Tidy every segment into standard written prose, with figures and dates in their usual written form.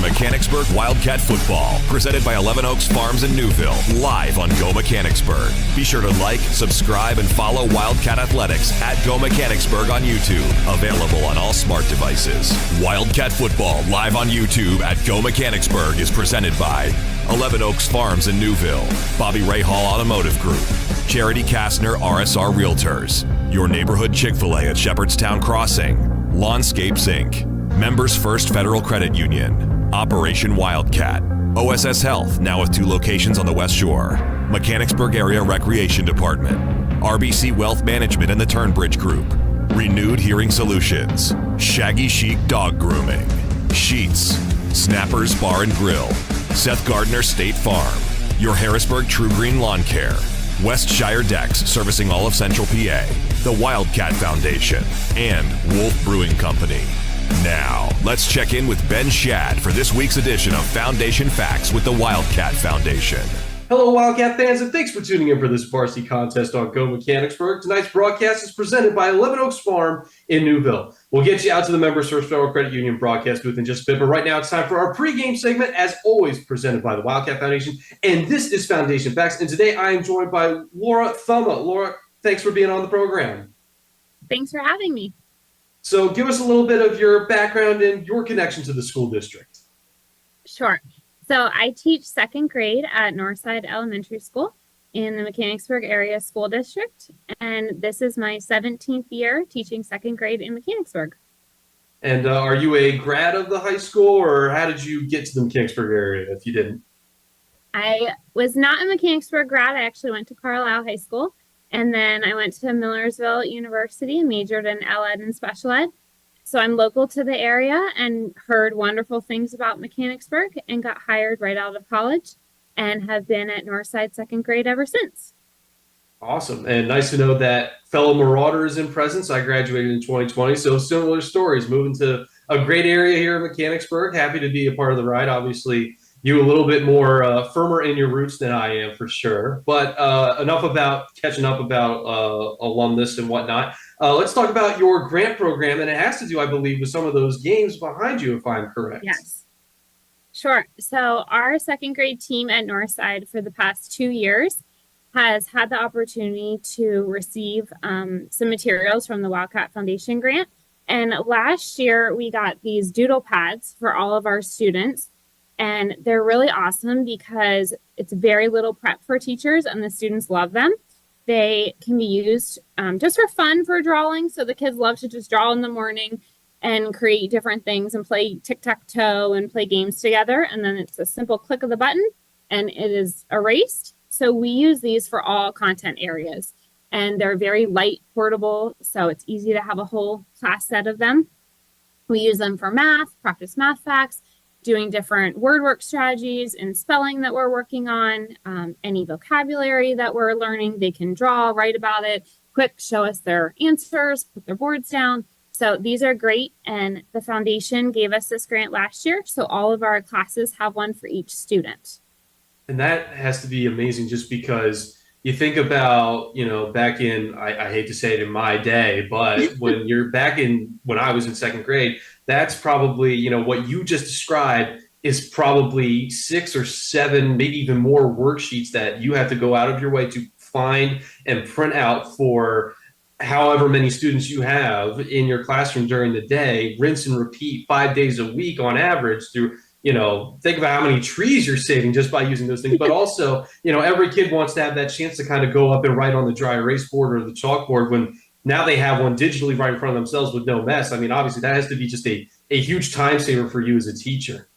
Mechanicsburg Wildcat football, presented by 11 Oaks Farms in Newville, live on Go Mechanicsburg. Be sure to like, subscribe, and follow Wildcat Athletics at Go Mechanicsburg on YouTube. Available on all smart devices. Wildcat football live on YouTube at Go Mechanicsburg is presented by 11 Oaks Farms in Newville, Bobby Ray Hall Automotive Group, Charity Kastner RSR Realtors, Your Neighborhood Chick-fil-A at Shepherdstown Crossing, Lawnscapes Inc., Members First Federal Credit Union, Operation Wildcat, OSS Health, now with 2 locations on the West Shore, Mechanicsburg Area Recreation Department, RBC Wealth Management and the Turnbridge Group, Renewed Hearing Solutions, Shaggy Chic Dog Grooming, Sheets, Snappers Bar and Grill, Seth Gardner State Farm, Your Harrisburg True Green Lawn Care, Westshire Decks servicing all of Central PA, the Wildcat Foundation, and Wolf Brewing Company. Now, let's check in with Ben Shad for this week's edition of Foundation Facts with the Wildcat Foundation. Hello, Wildcat fans, and thanks for tuning in for this varsity contest on Go Mechanicsburg. Tonight's broadcast is presented by 11 Oaks Farm in Newville. We'll get you out to the Members First Federal Credit Union broadcast booth in just a bit, but right now it's time for our pregame segment, as always presented by the Wildcat Foundation, and this is Foundation Facts, and today I am joined by Laura Thumma. Laura, thanks for being on the program. Thanks for having me. So give us a little bit of your background and your connection to the school district. Sure. So I teach second grade at Northside Elementary School in the Mechanicsburg Area School District, and this is my 17th year teaching second grade in Mechanicsburg. And are you a grad of the high school, or how did you get to the Mechanicsburg area if you didn't? I was not a Mechanicsburg grad. I actually went to Carlisle High School. And then I went to Millersville University and majored in L-Ed and Special Ed. So I'm local to the area and heard wonderful things about Mechanicsburg and got hired right out of college and have been at Northside second grade ever since. Awesome. And nice to know that fellow Marauder is in presence. I graduated in 2020, so similar stories. Moving to a great area here in Mechanicsburg. Happy to be a part of the ride. Obviously, you a little bit more firmer in your roots than I am, for sure. But enough about catching up about alumnus and whatnot. Let's talk about your grant program, and it has to do, I believe, with some of those games behind you, if I'm correct. Yes. Sure. So our second grade team at Northside for the past 2 years has had the opportunity to receive some materials from the Wildcat Foundation grant. And last year, we got these doodle pads for all of our students. And they're really awesome because it's very little prep for teachers and the students love them. They can be used just for fun for drawing. So the kids love to just draw in the morning and create different things and play tic-tac-toe and play games together. And then it's a simple click of the button and it is erased. So we use these for all content areas. And they're very light, portable, so it's easy to have a whole class set of them. We use them for math, practice math facts, doing different word work strategies and spelling that we're working on, any vocabulary that we're learning. They can draw, write about it, quick, show us their answers, put their boards down. So these are great. And the foundation gave us this grant last year. So all of our classes have one for each student. And that has to be amazing just because you think about, back in, I hate to say it in my day, but when I was in second grade, that's probably, what you just described is probably 6 or 7, maybe even more worksheets that you have to go out of your way to find and print out for however many students you have in your classroom during the day, rinse and repeat 5 days a week on average through, think about how many trees you're saving just by using those things. But also, every kid wants to have that chance to kind of go up and write on the dry erase board or the chalkboard when now they have one digitally right in front of themselves with no mess. I mean, obviously that has to be just a huge time saver for you as a teacher.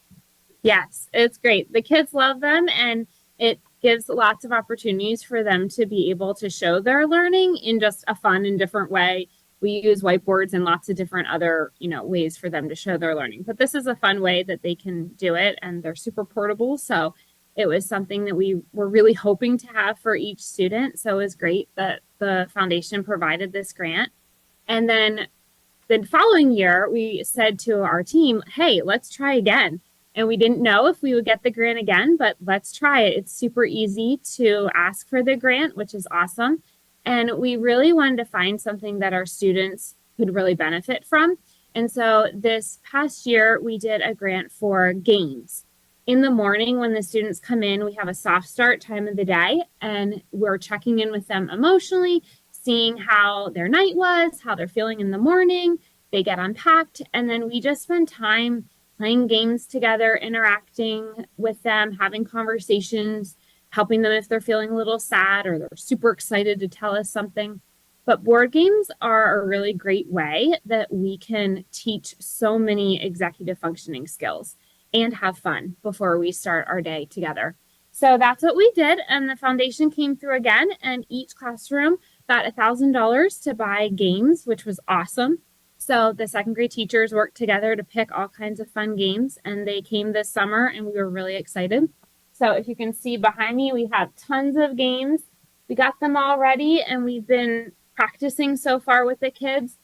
Yes, it's great. The kids love them, and it gives lots of opportunities for them to be able to show their learning in just a fun and different way. We use whiteboards and lots of different other, ways for them to show their learning. But this is a fun way that they can do it, and they're super portable. So it was something that we were really hoping to have for each student. So it was great that the foundation provided this grant. And then the following year, we said to our team, hey, let's try again. And we didn't know if we would get the grant again, but let's try it. It's super easy to ask for the grant, which is awesome. And we really wanted to find something that our students could really benefit from. And so this past year, we did a grant for games. In the morning, when the students come in, we have a soft start time of the day, and we're checking in with them emotionally, seeing how their night was, how they're feeling in the morning. They get unpacked, and then we just spend time playing games together, interacting with them, having conversations, helping them if they're feeling a little sad or they're super excited to tell us something. But board games are a really great way that we can teach so many executive functioning skills and have fun before we start our day together. So that's what we did. And the foundation came through again, and each classroom got $1,000 to buy games, which was awesome. So the second grade teachers worked together to pick all kinds of fun games, and they came this summer, and we were really excited. So if you can see behind me, we have tons of games. We got them all ready, and we've been practicing so far with the kids,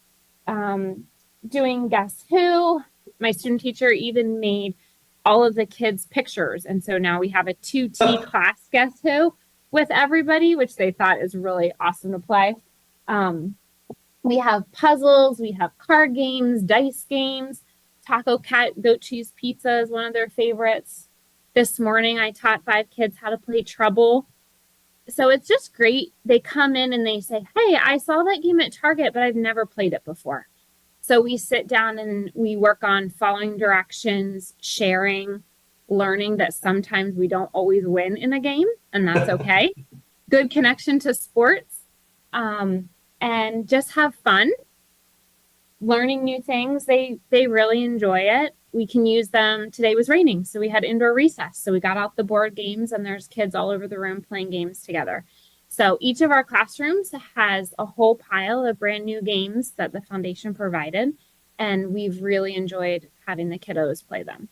doing Guess Who. My student teacher even made all of the kids' pictures. And so now we have a 2T class Guess Who with everybody, which they thought is really awesome to play. We have puzzles, we have card games, dice games. Taco Cat goat cheese pizza is one of their favorites. This morning, I taught 5 kids how to play Trouble. So it's just great. They come in and they say, hey, I saw that game at Target, but I've never played it before. So we sit down and we work on following directions, sharing, learning that sometimes we don't always win in a game, and that's okay. Good connection to sports, and just have fun, learning new things. They really enjoy it. We can use them. Today was raining, so we had indoor recess. So we got out the board games, and there's kids all over the room playing games together. So each of our classrooms has a whole pile of brand new games that the foundation provided, and we've really enjoyed having the kiddos play them.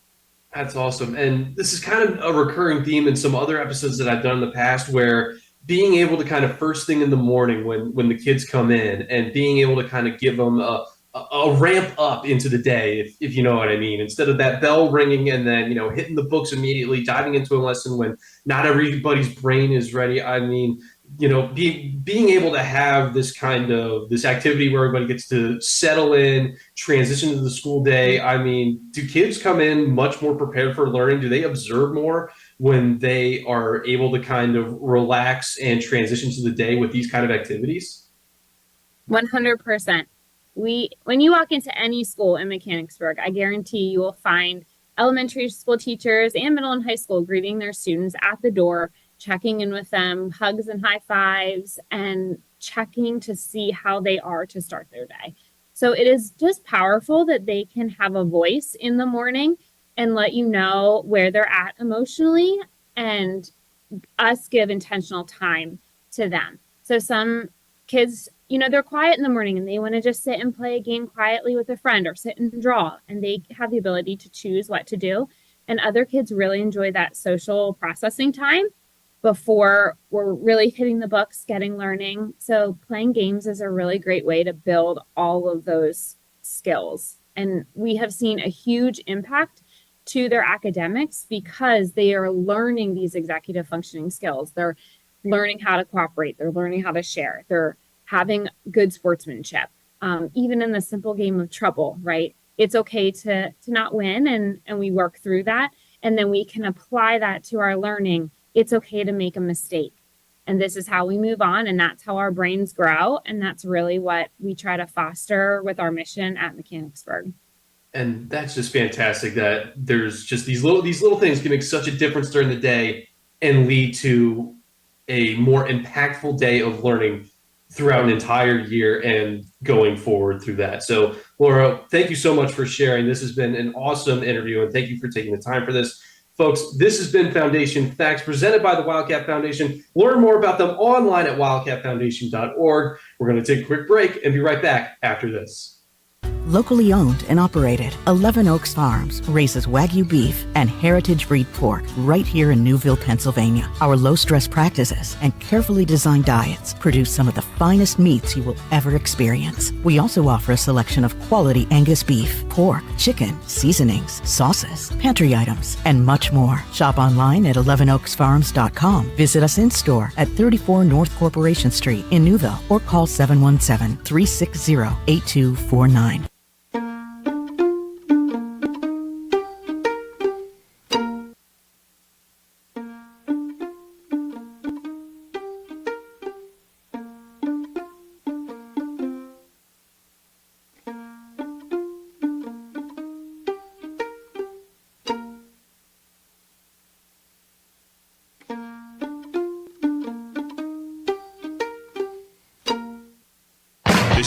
That's awesome. And this is kind of a recurring theme in some other episodes that I've done in the past, where being able to kind of first thing in the morning when the kids come in and being able to kind of give them a ramp up into the day, if you know what I mean, instead of that bell ringing and then, hitting the books immediately, diving into a lesson when not everybody's brain is ready. I mean, being able to have this activity where everybody gets to settle in, transition to the school day. I mean, do kids come in much more prepared for learning? Do they observe more when they are able to kind of relax and transition to the day with these kind of activities? 100%. When you walk into any school in Mechanicsburg, I guarantee you will find elementary school teachers and middle and high school greeting their students at the door, checking in with them, hugs and high fives, and checking to see how they are to start their day. So it is just powerful that they can have a voice in the morning and let you know where they're at emotionally, and us give intentional time to them. So some kids, they're quiet in the morning and they want to just sit and play a game quietly with a friend or sit and draw, and they have the ability to choose what to do. And other kids really enjoy that social processing time before we're really hitting the books, getting learning. So playing games is a really great way to build all of those skills. And we have seen a huge impact to their academics because they are learning these executive functioning skills. They're learning how to cooperate. They're learning how to share. They're having good sportsmanship. Even in the simple game of Trouble, right? It's okay to not win, and we work through that. And then we can apply that to our learning. It's okay to make a mistake. And this is how we move on, and that's how our brains grow. And that's really what we try to foster with our mission at Mechanicsburg. And that's just fantastic that there's just these little things can make such a difference during the day and lead to a more impactful day of learning throughout an entire year and going forward through that. So, Laura, thank you so much for sharing. This has been an awesome interview, and thank you for taking the time for this. Folks, this has been Foundation Facts presented by the Wildcat Foundation. Learn more about them online at wildcatfoundation.org. We're going to take a quick break and be right back after this. Locally owned and operated, 11 Oaks Farms raises Wagyu beef and heritage breed pork right here in Newville, Pennsylvania. Our low-stress practices and carefully designed diets produce some of the finest meats you will ever experience. We also offer a selection of quality Angus beef, pork, chicken, seasonings, sauces, pantry items, and much more. Shop online at 11oaksfarms.com. Visit us in-store at 34 North Corporation Street in Newville or call 717-360-8249.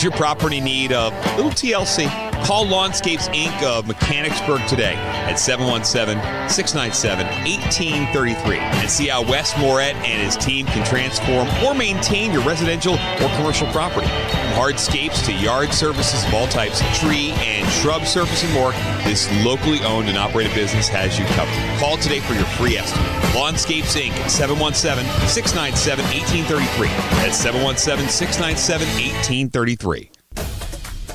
your property need a little TLC? Call Lawnscapes Inc. of Mechanicsburg today at 717-697-1833 and see how Wes Moret and his team can transform or maintain your residential or commercial property. From hardscapes to yard services of all types, tree and shrub service and more, this locally owned and operated business has you covered. Call today for your free estimate. Lawnscapes Inc. 717-697-1833. That's 717-697-1833.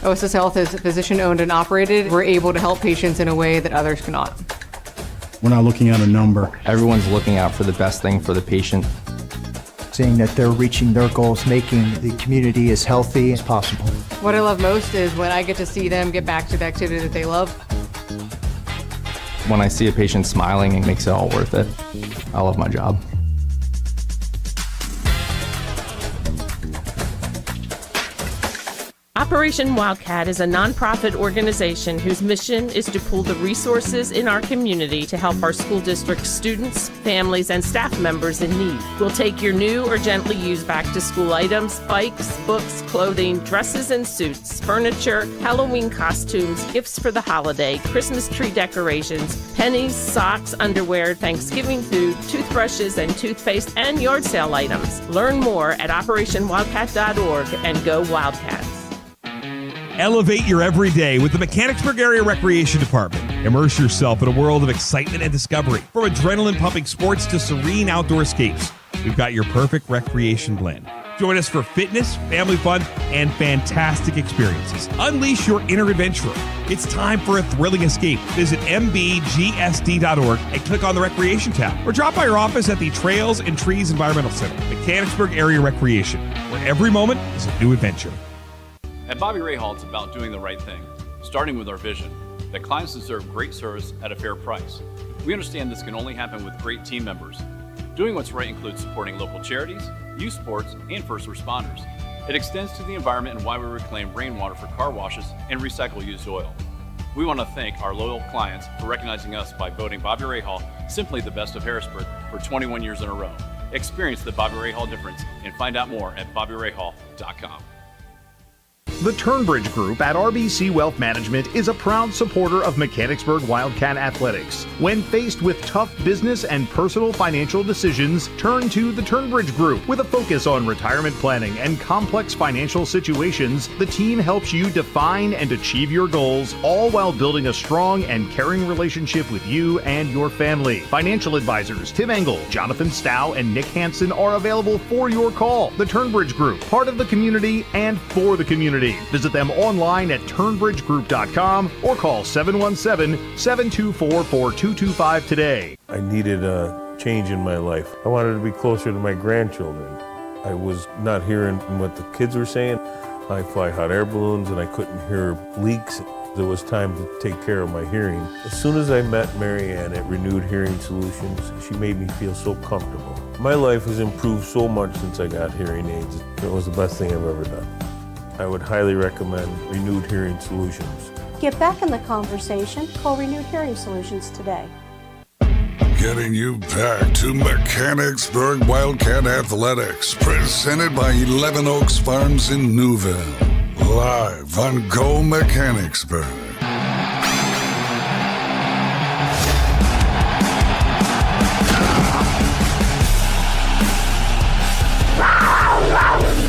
OSS Health is physician-owned and operated. We're able to help patients in a way that others cannot. We're not looking at a number. Everyone's looking out for the best thing for the patient. Seeing that they're reaching their goals, making the community as healthy as possible. What I love most is when I get to see them get back to the activity that they love. When I see a patient smiling, it makes it all worth it. I love my job. Operation Wildcat is a nonprofit organization whose mission is to pool the resources in our community to help our school district students, families, and staff members in need. We'll take your new or gently used back-to-school items, bikes, books, clothing, dresses and suits, furniture, Halloween costumes, gifts for the holiday, Christmas tree decorations, pennies, socks, underwear, Thanksgiving food, toothbrushes and toothpaste, and yard sale items. Learn more at OperationWildcat.org and go Wildcats. Elevate your everyday with the Mechanicsburg Area Recreation Department. Immerse yourself in a world of excitement and discovery. From adrenaline-pumping sports to serene outdoor escapes, we've got your perfect recreation blend. Join us for fitness, family fun, and fantastic experiences. Unleash your inner adventurer. It's time for a thrilling escape. Visit mbgsd.org and click on the Recreation tab, or drop by our office at the Trails and Trees Environmental Center. Mechanicsburg Area Recreation, where every moment is a new adventure. At Bobby Ray Hall, it's about doing the right thing, starting with our vision, that clients deserve great service at a fair price. We understand this can only happen with great team members. Doing what's right includes supporting local charities, youth sports, and first responders. It extends to the environment and why we reclaim rainwater for car washes and recycle used oil. We want to thank our loyal clients for recognizing us by voting Bobby Ray Hall simply the best of Harrisburg for 21 years in a row. Experience the Bobby Ray Hall difference and find out more at BobbyRayHall.com. The Turnbridge Group at RBC Wealth Management is a proud supporter of Mechanicsburg Wildcat Athletics. When faced with tough business and personal financial decisions, turn to the Turnbridge Group. With a focus on retirement planning and complex financial situations, the team helps you define and achieve your goals, all while building a strong and caring relationship with you and your family. Financial advisors Tim Engel, Jonathan Stow, and Nick Hansen are available for your call. The Turnbridge Group, part of the community and for the community. Visit them online at turnbridgegroup.com or call 717-724-4225 today. I needed a change in my life. I wanted to be closer to my grandchildren. I was not hearing what the kids were saying. I fly hot air balloons and I couldn't hear leaks. It was time to take care of my hearing. As soon as I met Mary Ann at Renewed Hearing Solutions, she made me feel so comfortable. My life has improved so much since I got hearing aids. It was the best thing I've ever done. I would highly recommend Renewed Hearing Solutions. Get back in the conversation. Call Renewed Hearing Solutions today. Getting you back to Mechanicsburg Wildcat Athletics, presented by 11 Oaks Farms in Newville. Live on Go Mechanicsburg.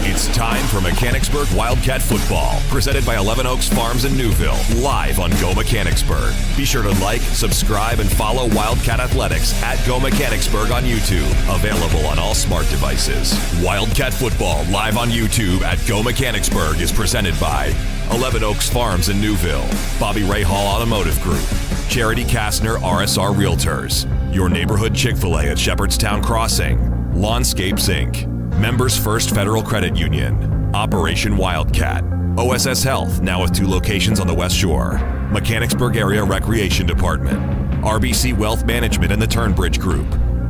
It's time for Mechanicsburg Wildcat Football, presented by 11 Oaks Farms in Newville, live on Go Mechanicsburg. Be sure to like, subscribe, and follow Wildcat Athletics at Go Mechanicsburg on YouTube, available on all smart devices. Wildcat Football, live on YouTube at Go Mechanicsburg, is presented by 11 Oaks Farms in Newville, Bobby Ray Hall Automotive Group, Charity Kastner RSR Realtors, your neighborhood Chick-fil-A at Shepherdstown Crossing, Lawnscapes Inc., Members First Federal Credit Union, Operation Wildcat, OSS Health, now with 2 locations on the West Shore, Mechanicsburg Area Recreation Department, RBC Wealth Management and the Turnbridge Group,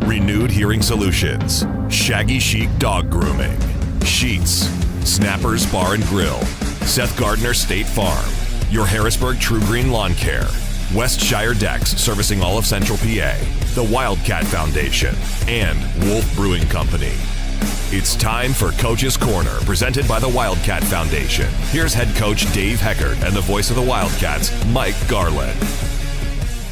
Renewed Hearing Solutions, Shaggy Chic Dog Grooming, Sheets, Snappers Bar and Grill, Seth Gardner State Farm, your Harrisburg True Green Lawn Care, Westshire Decks servicing all of Central PA, the Wildcat Foundation, and Wolf Brewing Company. It's time for Coach's Corner, presented by the Wildcat Foundation. Here's head coach Dave Heckert and the voice of the Wildcats, Mike Garland.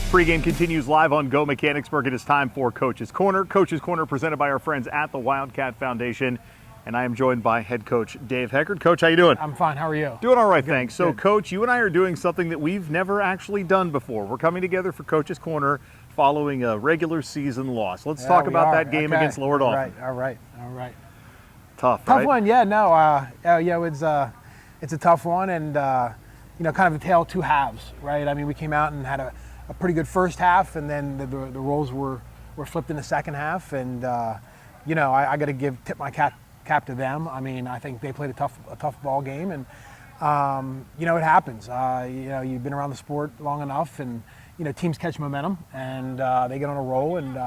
Pregame continues live on Go Mechanicsburg. It is time for Coach's Corner. Coach's Corner presented by our friends at the Wildcat Foundation. And I am joined by head coach Dave Heckert. Coach, how you doing? I'm fine. How are you? Doing all right, Good, thanks. So, good. Coach, you and I are doing something that we've never actually done before. We're coming together for Coach's Corner following a regular season loss. Let's talk about that game against Lower Dolphin. All right. Tough Tough right? one, yeah. No, it's a tough one, and kind of a tale of two halves, right? I mean, we came out and had a pretty good first half, and then the roles were flipped in the second half, and I got to tip my cap to them. I mean, I think they played a tough ball game, and it happens. You've been around the sport long enough, and teams catch momentum, and they get on a roll, and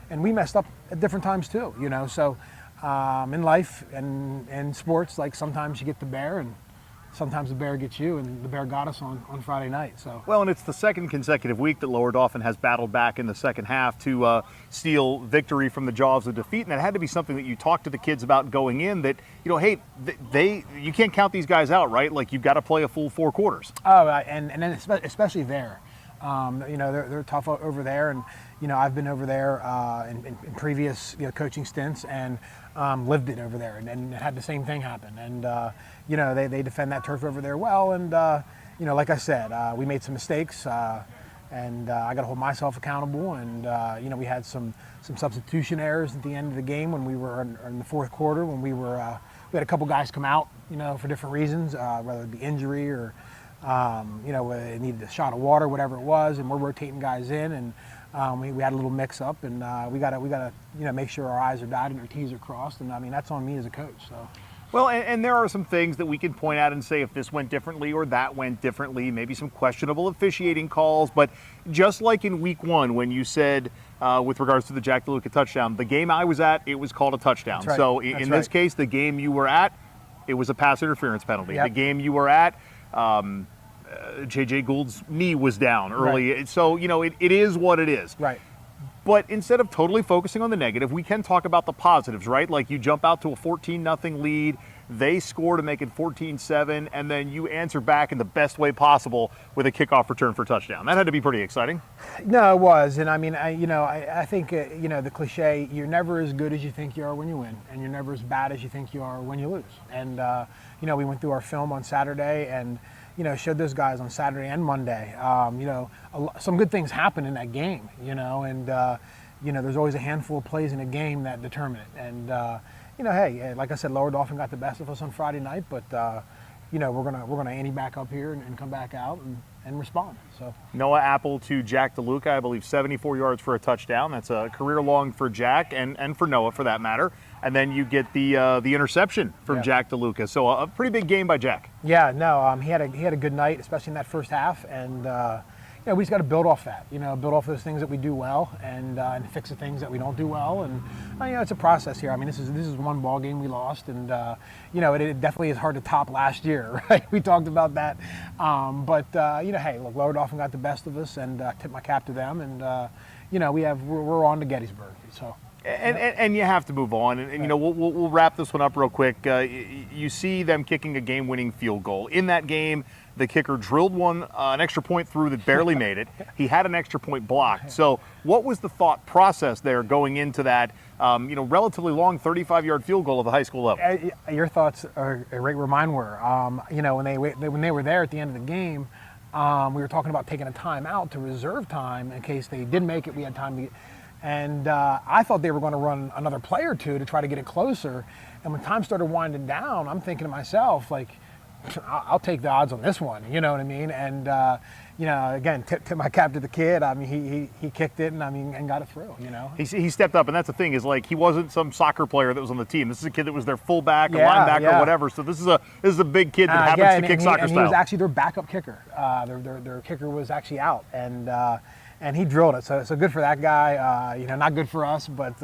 and we messed up at different times too. So in life and in sports, like sometimes you get the bear, and sometimes the bear gets you, and the bear got us on Friday night. So well, and it's the second consecutive week that Lower Dolphin has battled back in the second half to steal victory from the jaws of defeat, and it had to be something that you talked to the kids about going in. That hey, you can't count these guys out, right? Like you've got to play a full 4 quarters. Oh, and then especially there, they're tough over there, and I've been over there in previous coaching stints and lived it over there, and had the same thing happen, and they defend that turf over there well, and like I said, we made some mistakes, and I got to hold myself accountable, and we had some substitution errors at the end of the game when we were in the fourth quarter, when we had a couple guys come out for different reasons, whether it be injury or they needed a shot of water, whatever it was, and we're rotating guys in, and we had a little mix-up, and we got to make sure our I's are dotted and our T's are crossed, and I mean that's on me as a coach. So. Well, and there are some things that we can point out and say if this went differently or that went differently, maybe some questionable officiating calls, but just like in week 1 when you said with regards to the Jack DeLuca touchdown, the game I was at, it was called a touchdown. That's right. So in this case, the game you were at, it was a pass interference penalty. Yep. The game you were at, J.J. Gould's knee was down early. Right. So, it is what it is. Right. But instead of totally focusing on the negative, we can talk about the positives, right? Like you jump out to a 14-0 lead, they score to make it 14-7, and then you answer back in the best way possible with a kickoff return for a touchdown. That had to be pretty exciting. No, it was. And I mean, I think, the cliche, you're never as good as you think you are when you win, and you're never as bad as you think you are when you lose. And, we went through our film on Saturday and, showed those guys on Saturday and Monday. Some good things happen in that game, and, there's always a handful of plays in a game that determine it. And, hey, like I said, Lower Dolphin got the best of us on Friday night, but, we're gonna ante back up here and come back out and respond. So Noah Apple to Jack DeLuca, I believe 74 yards for a touchdown. That's a career long for Jack and for Noah for that matter. And then you get the interception from Jack DeLuca. So a pretty big game by Jack. Yeah, no, he had a good night, especially in that first half, and we just got to build off that. Build off those things that we do well, and fix the things that we don't do well. And it's a process here. I mean, this is one ball game we lost, and it definitely is hard to top last year, right? We talked about that, hey, look, Lower Dolphin got the best of us, and tip my cap to them, and we're on to Gettysburg, so. And you have to move on, and we'll wrap this one up real quick. You see them kicking a game-winning field goal. In that game, the kicker drilled an extra point through that barely made it. He had an extra point blocked. So what was the thought process there going into that, relatively long 35-yard field goal at the high school level? Your thoughts are right where mine were. When they were there at the end of the game, we were talking about taking a timeout to reserve time in case they didn't make it. We had time to get. And I thought they were going to run another play or two to try to get it closer. And when time started winding down, I'm thinking to myself, like, I'll take the odds on this one. You know what I mean? And, again, tip my cap to the kid. I mean, he kicked it and got it through, He stepped up, and that's the thing is, like, he wasn't some soccer player that was on the team. This is a kid that was their fullback, a linebacker, whatever. So this is a big kid that happens to kick soccer style. And he was actually their backup kicker. Their kicker was actually out. And he drilled it, so good for that guy. Not good for us, but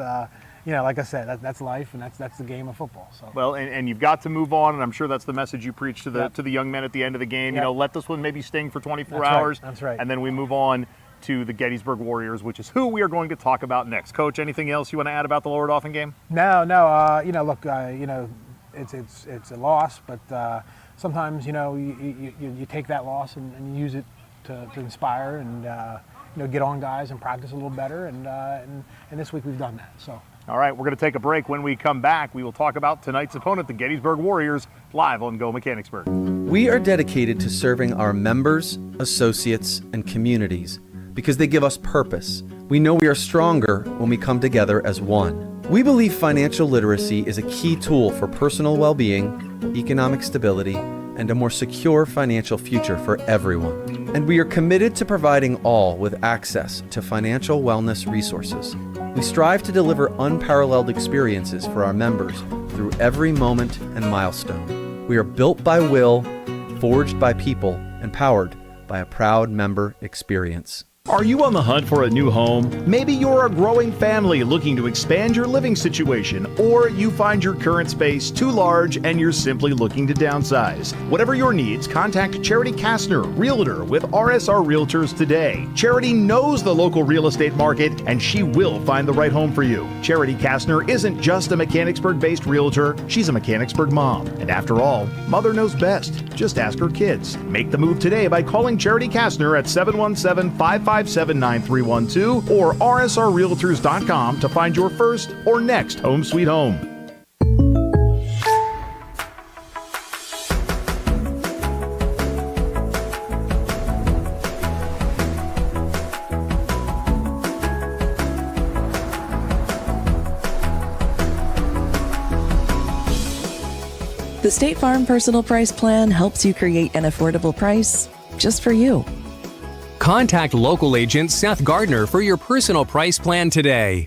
like I said, that's life, and that's the game of football. So well, and you've got to move on, and I'm sure that's the message you preach to the young men at the end of the game. Let this one maybe sting for 24 hours. Right. That's right. And then we move on to the Gettysburg Warriors, which is who we are going to talk about next. Coach, anything else you want to add about the Lower Dauphin game? No. Look, it's a loss, but sometimes you take that loss and you use it to inspire and get on guys and practice a little better. And this week we've done that. So. All right, we're going to take a break. When we come back, we will talk about tonight's opponent, the Gettysburg Warriors, live on Go Mechanicsburg. We are dedicated to serving our members, associates, and communities because they give us purpose. We know we are stronger when we come together as one. We believe financial literacy is a key tool for personal well-being, economic stability, and a more secure financial future for everyone. And we are committed to providing all with access to financial wellness resources. We strive to deliver unparalleled experiences for our members through every moment and milestone. We are built by will, forged by people, and powered by a proud member experience. Are you on the hunt for a new home? Maybe you're a growing family looking to expand your living situation, or you find your current space too large and you're simply looking to downsize. Whatever your needs, contact Charity Kastner, Realtor with RSR Realtors today. Charity knows the local real estate market and she will find the right home for you. Charity Kastner isn't just a Mechanicsburg-based realtor, she's a Mechanicsburg mom. And after all, mother knows best. Just ask her kids. Make the move today by calling Charity Kastner at 717-557-9312 or rsrrealtors.com to find your first or next home sweet home. The State Farm Personal Price Plan helps you create an affordable price just for you. Contact local agent Seth Gardner for your personal price plan today.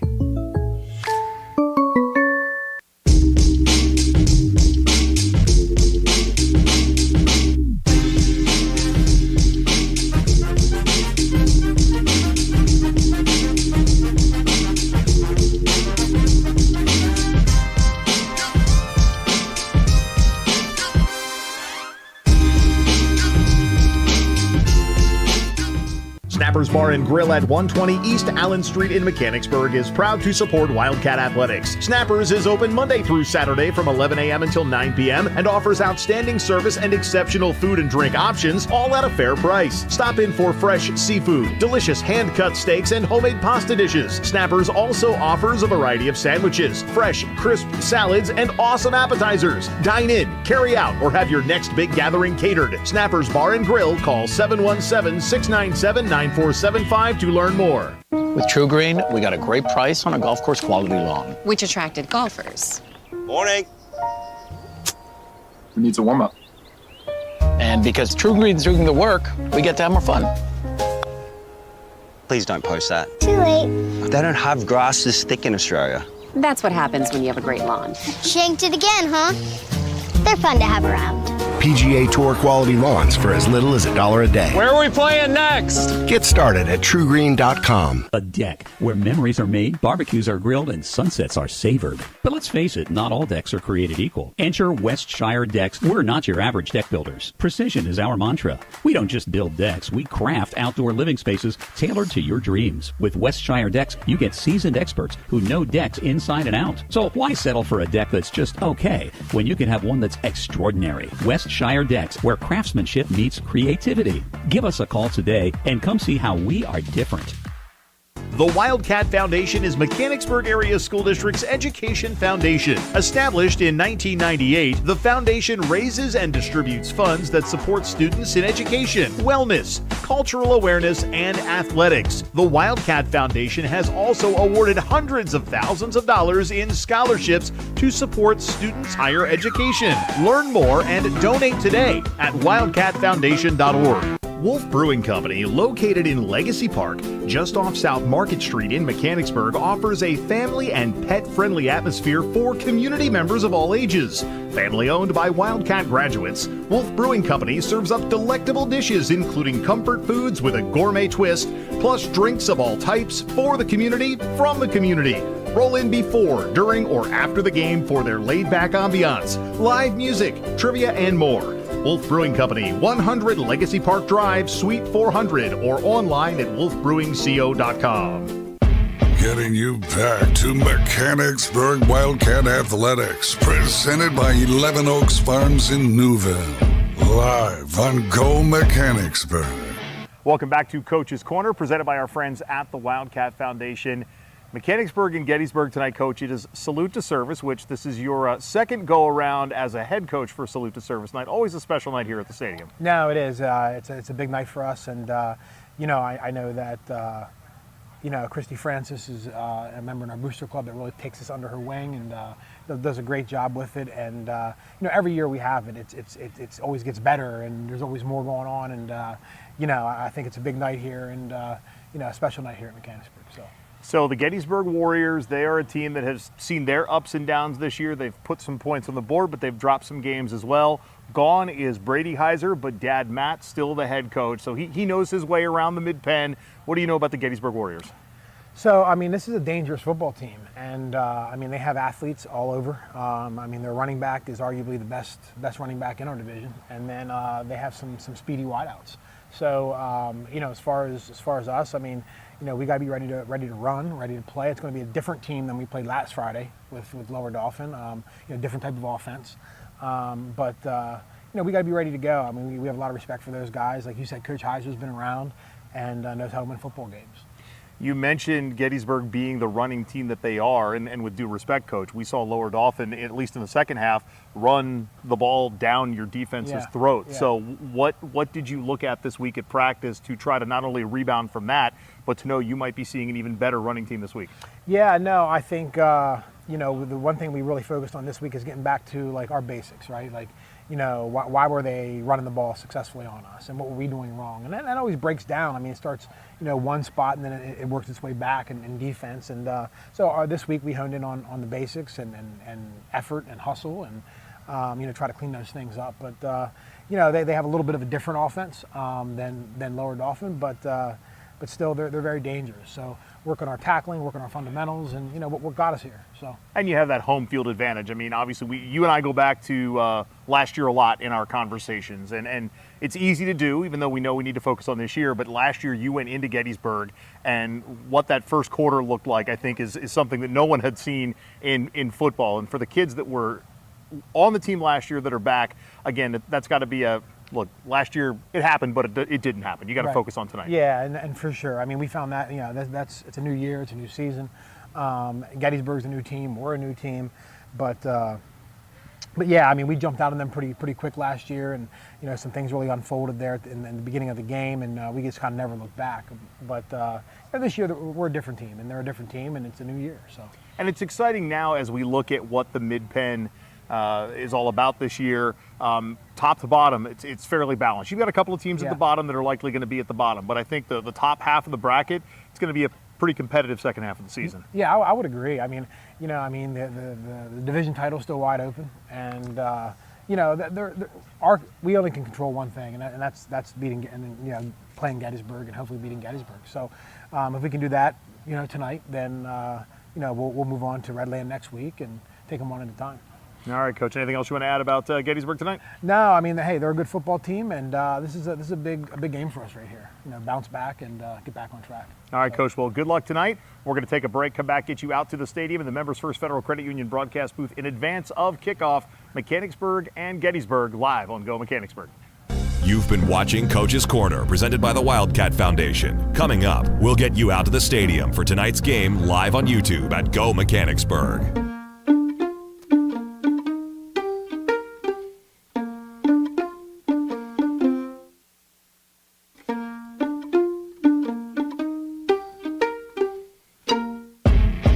Snappers Bar and Grill at 120 East Allen Street in Mechanicsburg is proud to support Wildcat Athletics. Snappers is open Monday through Saturday from 11 a.m. until 9 p.m. and offers outstanding service and exceptional food and drink options, all at a fair price. Stop in for fresh seafood, delicious hand-cut steaks, and homemade pasta dishes. Snappers also offers a variety of sandwiches, fresh, crisp salads, and awesome appetizers. Dine in, carry out, or have your next big gathering catered. Snappers Bar and Grill, call 717-697-9475 to learn more. With True Green, we got a great price on a golf course quality lawn, which attracted golfers. Morning. Who needs a warm-up? And because True Green's doing the work, we get to have more fun. Please don't post that. Too late. They don't have grass this thick in Australia. That's what happens when you have a great lawn. Shanked it again, huh? They're fun to have around. PGA Tour quality lawns for as little as $1 a day. Where are we playing next? Get started at TrueGreen.com. A deck where memories are made, barbecues are grilled, and sunsets are savored. But let's face it, not all decks are created equal. Enter Westshire Decks. We're not your average deck builders. Precision is our mantra. We don't just build decks, we craft outdoor living spaces tailored to your dreams. With Westshire Decks, you get seasoned experts who know decks inside and out. So why settle for a deck that's just okay when you can have one that's extraordinary? Westshire Decks, where craftsmanship meets creativity. Give us a call today and come see how we are different. The Wildcat Foundation is Mechanicsburg Area School District's education foundation. Established in 1998, the foundation raises and distributes funds that support students in education, wellness, cultural awareness, and athletics. The Wildcat Foundation has also awarded hundreds of thousands of dollars in scholarships to support students' higher education. Learn more and donate today at wildcatfoundation.org. Wolf Brewing Company, located in Legacy Park, just off South Market Street in Mechanicsburg, offers a family and pet-friendly atmosphere for community members of all ages. Family owned by Wildcat graduates, Wolf Brewing Company serves up delectable dishes including comfort foods with a gourmet twist, plus drinks of all types for the community, from the community. Roll in before, during, or after the game for their laid-back ambiance, live music, trivia, and more. Wolf Brewing Company, 100 Legacy Park Drive, Suite 400, or online at wolfbrewingco.com. Getting you back to Mechanicsburg Wildcat Athletics, presented by 11 Oaks Farms in Newville. Live on Go Mechanicsburg. Welcome back to Coach's Corner, presented by our friends at the Wildcat Foundation. Mechanicsburg and Gettysburg tonight, Coach. It is Salute to Service, which this is your second go-around as a head coach for Salute to Service night. Always a special night here at the stadium. No, it is. It's a big night for us, and I know that Christy Francis is a member in our booster club that really takes us under her wing and does a great job with it. And every year we have it, it's always gets better, and there's always more going on. And I think it's a big night here, and a special night here at Mechanicsburg. So the Gettysburg Warriors, they are a team that has seen their ups and downs this year. They've put some points on the board, but they've dropped some games as well. Gone is Brady Heiser, but Dad Matt still the head coach. So he knows his way around the mid-pen. What do you know about the Gettysburg Warriors? So, this is a dangerous football team. And, they have athletes all over. Their running back is arguably the best running back in our division. And then they have some speedy wideouts. So, as far as us, we got to be ready to run, ready to play. It's going to be a different team than we played last Friday with Lower Dauphin. Different type of offense. We got to be ready to go. We have a lot of respect for those guys. Like you said, Coach Heiser's been around and knows how to win football games. You mentioned Gettysburg being the running team that they are, and with due respect, Coach, we saw Lower Dauphin, at least in the second half, run the ball down your defense's throat. Yeah. So what did you look at this week at practice to try to not only rebound from that, but to know you might be seeing an even better running team this week? Yeah, no, I think, the one thing we really focused on this week is getting back to, our basics, right? Why were they running the ball successfully on us, and what were we doing wrong? And that always breaks down. It starts, one spot, and then it works its way back in defense. And so this week we honed in on the basics and effort and hustle and, try to clean those things up. But, they have a little bit of a different offense than Lower Dauphin, but still they're very dangerous. So work on our tackling, work on our fundamentals, and what got us here. So. And you have that home field advantage. Obviously you and I go back to last year a lot in our conversations, and it's easy to do, even though we know we need to focus on this year. But last year you went into Gettysburg, and what that first quarter looked like, I think, is something that no one had seen in football. And for the kids that were on the team last year that are back, again, that's got to be look, last year it happened, but it didn't happen. You got to focus on tonight. Yeah, and for sure. We found that, it's a new year, it's a new season. Gettysburg's a new team, we're a new team, but yeah, we jumped out on them pretty quick last year, and some things really unfolded there in the beginning of the game, and we just kind of never looked back. But this year we're a different team, and they're a different team, and it's a new year. So. And it's exciting now as we look at what the mid-pen is all about this year. Top to bottom, it's fairly balanced. You've got a couple of teams at the bottom that are likely going to be at the bottom, but I think the top half of the bracket, it's going to be a pretty competitive second half of the season. Yeah, I would agree. The division title's still wide open, and we only can control one thing, and that's beating and playing Gettysburg and hopefully beating Gettysburg. So if we can do that, tonight, then we'll move on to Redland next week and take them one at a time. All right, Coach. Anything else you want to add about Gettysburg tonight? No, hey, they're a good football team, and this is a big game for us right here. Bounce back and get back on track. All right, Coach. Well, good luck tonight. We're going to take a break, come back, get you out to the stadium and the Members First Federal Credit Union broadcast booth in advance of kickoff. Mechanicsburg and Gettysburg live on Go Mechanicsburg. You've been watching Coach's Corner, presented by the Wildcat Foundation. Coming up, we'll get you out to the stadium for tonight's game live on YouTube at Go Mechanicsburg.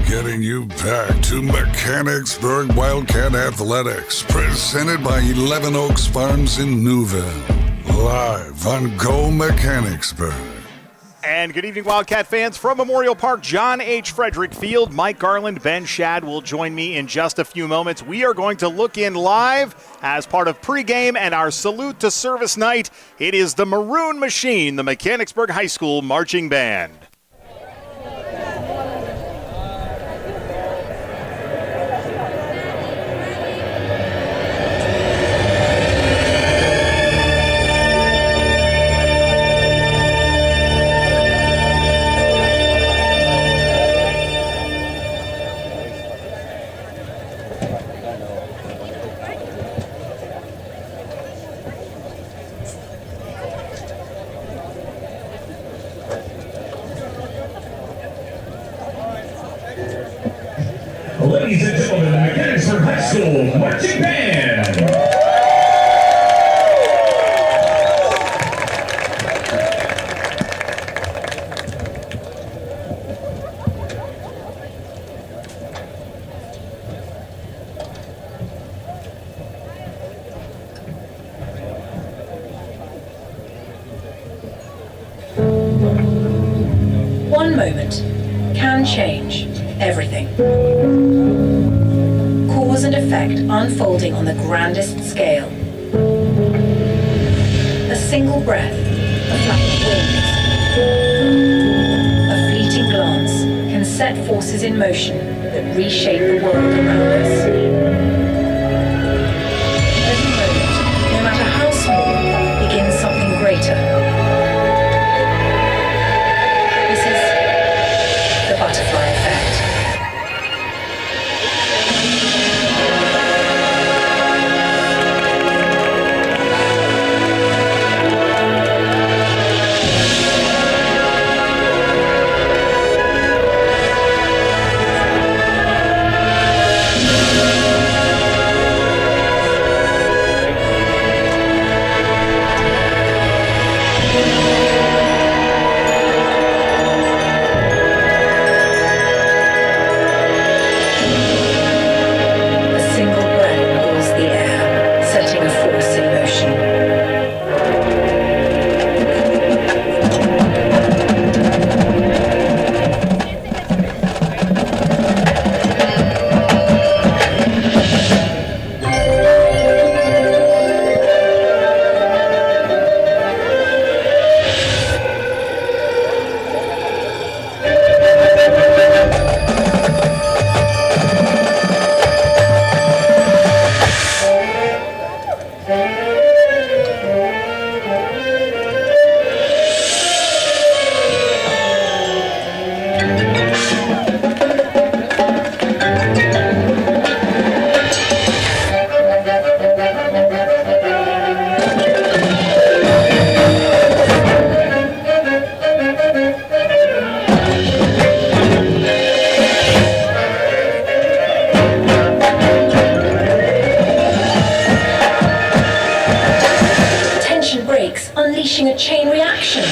Getting you back to Mechanicsburg Wildcat Athletics, presented by 11 Oaks Farms in Newville. Live on Go Mechanicsburg. And good evening, Wildcat fans. From Memorial Park, John H. Frederick Field, Mike Garland, Ben Shad will join me in just a few moments. We are going to look in live as part of pregame and our Salute to Service night. It is the Maroon Machine, the Mechanicsburg High School Marching Band. School Marching Band. One moment can change everything. Cause and effect unfolding on the grandest scale. A single breath, a flap of wings. A fleeting glance can set forces in motion that reshape the world around us. Every moment, no matter how small, begins something greater. The butterfly effect. Unleashing a chain reaction.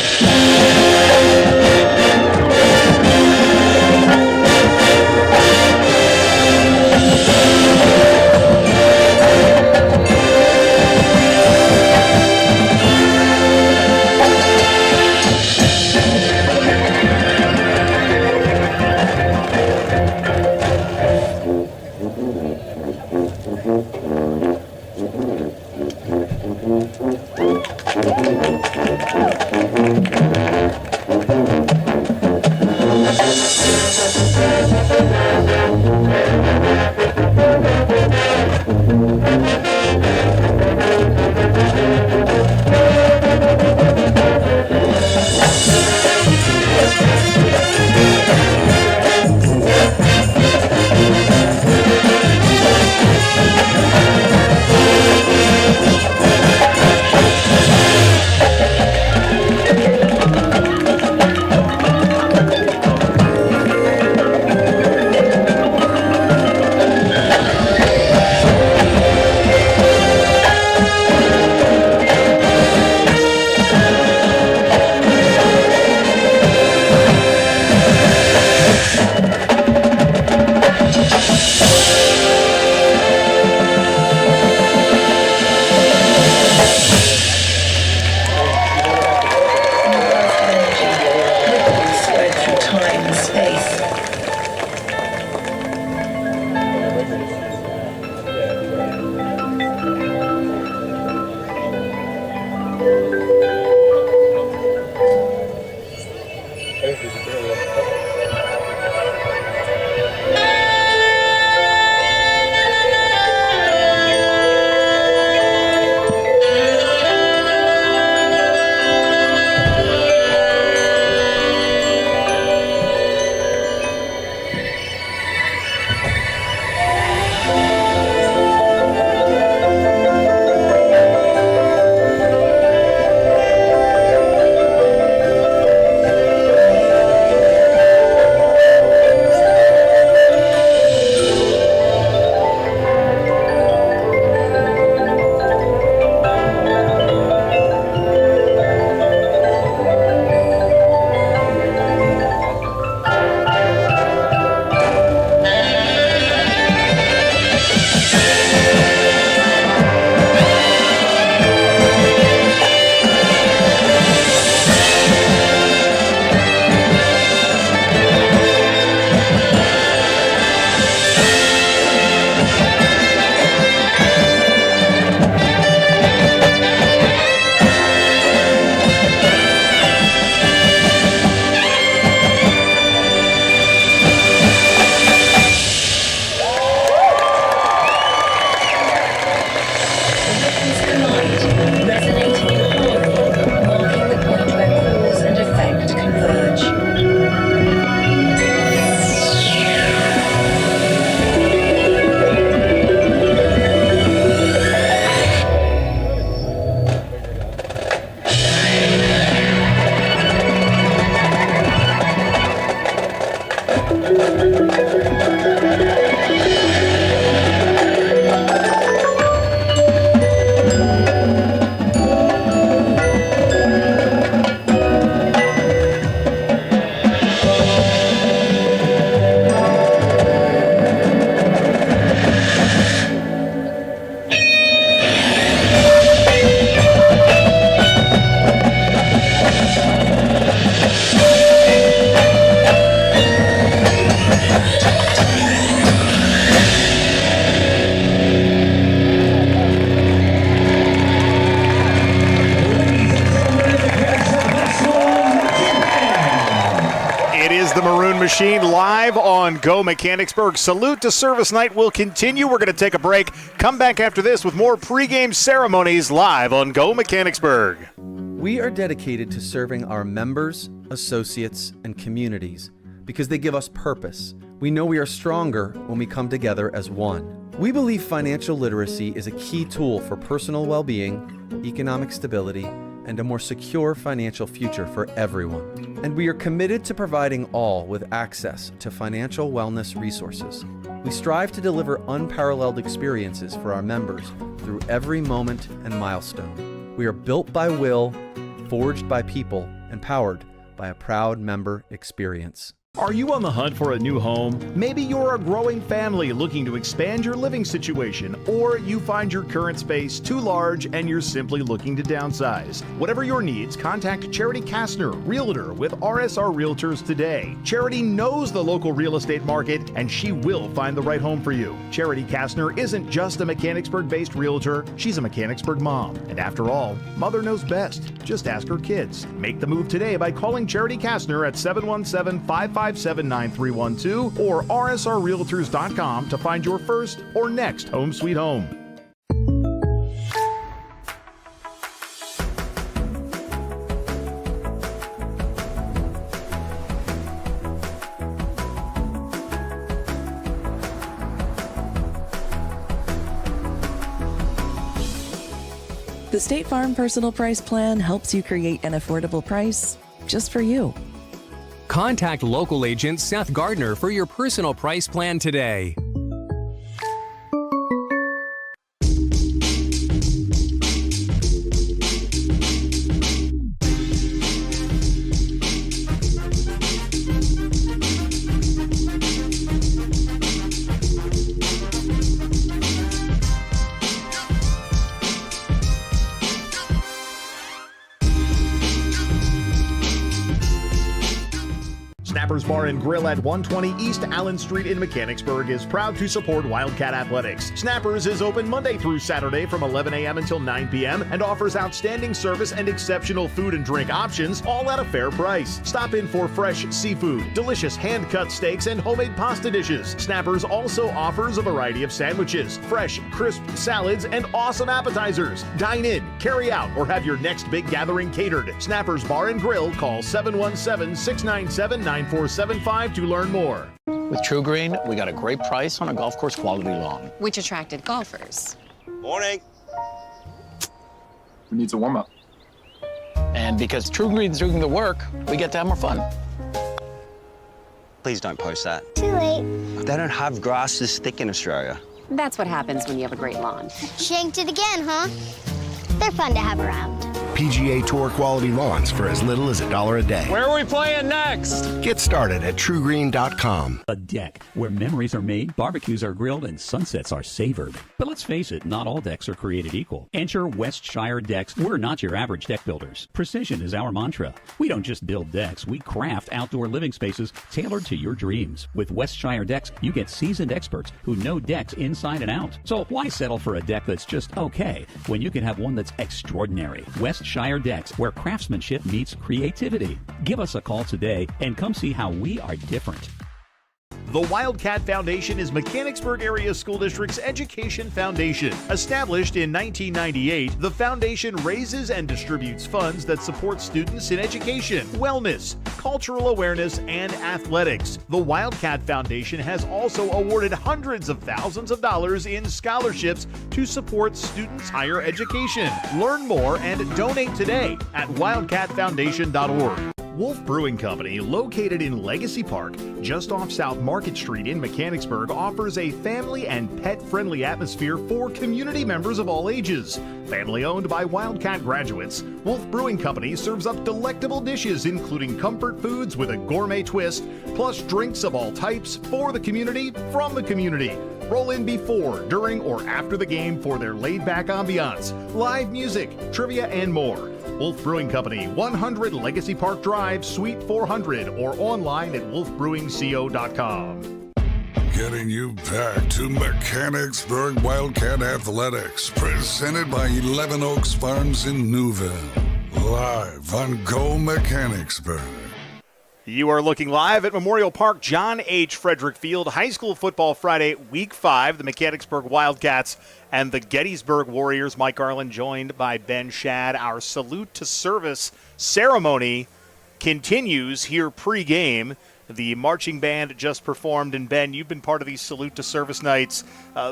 One Machine live on Go Mechanicsburg. Salute to Service Night will continue. We're going to take a break. Come back after this with more pregame ceremonies live on Go Mechanicsburg. We are dedicated to serving our members, associates, and communities because they give us purpose. We know we are stronger when we come together as one. We believe financial literacy is a key tool for personal well-being, economic stability, and a more secure financial future for everyone. And we are committed to providing all with access to financial wellness resources. We strive to deliver unparalleled experiences for our members through every moment and milestone. We are built by will, forged by people, and powered by a proud member experience. Are you on the hunt for a new home? Maybe you're a growing family looking to expand your living situation, or you find your current space too large and you're simply looking to downsize. Whatever your needs, contact Charity Kastner, Realtor with RSR Realtors today. Charity knows the local real estate market and she will find the right home for you. Charity Kastner isn't just a Mechanicsburg-based realtor, she's a Mechanicsburg mom. And after all, mother knows best. Just ask her kids. Make the move today by calling Charity Kastner at 717-557-9312 or rsrrealtors.com to find your first or next home sweet home. The State Farm Personal Price Plan helps you create an affordable price just for you. Contact local agent Seth Gardner for your personal price plan today. Snappers Bar and Grill at 120 East Allen Street in Mechanicsburg is proud to support Wildcat Athletics. Snappers is open Monday through Saturday from 11 a.m. until 9 p.m. and offers outstanding service and exceptional food and drink options, all at a fair price. Stop in for fresh seafood, delicious hand-cut steaks, and homemade pasta dishes. Snappers also offers a variety of sandwiches, fresh, crisp salads, and awesome appetizers. Dine in, carry out, or have your next big gathering catered. Snappers Bar and Grill, call 717-697-9475 to learn more. With True Green, we got a great price on a golf course quality lawn, which attracted golfers. Morning. Who needs a warm-up? And because True Green's doing the work, we get to have more fun. Please don't post that. Too late. They don't have grass this thick in Australia. That's what happens when you have a great lawn. Shanked it again, huh? They're fun to have around. PGA Tour quality lawns for as little as $1 a day. Where are we playing next? Get started at TrueGreen.com. A deck where memories are made, barbecues are grilled, and sunsets are savored. But let's face it, not all decks are created equal. Enter Westshire Decks. We're not your average deck builders. Precision is our mantra. We don't just build decks, we craft outdoor living spaces tailored to your dreams. With Westshire Decks, you get seasoned experts who know decks inside and out. So why settle for a deck that's just okay when you can have one that's extraordinary? Westshire Decks, where craftsmanship meets creativity. Give us a call today and come see how we are different. The Wildcat Foundation is Mechanicsburg Area School District's education foundation. Established in 1998, the foundation raises and distributes funds that support students in education, wellness, cultural awareness, and athletics. The Wildcat Foundation has also awarded hundreds of thousands of dollars in scholarships to support students' higher education. Learn more and donate today at wildcatfoundation.org. Wolf Brewing Company, located in Legacy Park, just off South Market Street in Mechanicsburg, offers a family and pet-friendly atmosphere for community members of all ages. Family owned by Wildcat graduates, Wolf Brewing Company serves up delectable dishes including comfort foods with a gourmet twist, plus drinks of all types for the community, from the community. Roll in before, during, or after the game for their laid-back ambiance, live music, trivia, and more. Wolf Brewing Company, 100 Legacy Park Drive, Suite 400, or online at wolfbrewingco.com. Getting you back to Mechanicsburg Wildcat Athletics, presented by 11 Oaks Farms in Newville. Live on Go Mechanicsburg. You are looking live at Memorial Park, John H. Frederick Field, High School Football Friday, Week 5, the Mechanicsburg Wildcats and the Gettysburg Warriors. Mike Garland joined by Ben Shad. Our salute to service ceremony continues here pregame. The marching band just performed, and Ben, you've been part of these salute to service nights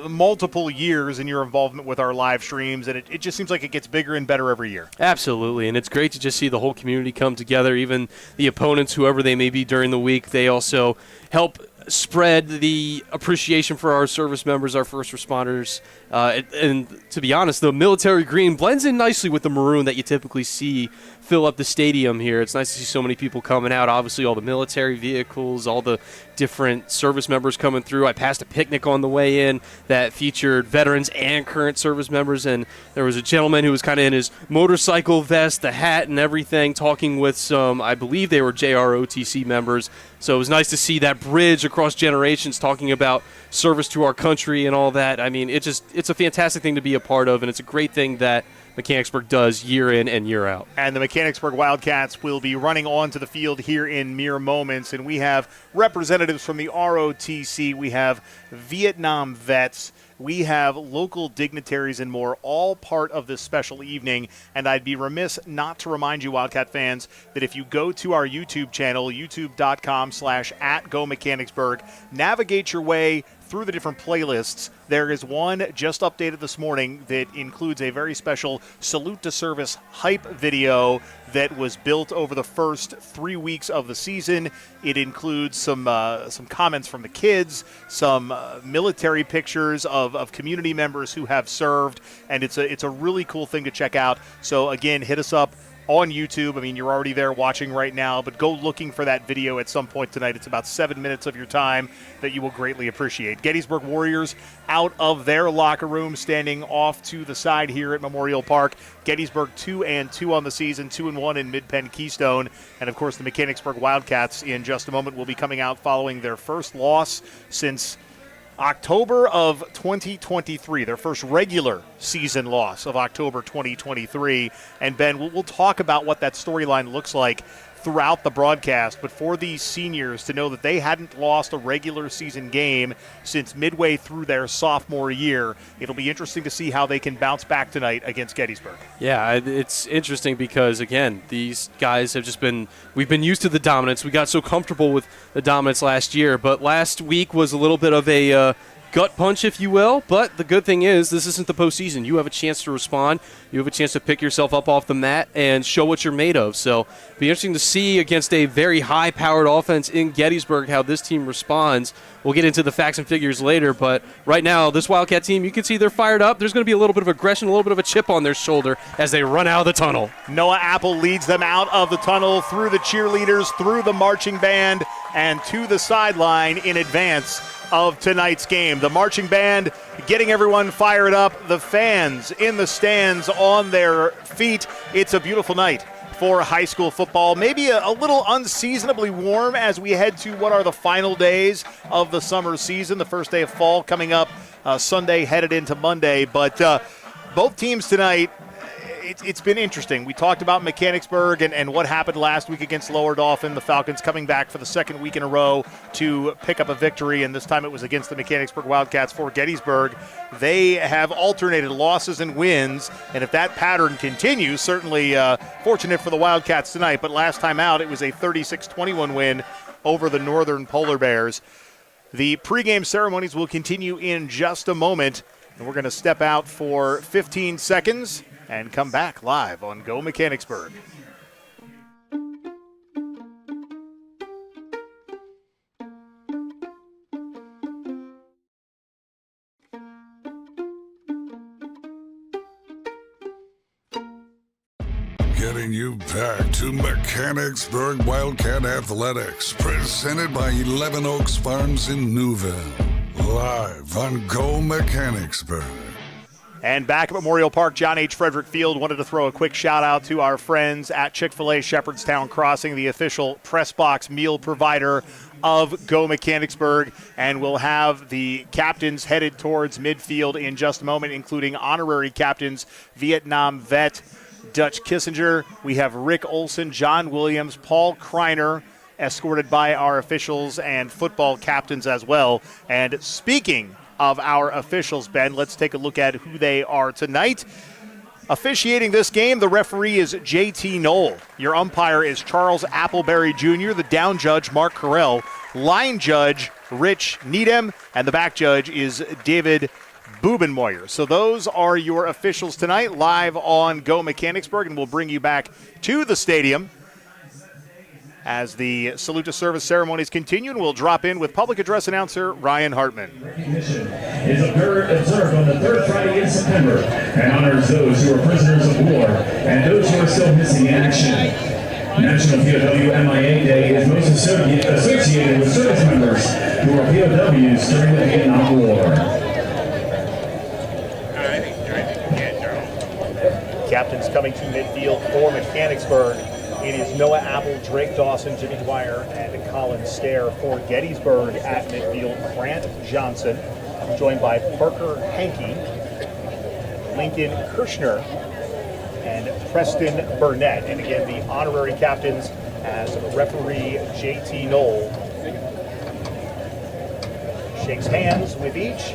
multiple years in your involvement with our live streams, and it just seems like it gets bigger and better every year. Absolutely, and it's great to just see the whole community come together, even the opponents, whoever they may be during the week. They also help spread the appreciation for our service members, our first responders, and to be honest, the military green blends in nicely with the maroon that you typically see fill up the stadium here. It's nice to see so many people coming out. Obviously, all the military vehicles, all the different service members coming through. I passed a picnic on the way in that featured veterans and current service members, and there was a gentleman who was kind of in his motorcycle vest, the hat and everything, talking with some, I believe they were JROTC members. So it was nice to see that bridge across generations, talking about service to our country and all that. I mean, it's a fantastic thing to be a part of, and it's a great thing that Mechanicsburg does year in and year out. And the Mechanicsburg Wildcats will be running onto the field here in mere moments, and we have representatives from the ROTC, we have Vietnam vets, we have local dignitaries and more, all part of this special evening. And I'd be remiss not to remind you, Wildcat fans, that if you go to our YouTube channel, youtube.com/@GoMechanicsburg, navigate your way through the different playlists. There is one just updated this morning that includes a very special salute to service hype video that was built over the first 3 weeks of the season. It includes some comments from the kids, some military pictures of community members who have served, and it's a really cool thing to check out. So again, hit us up on YouTube. I mean, you're already there watching right now, but go looking for that video at some point tonight. It's about 7 minutes of your time that you will greatly appreciate. Gettysburg Warriors out of their locker room, standing off to the side here at Memorial Park. Gettysburg 2-2 on the season, 2-1 in Mid-Penn Keystone. And, of course, the Mechanicsburg Wildcats in just a moment will be coming out following their first loss since October of 2023, their first regular season loss of October 2023. And Ben, we'll talk about what that storyline looks like throughout the broadcast, but for these seniors to know that they hadn't lost a regular season game since midway through their sophomore year, it'll be interesting to see how they can bounce back tonight against Gettysburg. Yeah, it's interesting because, again, these guys have we've been used to the dominance. We got so comfortable with the dominance last year, but last week was a little bit of a gut punch, if you will. But the good thing is this isn't the postseason. You have a chance to respond. You have a chance to pick yourself up off the mat and show what you're made of. So it'll be interesting to see against a very high-powered offense in Gettysburg how this team responds. We'll get into the facts and figures later, but right now, this Wildcat team, you can see they're fired up. There's going to be a little bit of aggression, a little bit of a chip on their shoulder as they run out of the tunnel. Noah Apple leads them out of the tunnel, through the cheerleaders, through the marching band, and to the sideline in advance of tonight's game. The marching band getting everyone fired up, the fans in the stands on their feet. It's a beautiful night for high school football. Maybe a little unseasonably warm as we head to what are the final days of the summer season. The first day of fall coming up Sunday, headed into Monday. But both teams tonight, it's been interesting. We talked about Mechanicsburg and what happened last week against Lower Dauphin. The Falcons coming back for the second week in a row to pick up a victory, and this time it was against the Mechanicsburg Wildcats for Gettysburg. They have alternated losses and wins, and if that pattern continues, certainly fortunate for the Wildcats tonight, but last time out it was a 36-21 win over the Northern Polar Bears. The pregame ceremonies will continue in just a moment, and we're going to step out for 15 seconds and come back live on Go Mechanicsburg. Getting you back to Mechanicsburg Wildcat Athletics, presented by 11 Oaks Farms in Newville. Live on Go Mechanicsburg. And back at Memorial Park, John H. Frederick Field, wanted to throw a quick shout-out to our friends at Chick-fil-A Shepherdstown Crossing, the official press box meal provider of Go Mechanicsburg. And we'll have the captains headed towards midfield in just a moment, including honorary captains, Vietnam vet Dutch Kissinger. We have Rick Olson, John Williams, Paul Kreiner, escorted by our officials and football captains as well. And speaking of our officials, Ben, let's take a look at who they are tonight. Officiating this game, the referee is J.T. Knoll. Your umpire is Charles Appleberry Jr., the down judge, Mark Carell, line judge, Rich Needham, and the back judge is David Bubenmoyer. So those are your officials tonight, live on Go Mechanicsburg, and we'll bring you back to the stadium as the salute to service ceremonies continue, and we'll drop in with public address announcer Ryan Hartman. Recognition is observed on the third Friday in September and honors those who are prisoners of war and those who are still missing in action. National POW MIA Day is most associated with service members who are POWs during the Vietnam War. Captains coming to midfield for Mechanicsburg. It is Noah Apple, Drake Dawson, Jimmy Dwyer, and Colin Stair. For Gettysburg at midfield, Grant Johnson, joined by Parker Hankey, Lincoln Kirshner, and Preston Burnett. And again, the honorary captains as referee J.T. Knoll shakes hands with each,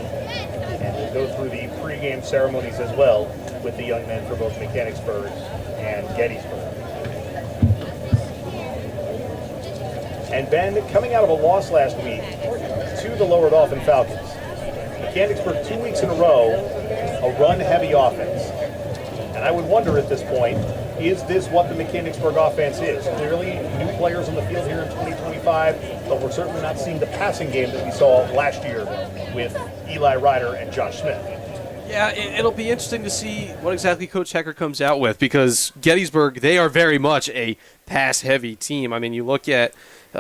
and we'll go through the pregame ceremonies as well with the young men for both Mechanicsburg and Gettysburg. And Ben, coming out of a loss last week to the Lower Dolphin Falcons, Mechanicsburg 2 weeks in a row, a run-heavy offense. And I would wonder at this point, is this what the Mechanicsburg offense is? Clearly, new players on the field here in 2025, but we're certainly not seeing the passing game that we saw last year with Eli Ryder and Josh Smith. Yeah, it'll be interesting to see what exactly Coach Hecker comes out with, because Gettysburg, they are very much a pass-heavy team. I mean, you look at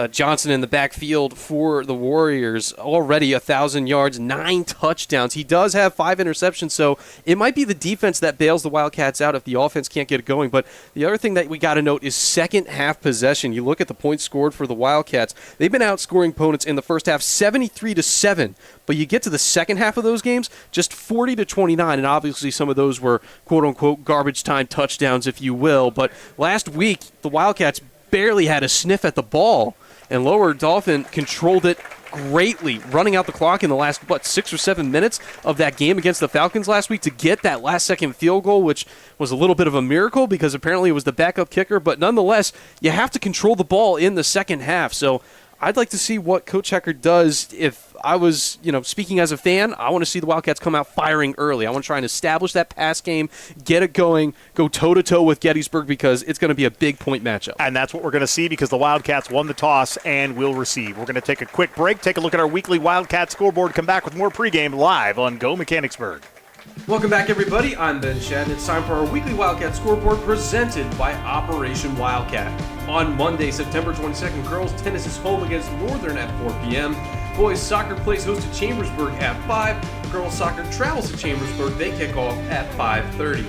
Johnson in the backfield for the Warriors, already 1,000 yards, 9 touchdowns. He does have 5 interceptions, so it might be the defense that bails the Wildcats out if the offense can't get it going. But the other thing that we got to note is second half possession. You look at the points scored for the Wildcats. They've been outscoring opponents in the first half 73-7, but you get to the second half of those games, just 40-29, and obviously some of those were quote-unquote garbage time touchdowns, if you will. But last week, the Wildcats barely had a sniff at the ball, and Lower Dolphin controlled it greatly, running out the clock in the last, 6 or 7 minutes of that game against the Falcons last week to get that last-second field goal, which was a little bit of a miracle because apparently it was the backup kicker. But nonetheless, you have to control the ball in the second half. So I'd like to see what Coach Hecker does. If I was, speaking as a fan, I want to see the Wildcats come out firing early. I want to try and establish that pass game, get it going, go toe-to-toe with Gettysburg, because it's going to be a big point matchup. And that's what we're going to see, because the Wildcats won the toss and will receive. We're going to take a quick break, take a look at our weekly Wildcat scoreboard, come back with more pregame live on Go Mechanicsburg. Welcome back, everybody. I'm Ben Shad. It's time for our weekly Wildcat scoreboard presented by Operation Wildcat. On Monday, September 22nd, girls tennis is home against Northern at 4 p.m. Boys soccer plays host to Chambersburg at 5. Girls soccer travels to Chambersburg. They kick off at 5:30.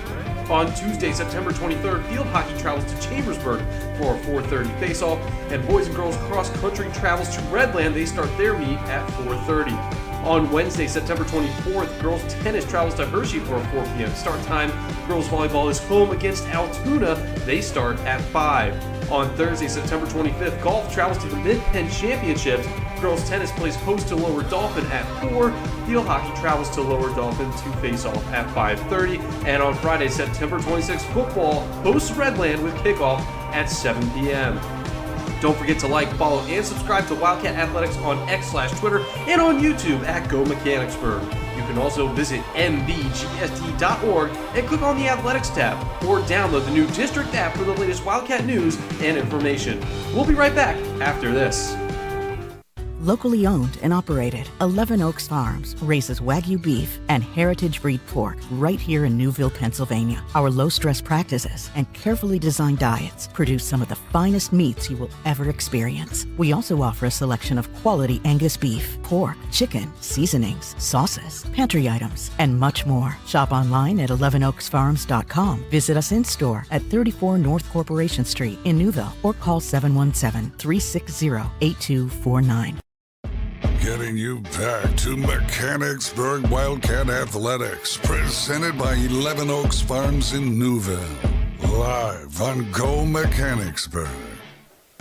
On Tuesday, September 23rd, field hockey travels to Chambersburg for a 4:30 face-off. And boys and girls cross country travels to Redland. They start their meet at 4:30. On Wednesday, September 24th, girls tennis travels to Hershey for a 4 p.m. start time. Girls volleyball is home against Altoona. They start at 5. On Thursday, September 25th, golf travels to the Mid-Penn Championships. Girls tennis plays host to Lower Dolphin at 4. Field hockey travels to Lower Dolphin to face off at 5:30. And on Friday, September 26th, football hosts Redland with kickoff at 7 p.m. Don't forget to like, follow, and subscribe to Wildcat Athletics on X/Twitter and on YouTube at Go Mechanicsburg. You can also visit mbgst.org and click on the Athletics tab, or download the new District app for the latest Wildcat news and information. We'll be right back after this. Locally owned and operated, 11 Oaks Farms raises Wagyu beef and heritage breed pork right here in Newville, Pennsylvania. Our low-stress practices and carefully designed diets produce some of the finest meats you will ever experience. We also offer a selection of quality Angus beef, pork, chicken, seasonings, sauces, pantry items, and much more. Shop online at 11oaksfarms.com. Visit us in-store at 34 North Corporation Street in Newville, or call 717-360-8249. Getting you back to Mechanicsburg Wildcat Athletics, presented by 11 Oaks Farms in Newville. Live on Go Mechanicsburg.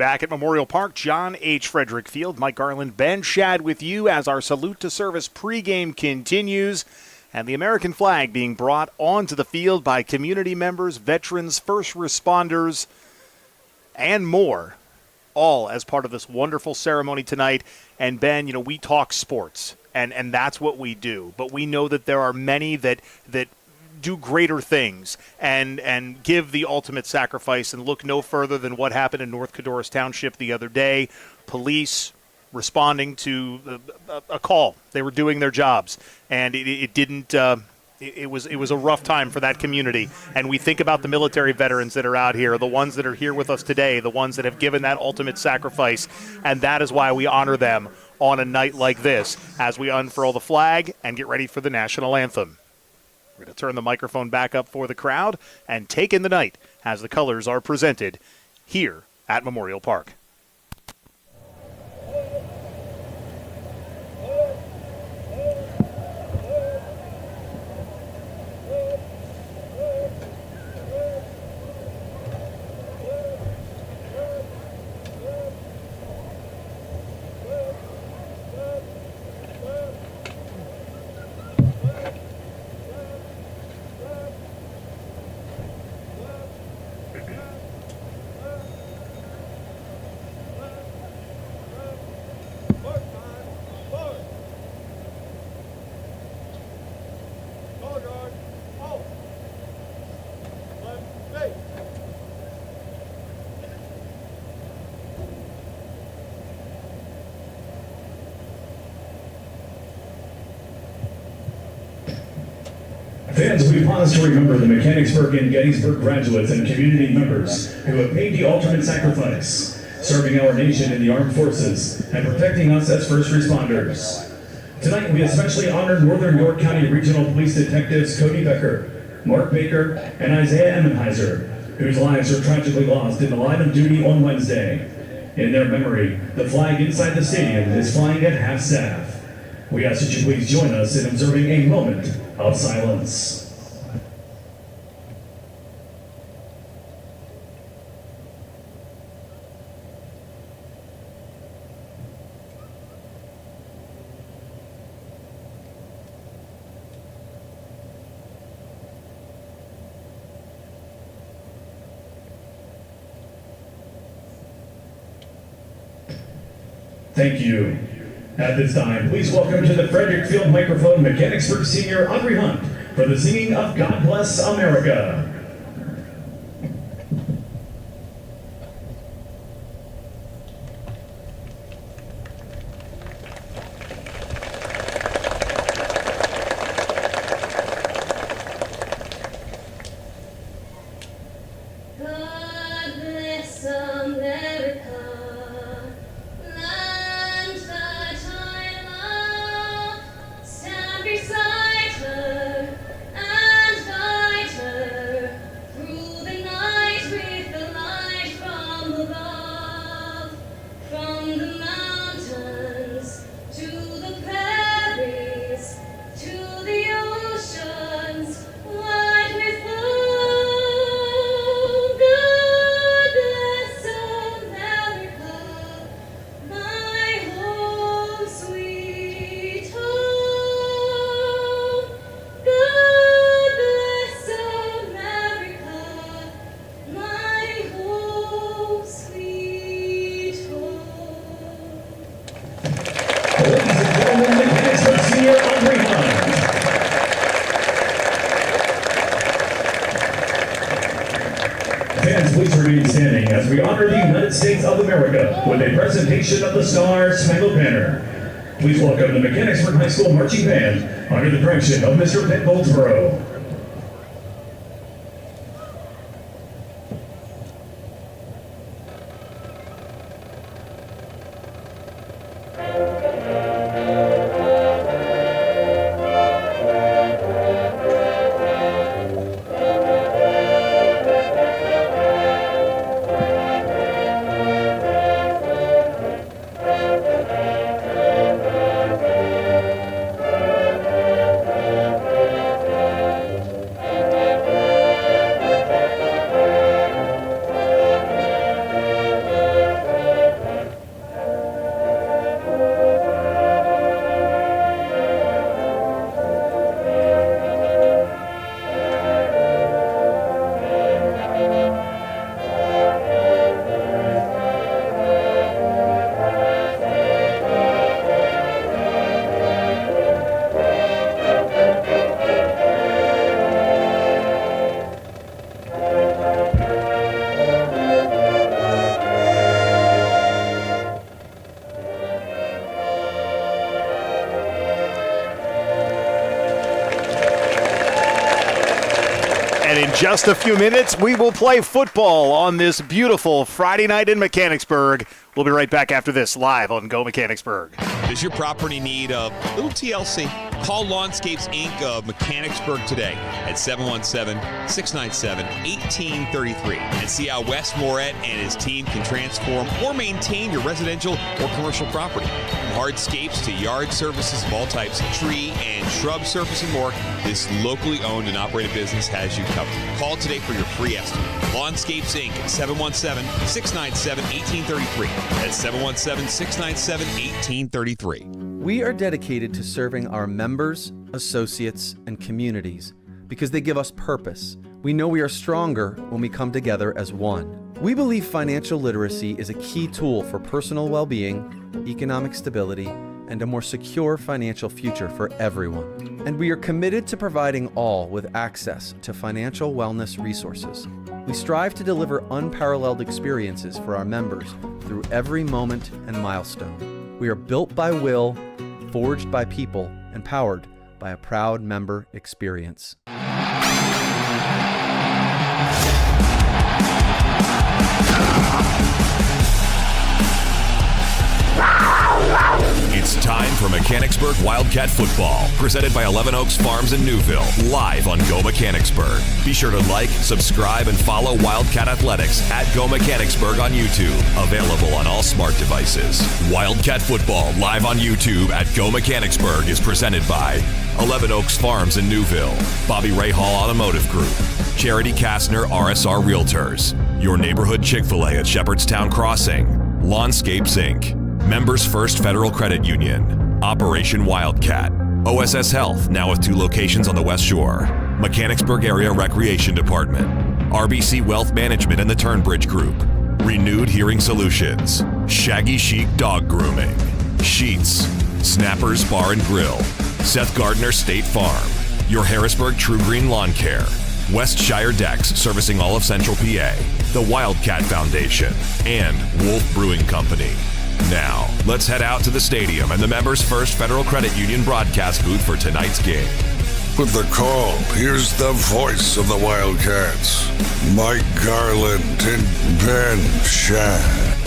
Back at Memorial Park, John H. Frederick Field, Mike Garland, Ben Shad with you as our Salute to Service pregame continues. And the American flag being brought onto the field by community members, veterans, first responders, and more, all as part of this wonderful ceremony tonight. And Ben, you know, we talk sports, and that's what we do. But we know that there are many that do greater things and give the ultimate sacrifice, and look no further than what happened in North Codorus Township the other day. Police responding to a call. They were doing their jobs, and it didn't. It was a rough time for that community. And we think about the military veterans that are out here, the ones that are here with us today, the ones that have given that ultimate sacrifice, and that is why we honor them on a night like this as we unfurl the flag and get ready for the national anthem. We're going to turn the microphone back up for the crowd and take in the night as the colors are presented here at Memorial Park. Fans, we pause to remember the Mechanicsburg and Gettysburg graduates and community members who have paid the ultimate sacrifice, serving our nation in the armed forces and protecting us as first responders. Tonight, we especially honor Northern York County Regional Police Detectives Cody Becker, Mark Baker, and Isaiah Emmenheiser, whose lives were tragically lost in the line of duty on Wednesday. In their memory, the flag inside the stadium is flying at half-staff. We ask that you please join us in observing a moment of silence. Thank you. At this time, please welcome to the Frederick Field microphone Mechanicsburg senior Audrey Hunt for the singing of God Bless America. Fans, please remain standing as we honor the United States of America with a presentation of the Star Spangled Banner. Please welcome the Mechanicsburg High School Marching Band under the direction of Mr. Pitt Goldsboro. In just a few minutes, we will play football on this beautiful Friday night in Mechanicsburg. We'll be right back after this, live on Go Mechanicsburg. Does your property need a little TLC? Call Lawnscapes Inc. of Mechanicsburg today at 717-697-1833 and see how Wes Moret and his team can transform or maintain your residential or commercial property. From hardscapes to yard services of all types, tree and shrub surface and more, this locally owned and operated business has you covered. Call today for your free estimate. Lawnscapes Inc. at 717-697-1833. That's 717-697-1833. We are dedicated to serving our members, associates, and communities because they give us purpose. We know we are stronger when we come together as one. We believe financial literacy is a key tool for personal well-being, economic stability, and a more secure financial future for everyone. And we are committed to providing all with access to financial wellness resources. We strive to deliver unparalleled experiences for our members through every moment and milestone. We are built by will, forged by people, and powered by a proud member experience. It's time for Mechanicsburg Wildcat football, presented by 11 Oaks Farms in Newville, live on Go Mechanicsburg. Be sure to like, subscribe, and follow Wildcat Athletics at Go Mechanicsburg on YouTube, available on all smart devices. Wildcat football live on YouTube at Go Mechanicsburg is presented by 11 Oaks Farms in Newville, Bobby Ray Hall Automotive Group, Charity Kastner RSR Realtors, your neighborhood Chick-fil-A at Shepherdstown Crossing, Lawnscapes Inc., Members First Federal Credit Union, Operation Wildcat, OSS Health, now with 2 locations on the West Shore, Mechanicsburg Area Recreation Department, RBC Wealth Management and the Turnbridge Group, Renewed Hearing Solutions, Shaggy Chic Dog Grooming, Sheets, Snappers Bar and Grill, Seth Gardner State Farm, your Harrisburg True Green Lawn Care, Westshire Decks servicing all of Central PA, the Wildcat Foundation, and Wolf Brewing Company. Now, let's head out to the stadium and the Members First Federal Credit Union broadcast booth for tonight's game. With the call, here's the voice of the Wildcats, Mike Garland and Ben Shad.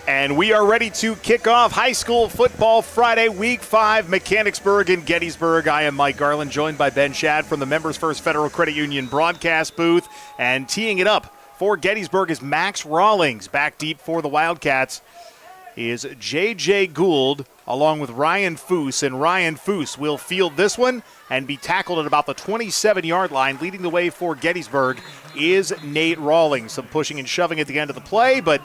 And we are ready to kick off high school football Friday, Week 5, Mechanicsburg and Gettysburg. I am Mike Garland, joined by Ben Shad from the Members First Federal Credit Union broadcast booth. And teeing it up for Gettysburg is Max Rawlings. Back deep for the Wildcats is J.J. Gould along with Ryan Foose. And Ryan Foose will field this one and be tackled at about the 27-yard line. Leading the way for Gettysburg is Nate Rawlings. Some pushing and shoving at the end of the play, but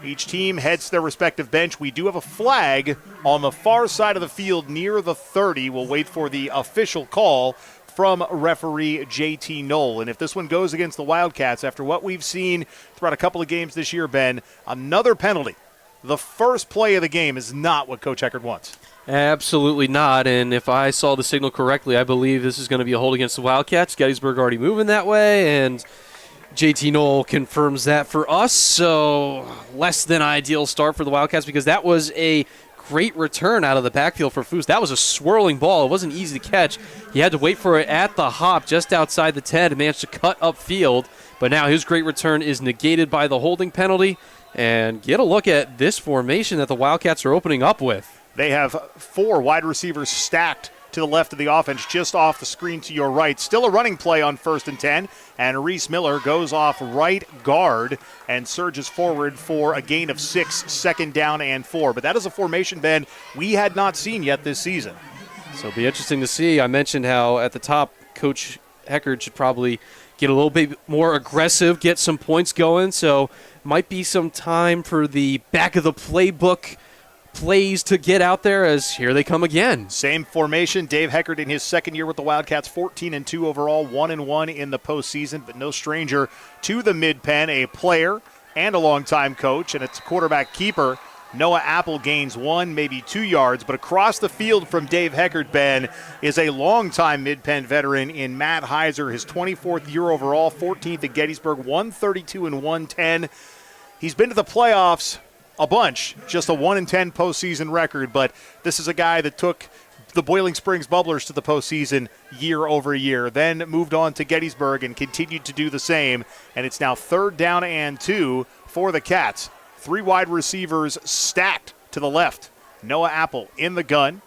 each team heads to their respective bench. We do have a flag on the far side of the field near the 30. We'll wait for the official call from referee J.T. Knoll. And if this one goes against the Wildcats, after what we've seen throughout a couple of games this year, Ben, another penalty. The first play of the game is not what Coach Eckert wants. Absolutely not. And if I saw the signal correctly, I believe this is going to be a hold against the Wildcats. Gettysburg already moving that way, and J.T. Knoll confirms that for us. So less than ideal start for the Wildcats because that was a great return out of the backfield for Foose. That was a swirling ball. It wasn't easy to catch. He had to wait for it at the hop just outside the 10 and managed to cut upfield. But now his great return is negated by the holding penalty. And get a look at this formation that the Wildcats are opening up with. They have 4 wide receivers stacked to the left of the offense, just off the screen to your right. Still a running play on 1st and 10, and Reese Miller goes off right guard and surges forward for a gain of 6, 2nd down and 4. But that is a formation, Ben, we had not seen yet this season. So it'll be interesting to see. I mentioned how at the top, Coach Heckard should probably get a little bit more aggressive, get some points going. So might be some time for the back of the playbook plays to get out there, as here they come again. Same formation. Dave Heckard in his second year with the Wildcats, 14-2 overall, 1-1 in the postseason, but no stranger to the mid-pen, a player and a longtime coach, and it's quarterback keeper. Noah Apple gains 1, maybe 2 yards, but across the field from Dave Heckard, Ben, is a longtime mid-pen veteran in Matt Heiser, his 24th year overall, 14th at Gettysburg, 132 and 110. He's been to the playoffs a bunch, just a 1-10 postseason record, but this is a guy that took the Boiling Springs Bubblers to the postseason year over year. Then moved on to Gettysburg and continued to do the same. And it's now 3rd down and 2 for the Cats. 3 wide receivers stacked to the left. Noah Apple in the gun.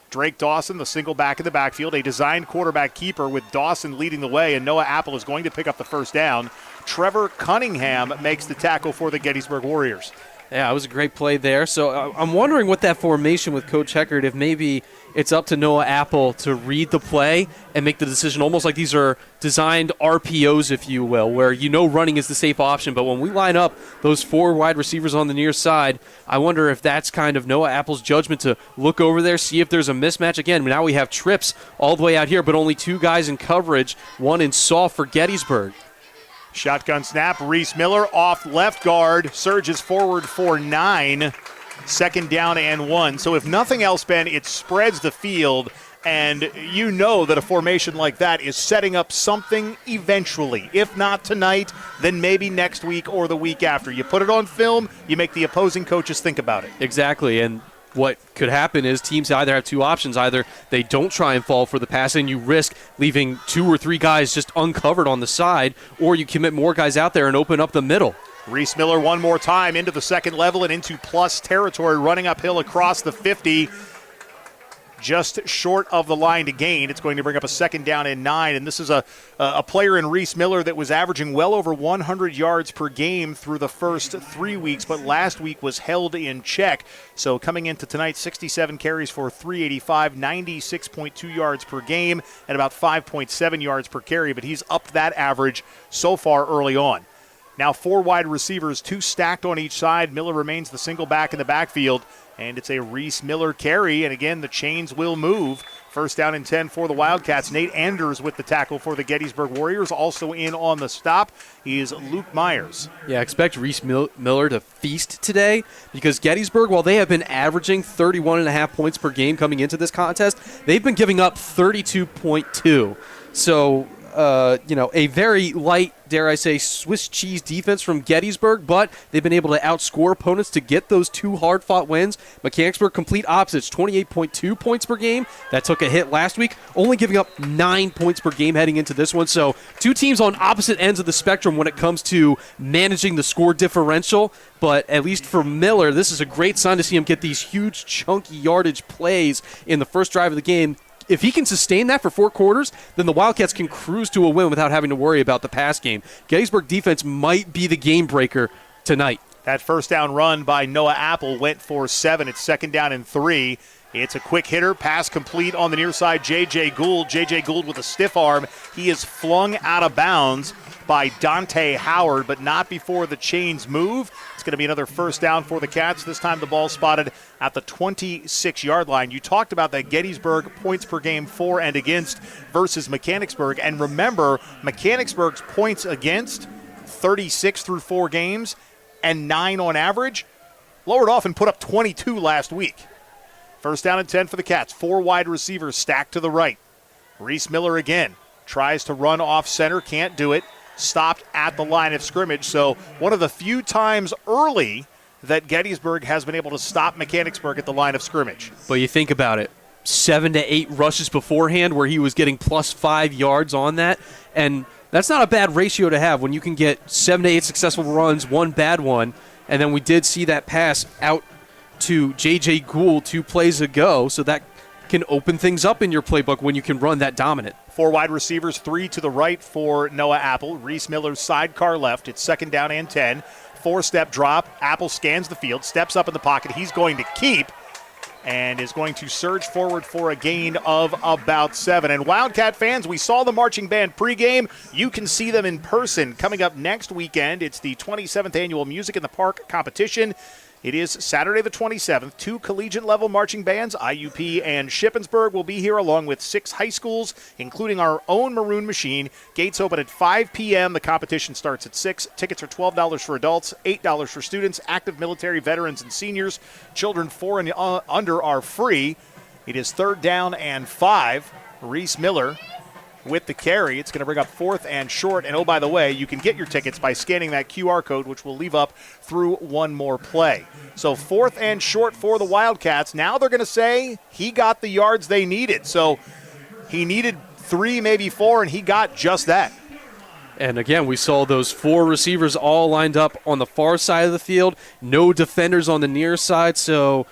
Drake Dawson, the single back in the backfield, a designed quarterback keeper with Dawson leading the way, and Noah Apple is going to pick up the first down. Trevor Cunningham makes the tackle for the Gettysburg Warriors. Yeah, it was a great play there. So I'm wondering with that formation with Coach Heckard, if maybe it's up to Noah Apple to read the play and make the decision, almost like these are designed RPOs, if you will, where running is the safe option. But when we line up those 4 wide receivers on the near side, I wonder if that's kind of Noah Apple's judgment to look over there, see if there's a mismatch. Again, now we have trips all the way out here, but only 2 guys in coverage, 1 in soft for Gettysburg. Shotgun snap, Reese Miller off left guard, surges forward for 9, 2nd down and 1. So if nothing else, Ben, it spreads the field, and you know that a formation like that is setting up something eventually. If not tonight, then maybe next week or the week after. You put it on film, you make the opposing coaches think about it. Exactly, and what could happen is teams either have 2 options. Either they don't try and fall for the pass and you risk leaving 2 or 3 guys just uncovered on the side, or you commit more guys out there and open up the middle. Reese Miller one more time into the second level and into plus territory, running uphill across the 50. Just short of the line to gain. It's going to bring up a 2nd down and 9. And this is a player in Reese Miller that was averaging well over 100 yards per game through the first 3 weeks, but last week was held in check. So coming into tonight, 67 carries for 385, 96.2 yards per game, and about 5.7 yards per carry. But he's upped that average so far early on. Now 4 wide receivers, 2 stacked on each side. Miller remains the single back in the backfield. And it's a Reese Miller carry, and again, the chains will move. 1st down and 10 for the Wildcats. Nate Anders with the tackle for the Gettysburg Warriors. Also in on the stop is Luke Myers. Yeah, expect Reese Miller to feast today, because Gettysburg, while they have been averaging 31.5 points per game coming into this contest, they've been giving up 32.2. So, a very light, dare I say, Swiss cheese defense from Gettysburg, but they've been able to outscore opponents to get those 2 hard-fought wins. Mechanicsburg, complete opposites, 28.2 points per game. That took a hit last week, only giving up 9 points per game heading into this one. So 2 teams on opposite ends of the spectrum when it comes to managing the score differential. But at least for Miller, this is a great sign to see him get these huge, chunky yardage plays in the first drive of the game. If he can sustain that for 4 quarters, then the Wildcats can cruise to a win without having to worry about the pass game. Gettysburg defense might be the game breaker tonight. That 1st down run by Noah Apple went for 7. It's 2nd down and 3. It's a quick hitter, pass complete on the near side, J.J. Gould. J.J. Gould with a stiff arm. He is flung out of bounds by Dante Howard, but not before the chains move. It's going to be another 1st down for the Cats. This time the ball spotted at the 26-yard line. You talked about that Gettysburg points per game for and against versus Mechanicsburg. And remember, Mechanicsburg's points against, 36 through 4 games and 9 on average, lowered off and put up 22 last week. 1st down and 10 for the Cats. 4 wide receivers stacked to the right. Reese Miller again tries to run off center, can't do it. Stopped at the line of scrimmage. So one of the few times early that Gettysburg has been able to stop Mechanicsburg at the line of scrimmage. But you think about it, 7 to 8 rushes beforehand where he was getting plus 5 yards on that. And that's not a bad ratio to have when you can get 7 to 8 successful runs, 1 bad one. And then we did see that pass out to J.J. Gould 2 plays ago, so that can open things up in your playbook when you can run that dominant. 4 wide receivers, 3 to the right for Noah Apple. Reese Miller's sidecar left. It's 2nd down and 10. 4-step drop. Apple scans the field, steps up in the pocket. He's going to keep and is going to surge forward for a gain of about 7. And Wildcat fans, we saw the marching band pregame. You can see them in person coming up next weekend. It's the 27th annual Music in the Park competition. It is Saturday the 27th. 2 collegiate-level marching bands, IUP and Shippensburg, will be here along with 6 high schools, including our own Maroon Machine. Gates open at 5 p.m. The competition starts at 6. Tickets are $12 for adults, $8 for students, active military, veterans, and seniors. Children 4 and under are free. It is 3rd down and 5. Reese Miller with the carry. It's going to bring up 4th and short. And, oh, by the way, you can get your tickets by scanning that QR code, which we'll leave up through one more play. So 4th and short for the Wildcats. Now they're going to say he got the yards they needed. So he needed 3, maybe 4, and he got just that. And again, we saw those 4 receivers all lined up on the far side of the field, no defenders on the near side. So,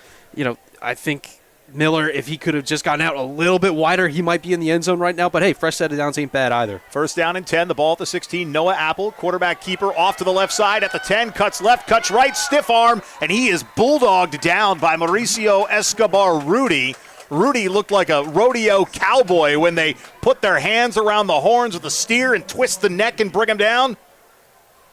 I think Miller, if he could have just gotten out a little bit wider, he might be in the end zone right now. But, hey, fresh set of downs ain't bad either. 1st down and 10, the ball at the 16. Noah Apple, quarterback keeper, off to the left side at the 10, cuts left, cuts right, stiff arm, and he is bulldogged down by Mauricio Escobar-Rudy. Rudy looked like a rodeo cowboy when they put their hands around the horns of the steer and twist the neck and bring him down.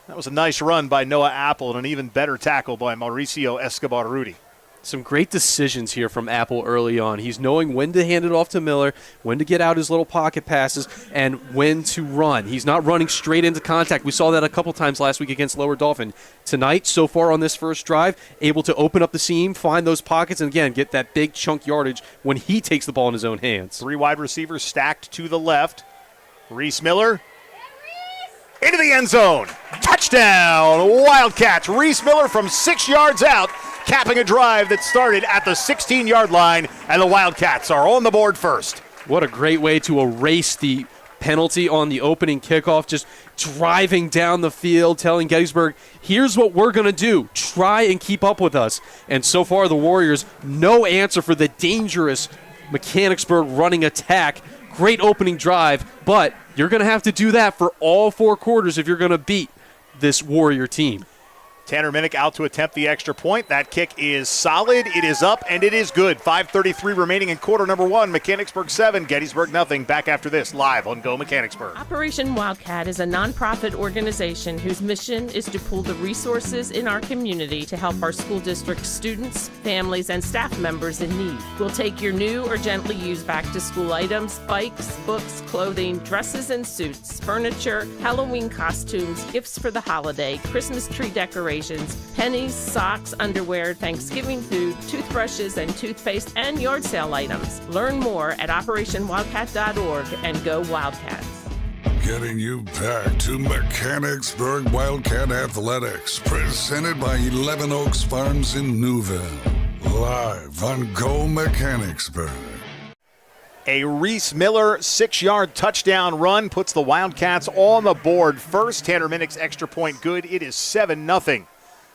That was a nice run by Noah Apple and an even better tackle by Mauricio Escobar-Rudy. Some great decisions here from Apple early on. He's knowing when to hand it off to Miller, when to get out his little pocket passes, and when to run. He's not running straight into contact. We saw that a couple times last week against Lower Dauphin. Tonight, so far on this first drive, able to open up the seam, find those pockets, and again, get that big chunk yardage when he takes the ball in his own hands. 3 wide receivers stacked to the left. Reese Miller into the end zone. Touchdown, Wildcats. Reese Miller from 6 yards out, capping a drive that started at the 16-yard line, and the Wildcats are on the board first. What a great way to erase the penalty on the opening kickoff, just driving down the field, telling Gettysburg, here's what we're going to do. Try and keep up with us. And so far, the Warriors, no answer for the dangerous Mechanicsburg running attack. Great opening drive, but you're going to have to do that for all 4 quarters if you're going to beat this Warrior team. Tanner Minnick out to attempt the extra point. That kick is solid. It is up, and it is good. 5:33 remaining in quarter number 1. Mechanicsburg 7, Gettysburg nothing. Back after this, live on Go Mechanicsburg. Operation Wildcat is a nonprofit organization whose mission is to pool the resources in our community to help our school district students, families, and staff members in need. We'll take your new or gently used back-to-school items, bikes, books, clothing, dresses and suits, furniture, Halloween costumes, gifts for the holiday, Christmas tree decorations, pennies, socks, underwear, Thanksgiving food, toothbrushes and toothpaste, and yard sale items. Learn more at OperationWildcat.org and go Wildcats. Getting you back to Mechanicsburg Wildcat Athletics, presented by 11 Oaks Farms in Newville. Live on Go Mechanicsburg. A Reese Miller 6-yard touchdown run puts the Wildcats on the board first. Tanner Minnick's extra point good. It is 7-0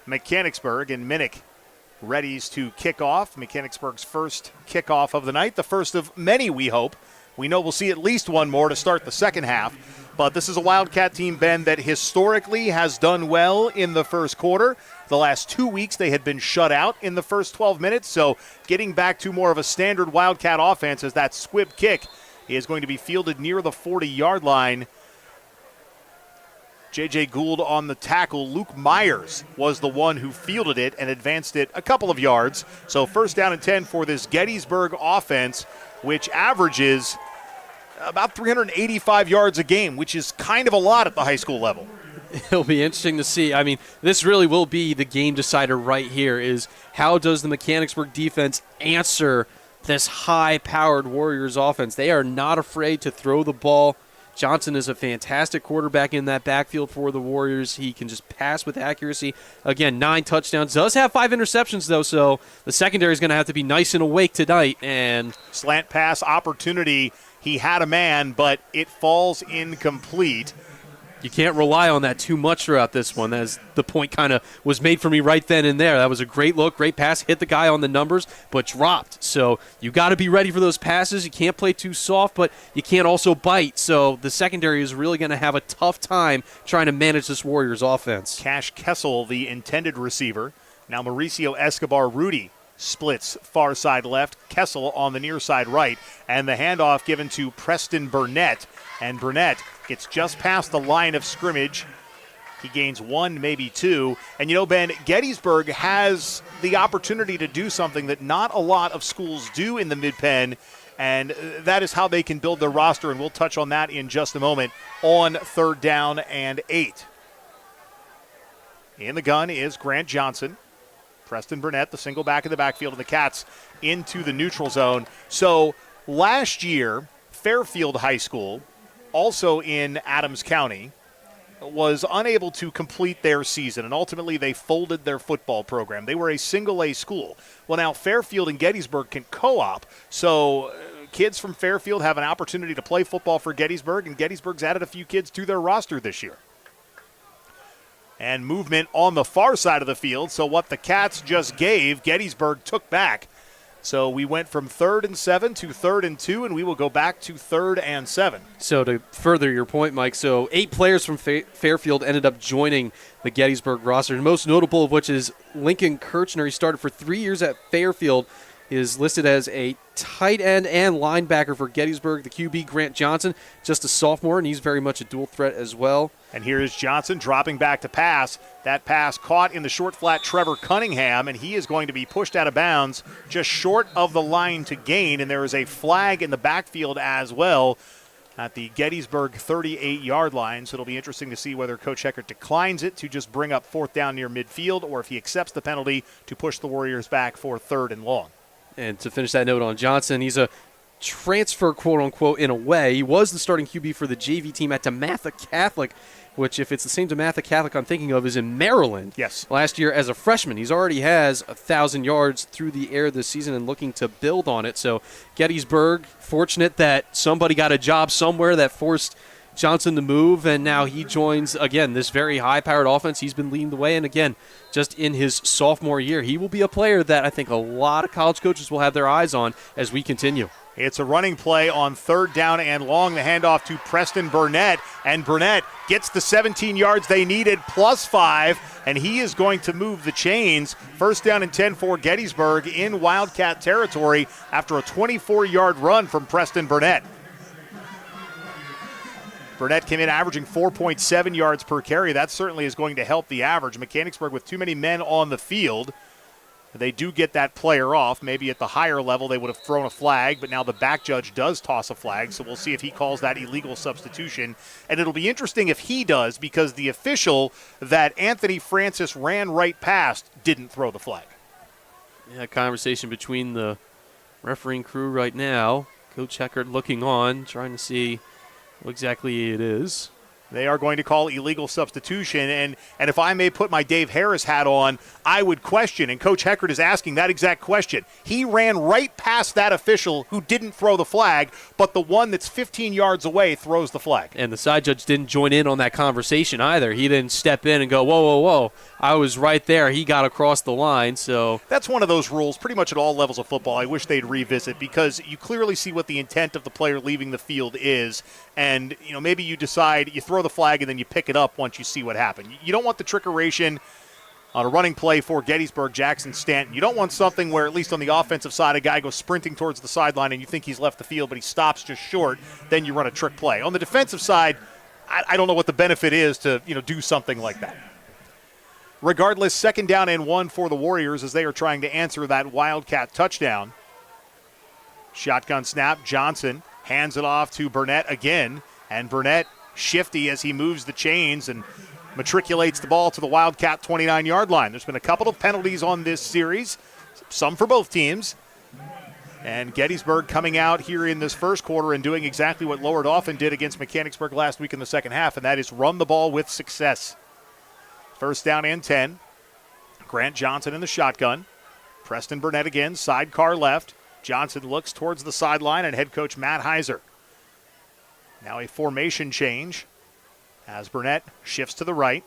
Mechanicsburg, and Minnick readies to kick off. Mechanicsburg's first kickoff of the night, the first of many, we hope. We know we'll see at least one more to start the second half. But this is a Wildcat team, Ben, that historically has done well in the first quarter. The last 2 weeks they had been shut out in the first 12 minutes, so getting back to more of a standard Wildcat offense as that squib kick is going to be fielded near the 40-yard line. J.J. Gould on the tackle. Luke Myers was the one who fielded it and advanced it a couple of yards. So 1st down and 10 for this Gettysburg offense, which averages about 385 yards a game, which is kind of a lot at the high school level. It'll be interesting to see. I mean, this really will be the game decider right here, is how does the Mechanicsburg defense answer this high-powered Warriors offense? They are not afraid to throw the ball. Johnson is a fantastic quarterback in that backfield for the Warriors. He can just pass with accuracy. Again, 9 touchdowns. Does have 5 interceptions, though, so the secondary is going to have to be nice and awake tonight. And slant pass opportunity. He had a man, but it falls incomplete. You can't rely on that too much throughout this one, as the point kind of was made for me right then and there. That was a great look, great pass, hit the guy on the numbers, but dropped. So you got to be ready for those passes. You can't play too soft, but you can't also bite. So the secondary is really going to have a tough time trying to manage this Warriors offense. Cash Kessel, the intended receiver. Now Mauricio Escobar-Rudy splits far side left, Kessel on the near side right, and the handoff given to Preston Burnett. And Burnett gets just past the line of scrimmage. He gains 1, maybe 2. And you know, Ben, Gettysburg has the opportunity to do something that not a lot of schools do in the Mid-Penn, and that is how they can build their roster, and we'll touch on that in just a moment on 3rd down and 8. In the gun is Grant Johnson. Preston Burnett, the single back in the backfield, and the Cats into the neutral zone. So last year, Fairfield High School also in Adams County, was unable to complete their season, and ultimately they folded their football program. They were a single-A school. Well, now Fairfield and Gettysburg can co-op, so kids from Fairfield have an opportunity to play football for Gettysburg, and Gettysburg's added a few kids to their roster this year. And movement on the far side of the field, so what the Cats just gave, Gettysburg took back. So we went from 3rd and 7 to 3rd and 2, and we will go back to 3rd and 7. So to further your point, Mike, so 8 players from Fairfield ended up joining the Gettysburg roster, the most notable of which is Lincoln Kirchner. He started for 3 years at Fairfield. He is listed as a tight end and linebacker for Gettysburg. The QB, Grant Johnson, just a sophomore, and he's very much a dual threat as well. And here is Johnson dropping back to pass. That pass caught in the short flat Trevor Cunningham, and he is going to be pushed out of bounds just short of the line to gain, and there is a flag in the backfield as well at the Gettysburg 38-yard line. So it'll be interesting to see whether Coach Heckert declines it to just bring up 4th down near midfield, or if he accepts the penalty to push the Warriors back for 3rd and long. And to finish that note on Johnson, he's a transfer, quote-unquote, in a way. He was the starting QB for the JV team at DeMatha Catholic, which, if it's the same DeMatha Catholic I'm thinking of, is in Maryland. Yes. Last year as a freshman. He's already has 1,000 yards through the air this season and looking to build on it. So Gettysburg, fortunate that somebody got a job somewhere that forced Johnson to move, and now he joins, again, this very high-powered offense. He's been leading the way, and again, just in his sophomore year, he will be a player that I think a lot of college coaches will have their eyes on as we continue. It's a running play on 3rd down and long. The handoff to Preston Burnett, and Burnett gets the 17 yards they needed plus 5, and he is going to move the chains. 1st down and 10 for Gettysburg in Wildcat territory after a 24-yard run from Preston Burnett. Burnett came in averaging 4.7 yards per carry. That certainly is going to help the average. Mechanicsburg with too many men on the field. They do get that player off. Maybe at the higher level they would have thrown a flag, but now the back judge does toss a flag, so we'll see if he calls that illegal substitution. And it'll be interesting if he does, because the official that Anthony Francis ran right past didn't throw the flag. Yeah, conversation between the refereeing crew right now. Coach Heckert looking on, trying to see what exactly it is. They are going to call illegal substitution, and if I may put my Dave Harris hat on, I would question, and Coach Heckert is asking that exact question. He ran right past that official who didn't throw the flag, but the one that's 15 yards away throws the flag. And the side judge didn't join in on that conversation either. He didn't step in and go, whoa, whoa, whoa. I was right there. He got across the line. So that's one of those rules pretty much at all levels of football I wish they'd revisit, because you clearly see what the intent of the player leaving the field is. And, maybe you decide you throw the flag and then you pick it up once you see what happened. You don't want the trickeration on a running play for Gettysburg, Jackson Stanton. You don't want something where, at least on the offensive side, a guy goes sprinting towards the sideline and you think he's left the field, but he stops just short. Then you run a trick play. On the defensive side, I don't know what the benefit is to, do something like that. Regardless, 2nd down and 1 for the Warriors as they are trying to answer that Wildcat touchdown. Shotgun snap, Johnson hands it off to Burnett again, and Burnett shifty as he moves the chains and matriculates the ball to the Wildcat 29-yard line. There's been a couple of penalties on this series, some for both teams. And Gettysburg coming out here in this first quarter and doing exactly what Lower Dauphin did against Mechanicsburg last week in the second half, and that is run the ball with success. 1st down and 10. Grant Johnson in the shotgun. Preston Burnett again, sidecar left. Johnson looks towards the sideline and head coach Matt Heiser. Now a formation change as Burnett shifts to the right.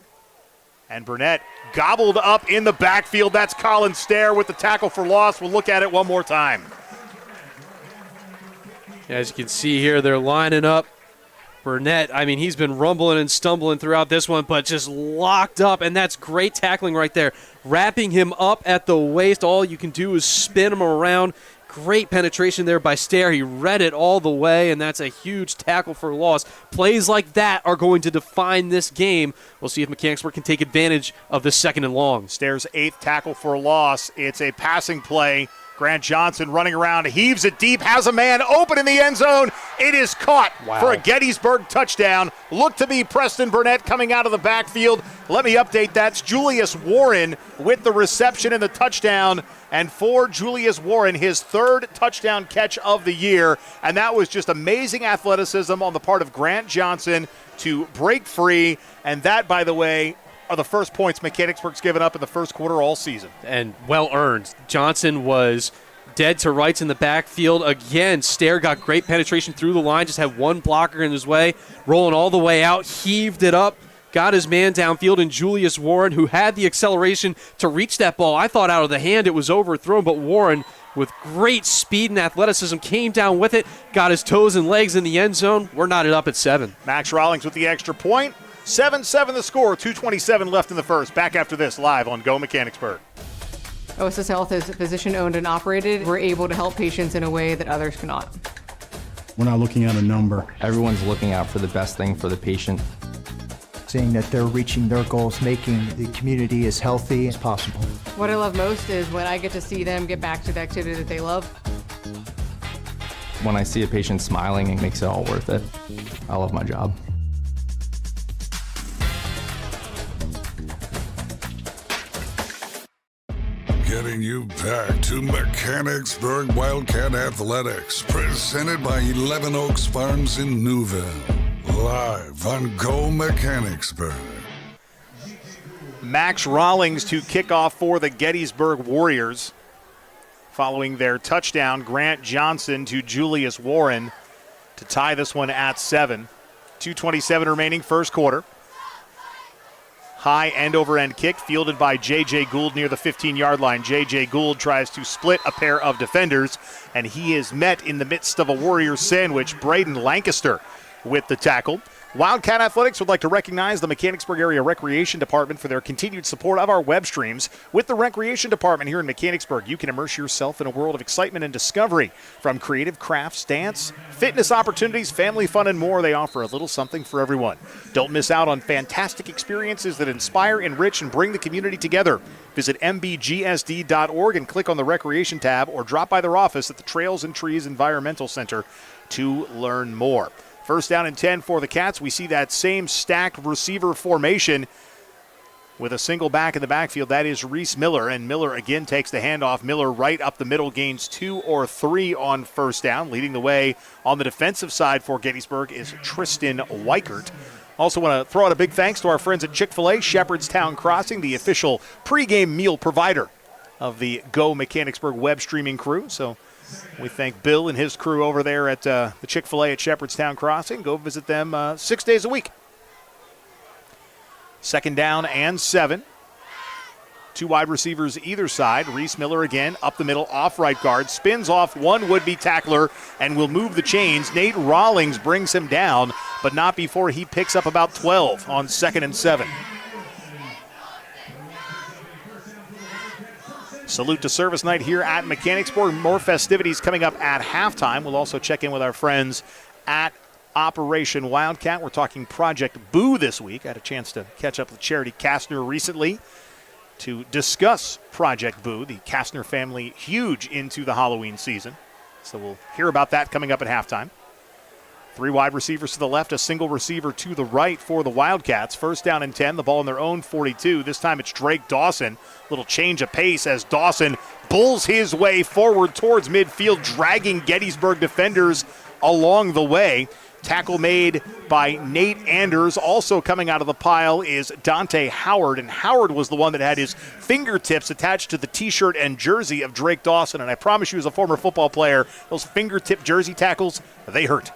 And Burnett gobbled up in the backfield. That's Colin Stair with the tackle for loss. We'll look at it one more time. As you can see here, they're lining up. Burnett, he's been rumbling and stumbling throughout this one, but just locked up, and that's great tackling right there. Wrapping him up at the waist. All you can do is spin him around. Great penetration there by Stair. He read it all the way, and that's a huge tackle for loss. Plays like that are going to define this game. We'll see if Mechanicsburg can take advantage of the 2nd and long. Stair's 8th tackle for loss. It's a passing play Grant Johnson running around, heaves it deep, has a man open in the end zone. It is caught for a Gettysburg touchdown. Looked to be Preston Burnett coming out of the backfield. Let me update that. It's Julius Warren with the reception and the touchdown. And for Julius Warren, his third touchdown catch of the year. And that was just amazing athleticism on the part of Grant Johnson to break free. And that, by the way, are the first points Mechanicsburg's given up in the first quarter all season. And well earned. Johnson was dead to rights in the backfield. Again, Stair got great penetration through the line, just had one blocker in his way, rolling all the way out, heaved it up, got his man downfield, and Julius Warren, who had the acceleration to reach that ball. I thought out of the hand it was overthrown, but Warren, with great speed and athleticism, came down with it, got his toes and legs in the end zone. We're knotted up at 7. Max Rawlings with the extra point. 7-7 the score, 2:27 left in the first. Back after this, live on Go Mechanicsburg. OSS Health is physician-owned and operated. We're able to help patients in a way that others cannot. We're not looking at a number. Everyone's looking out for the best thing for the patient. Seeing that they're reaching their goals, making the community as healthy as possible. What I love most is when I get to see them get back to the activity that they love. When I see a patient smiling, it makes it all worth it. I love my job. Getting you back to Mechanicsburg Wildcat Athletics, presented by 11 Oaks Farms in Newville. Live on Go Mechanicsburg. Max Rawlings to kick off for the Gettysburg Warriors. Following their touchdown, Grant Johnson to Julius Warren to tie this one at 7. 2:27 remaining first quarter. High end-over-end kick fielded by J.J. Gould near the 15-yard line. J.J. Gould tries to split a pair of defenders, and he is met in the midst of a Warriors sandwich. Braden Lancaster with the tackle. Wildcat Athletics would like to recognize the Mechanicsburg Area Recreation Department for their continued support of our web streams. With the Recreation Department here in Mechanicsburg, you can immerse yourself in a world of excitement and discovery. From creative crafts, dance, fitness opportunities, family fun, and more, they offer a little something for everyone. Don't miss out on fantastic experiences that inspire, enrich, and bring the community together. Visit mbgsd.org and click on the Recreation tab, or drop by their office at the Trails and Trees Environmental Center to learn more. First down and 10 for the Cats. We see that same stacked receiver formation with a single back in the backfield. That is Reese Miller, and Miller again takes the handoff. Miller right up the middle, gains 2 or 3 on first down. Leading the way on the defensive side for Gettysburg is Tristan Weichert. Also want to throw out a big thanks to our friends at Chick-fil-A, Shepherdstown Crossing, the official pregame meal provider of the Go Mechanicsburg web streaming crew. So we thank Bill and his crew over there at the Chick-fil-A at Shepherdstown Crossing. Go visit them 6 days a week. Second down and 7. 2 wide receivers either side. Reese Miller again up the middle, off right guard. Spins off one would-be tackler and will move the chains. Nate Rawlings brings him down, but not before he picks up about 12 on 2nd and 7. Salute to service night here at Mechanicsburg. More festivities coming up at halftime. We'll also check in with our friends at Operation Wildcat. We're talking Project Boo this week. I had a chance to catch up with Charity Kastner recently to discuss Project Boo. The Kastner family huge into the Halloween season. So we'll hear about that coming up at halftime. 3 wide receivers to the left, a single receiver to the right for the Wildcats. First down and 10, the ball in their own 42. This time it's Drake Dawson. Little change of pace as Dawson bulls his way forward towards midfield, dragging Gettysburg defenders along the way. Tackle made by Nate Anders. Also coming out of the pile is Dante Howard, and Howard was the one that had his fingertips attached to the T-shirt and jersey of Drake Dawson, and I promise you as a former football player, those fingertip jersey tackles, they hurt.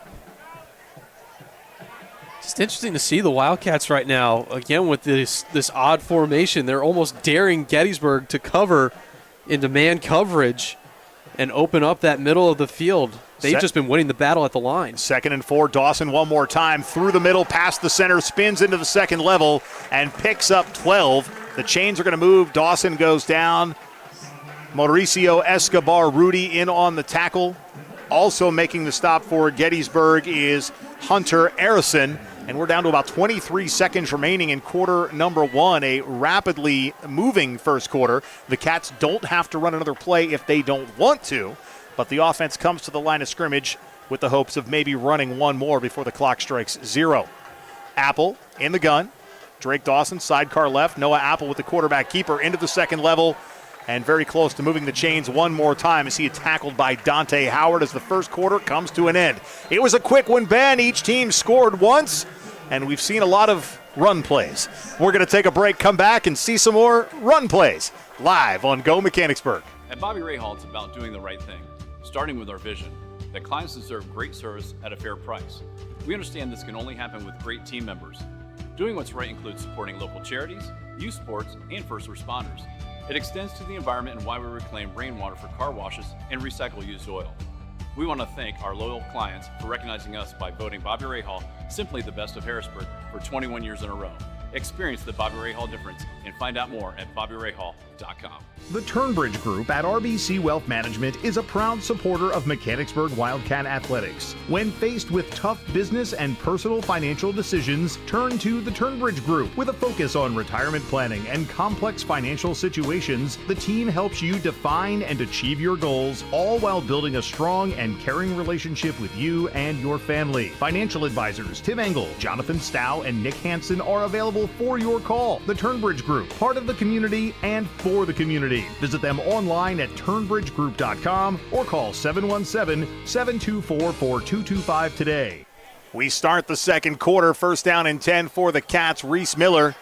It's interesting to see the Wildcats right now, again with this odd formation. They're almost daring Gettysburg to cover into man coverage and open up that middle of the field. They've just been winning the battle at the line. 2nd and 4, Dawson one more time through the middle, past the center, spins into the second level, and picks up 12. The chains are going to move. Dawson goes down. Mauricio Escobar Rudy in on the tackle. Also making the stop for Gettysburg is Hunter Arison. And we're down to about 23 seconds remaining in quarter number one, a rapidly moving first quarter. The Cats don't have to run another play if they don't want to, but the offense comes to the line of scrimmage with the hopes of maybe running one more before the clock strikes 0. Apple in the gun. Drake Dawson, sidecar left. Noah Apple with the quarterback keeper into the second level and very close to moving the chains one more time as he is tackled by Dante Howard as the first quarter comes to an end. It was a quick one, Ben. Each team scored once, and we've seen a lot of run plays. We're going to take a break, come back, and see some more run plays live on Go Mechanicsburg. At Bobby Ray Hall, it's about doing the right thing, starting with our vision that clients deserve great service at a fair price. We understand this can only happen with great team members. Doing what's right includes supporting local charities, youth sports, and first responders. It extends to the environment and why we reclaim rainwater for car washes and recycle used oil. We want to thank our loyal clients for recognizing us by voting Bobby Ray Hall simply the best of Harrisburg for 21 years in a row. Experience the Bobby Ray Hall difference and find out more at BobbyRayHall.com. The Turnbridge Group at RBC Wealth Management is a proud supporter of Mechanicsburg Wildcat Athletics. When faced with tough business and personal financial decisions, turn to the Turnbridge Group. With a focus on retirement planning and complex financial situations, the team helps you define and achieve your goals, all while building a strong and caring relationship with you and your family. Financial advisors Tim Engel, Jonathan Stow, and Nick Hansen are available for your call. The Turnbridge Group, part of the community and for the community. Visit them online at turnbridgegroup.com or call 717-724-4225 today. We start the second quarter, first down and 10 for the Cats. Reese Miller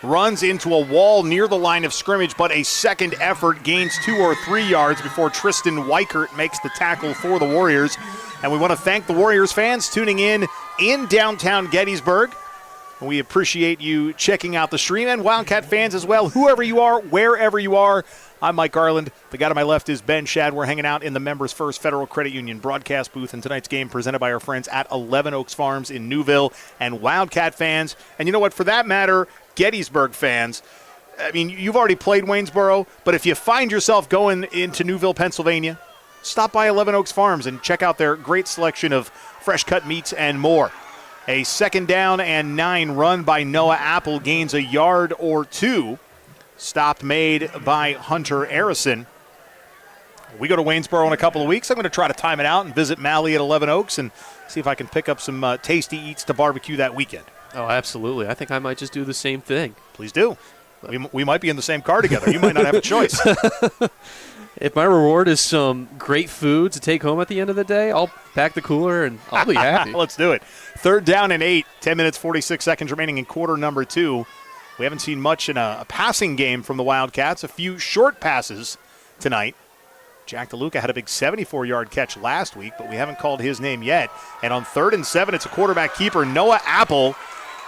runs into a wall near the line of scrimmage, but a second effort gains 2 or 3 yards before Tristan Weichert makes the tackle for the Warriors. And we want to thank the Warriors fans tuning in downtown Gettysburg. We appreciate you checking out the stream, and Wildcat fans as well, whoever you are, wherever you are. I'm Mike Garland. The guy to my left is Ben Shad. We're hanging out in the Members First Federal Credit Union broadcast booth, and tonight's game presented by our friends at 11 Oaks Farms in Newville. And Wildcat fans, and you know what, for that matter, Gettysburg fans, I mean, you've already played Waynesboro, but if you find yourself going into Newville, Pennsylvania, stop by 11 Oaks Farms and check out their great selection of fresh-cut meats and more. A second down and 9 run by Noah Apple gains a yard or 2. Stop made by Hunter Arison. We go to Waynesboro in a couple of weeks. I'm going to try to time it out and visit Mally at 11 Oaks and see if I can pick up some tasty eats to barbecue that weekend. Oh, absolutely. I think I might just do the same thing. Please do. We might be in the same car together. You might not have a choice. If my reward is some great food to take home at the end of the day, I'll pack the cooler and I'll be happy. Let's do it. Third down and 8, 10 minutes, 46 seconds remaining in quarter number 2. We haven't seen much in a passing game from the Wildcats. A few short passes tonight. Jack DeLuca had a big 74-yard catch last week, but we haven't called his name yet. And on 3rd and 7, it's a quarterback keeper. Noah Apple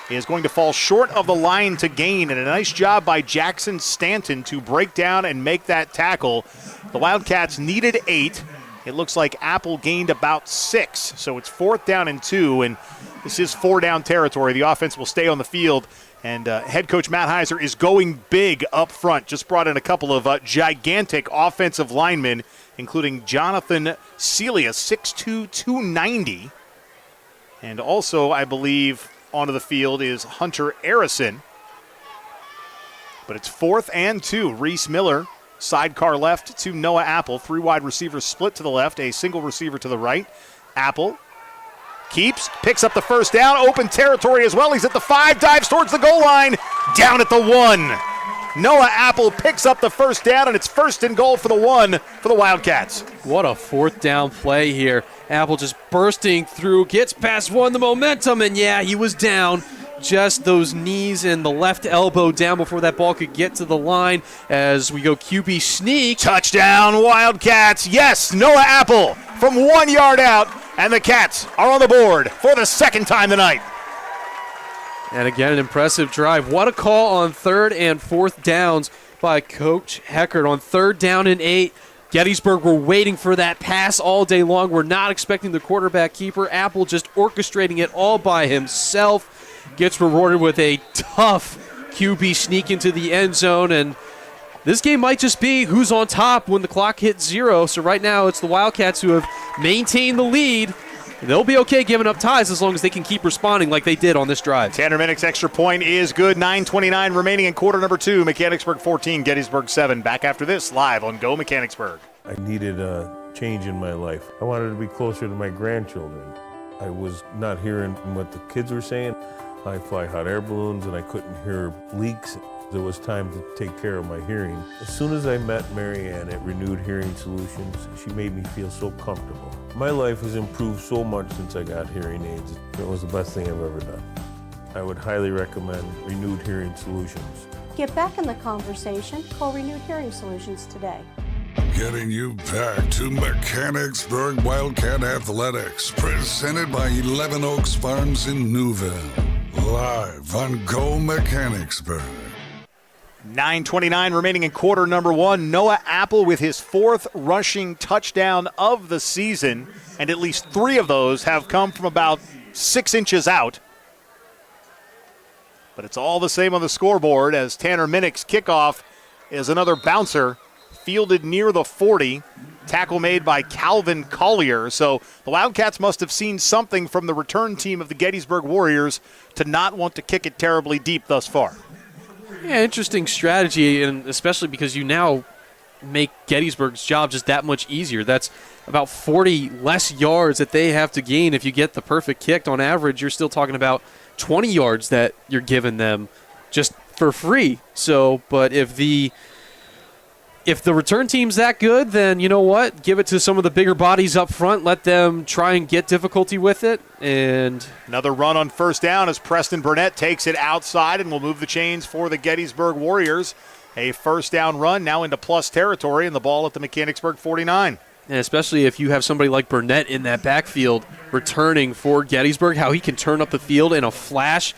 is going to fall short of the line to gain, and a nice job by Jackson Stanton to break down and make that tackle. The Wildcats needed 8. It looks like Apple gained about 6, so it's 4th down and 2, and this is 4-down territory. The offense will stay on the field, and head coach Matt Heiser is going big up front. Just brought in a couple of gigantic offensive linemen, including Jonathan Celia, 6'2", 290, and also, I believe, onto the field is Hunter Arison. But it's 4th and 2. Reese Miller, sidecar left to Noah Apple. 3 wide receivers split to the left, a single receiver to the right. Apple keeps, picks up the first down, open territory as well. He's at the 5, dives towards the goal line, down at the 1. Noah Apple picks up the first down, and it's 1st and goal for the 1 for the Wildcats. What a 4th down play here. Apple just bursting through, gets past 1, the momentum, and yeah, he was down. Just those knees and the left elbow down before that ball could get to the line as we go QB sneak. Touchdown, Wildcats. Yes, Noah Apple from 1 yard out, and the Cats are on the board for the second time tonight. And again, an impressive drive. What a call on 3rd and 4th downs by Coach Heckert on 3rd down and 8. Gettysburg were waiting for that pass all day long. We're not expecting the quarterback keeper. Apple just orchestrating it all by himself. Gets rewarded with a tough QB sneak into the end zone. And this game might just be who's on top when the clock hits 0. So right now it's the Wildcats who have maintained the lead. they'll be okay giving up ties as long as they can keep responding like they did on this drive. Tanner Minnick's extra point is good. 9:29 remaining in quarter number 2. Mechanicsburg 14, Gettysburg 7. Back after this, live on Go Mechanicsburg. I needed a change in my life. I wanted to be closer to my grandchildren. I was not hearing what the kids were saying. I fly hot air balloons and I couldn't hear leaks. It was time to take care of my hearing. As soon as I met Mary Ann at Renewed Hearing Solutions, she made me feel so comfortable. My life has improved so much since I got hearing aids. It was the best thing I've ever done. I would highly recommend Renewed Hearing Solutions. Get back in the conversation. Call Renewed Hearing Solutions today. Getting you back to Mechanicsburg Wildcat Athletics, presented by 11 Oaks Farms in Newville. Live on Go Mechanicsburg. 9:29 remaining in quarter number 1. Noah Apple with his 4th rushing touchdown of the season, and at least 3 of those have come from about 6 inches out. But it's all the same on the scoreboard as Tanner Minnick's kickoff is another bouncer fielded near the 40. Tackle made by Calvin Collier. So the Wildcats must have seen something from the return team of the Gettysburg Warriors to not want to kick it terribly deep thus far. Yeah, interesting strategy, and especially because you now make Gettysburg's job just that much easier. That's about 40 less yards that they have to gain if you get the perfect kick. On average, you're still talking about 20 yards that you're giving them just for free. So, but if the return team's that good, then you know what? Give it to some of the bigger bodies up front. Let them try and get difficulty with it. And another run on first down as Preston Burnett takes it outside and will move the chains for the Gettysburg Warriors. A first down run now into plus territory, and the ball at the Mechanicsburg 49. And especially if you have somebody like Burnett in that backfield returning for Gettysburg, how he can turn up the field in a flash.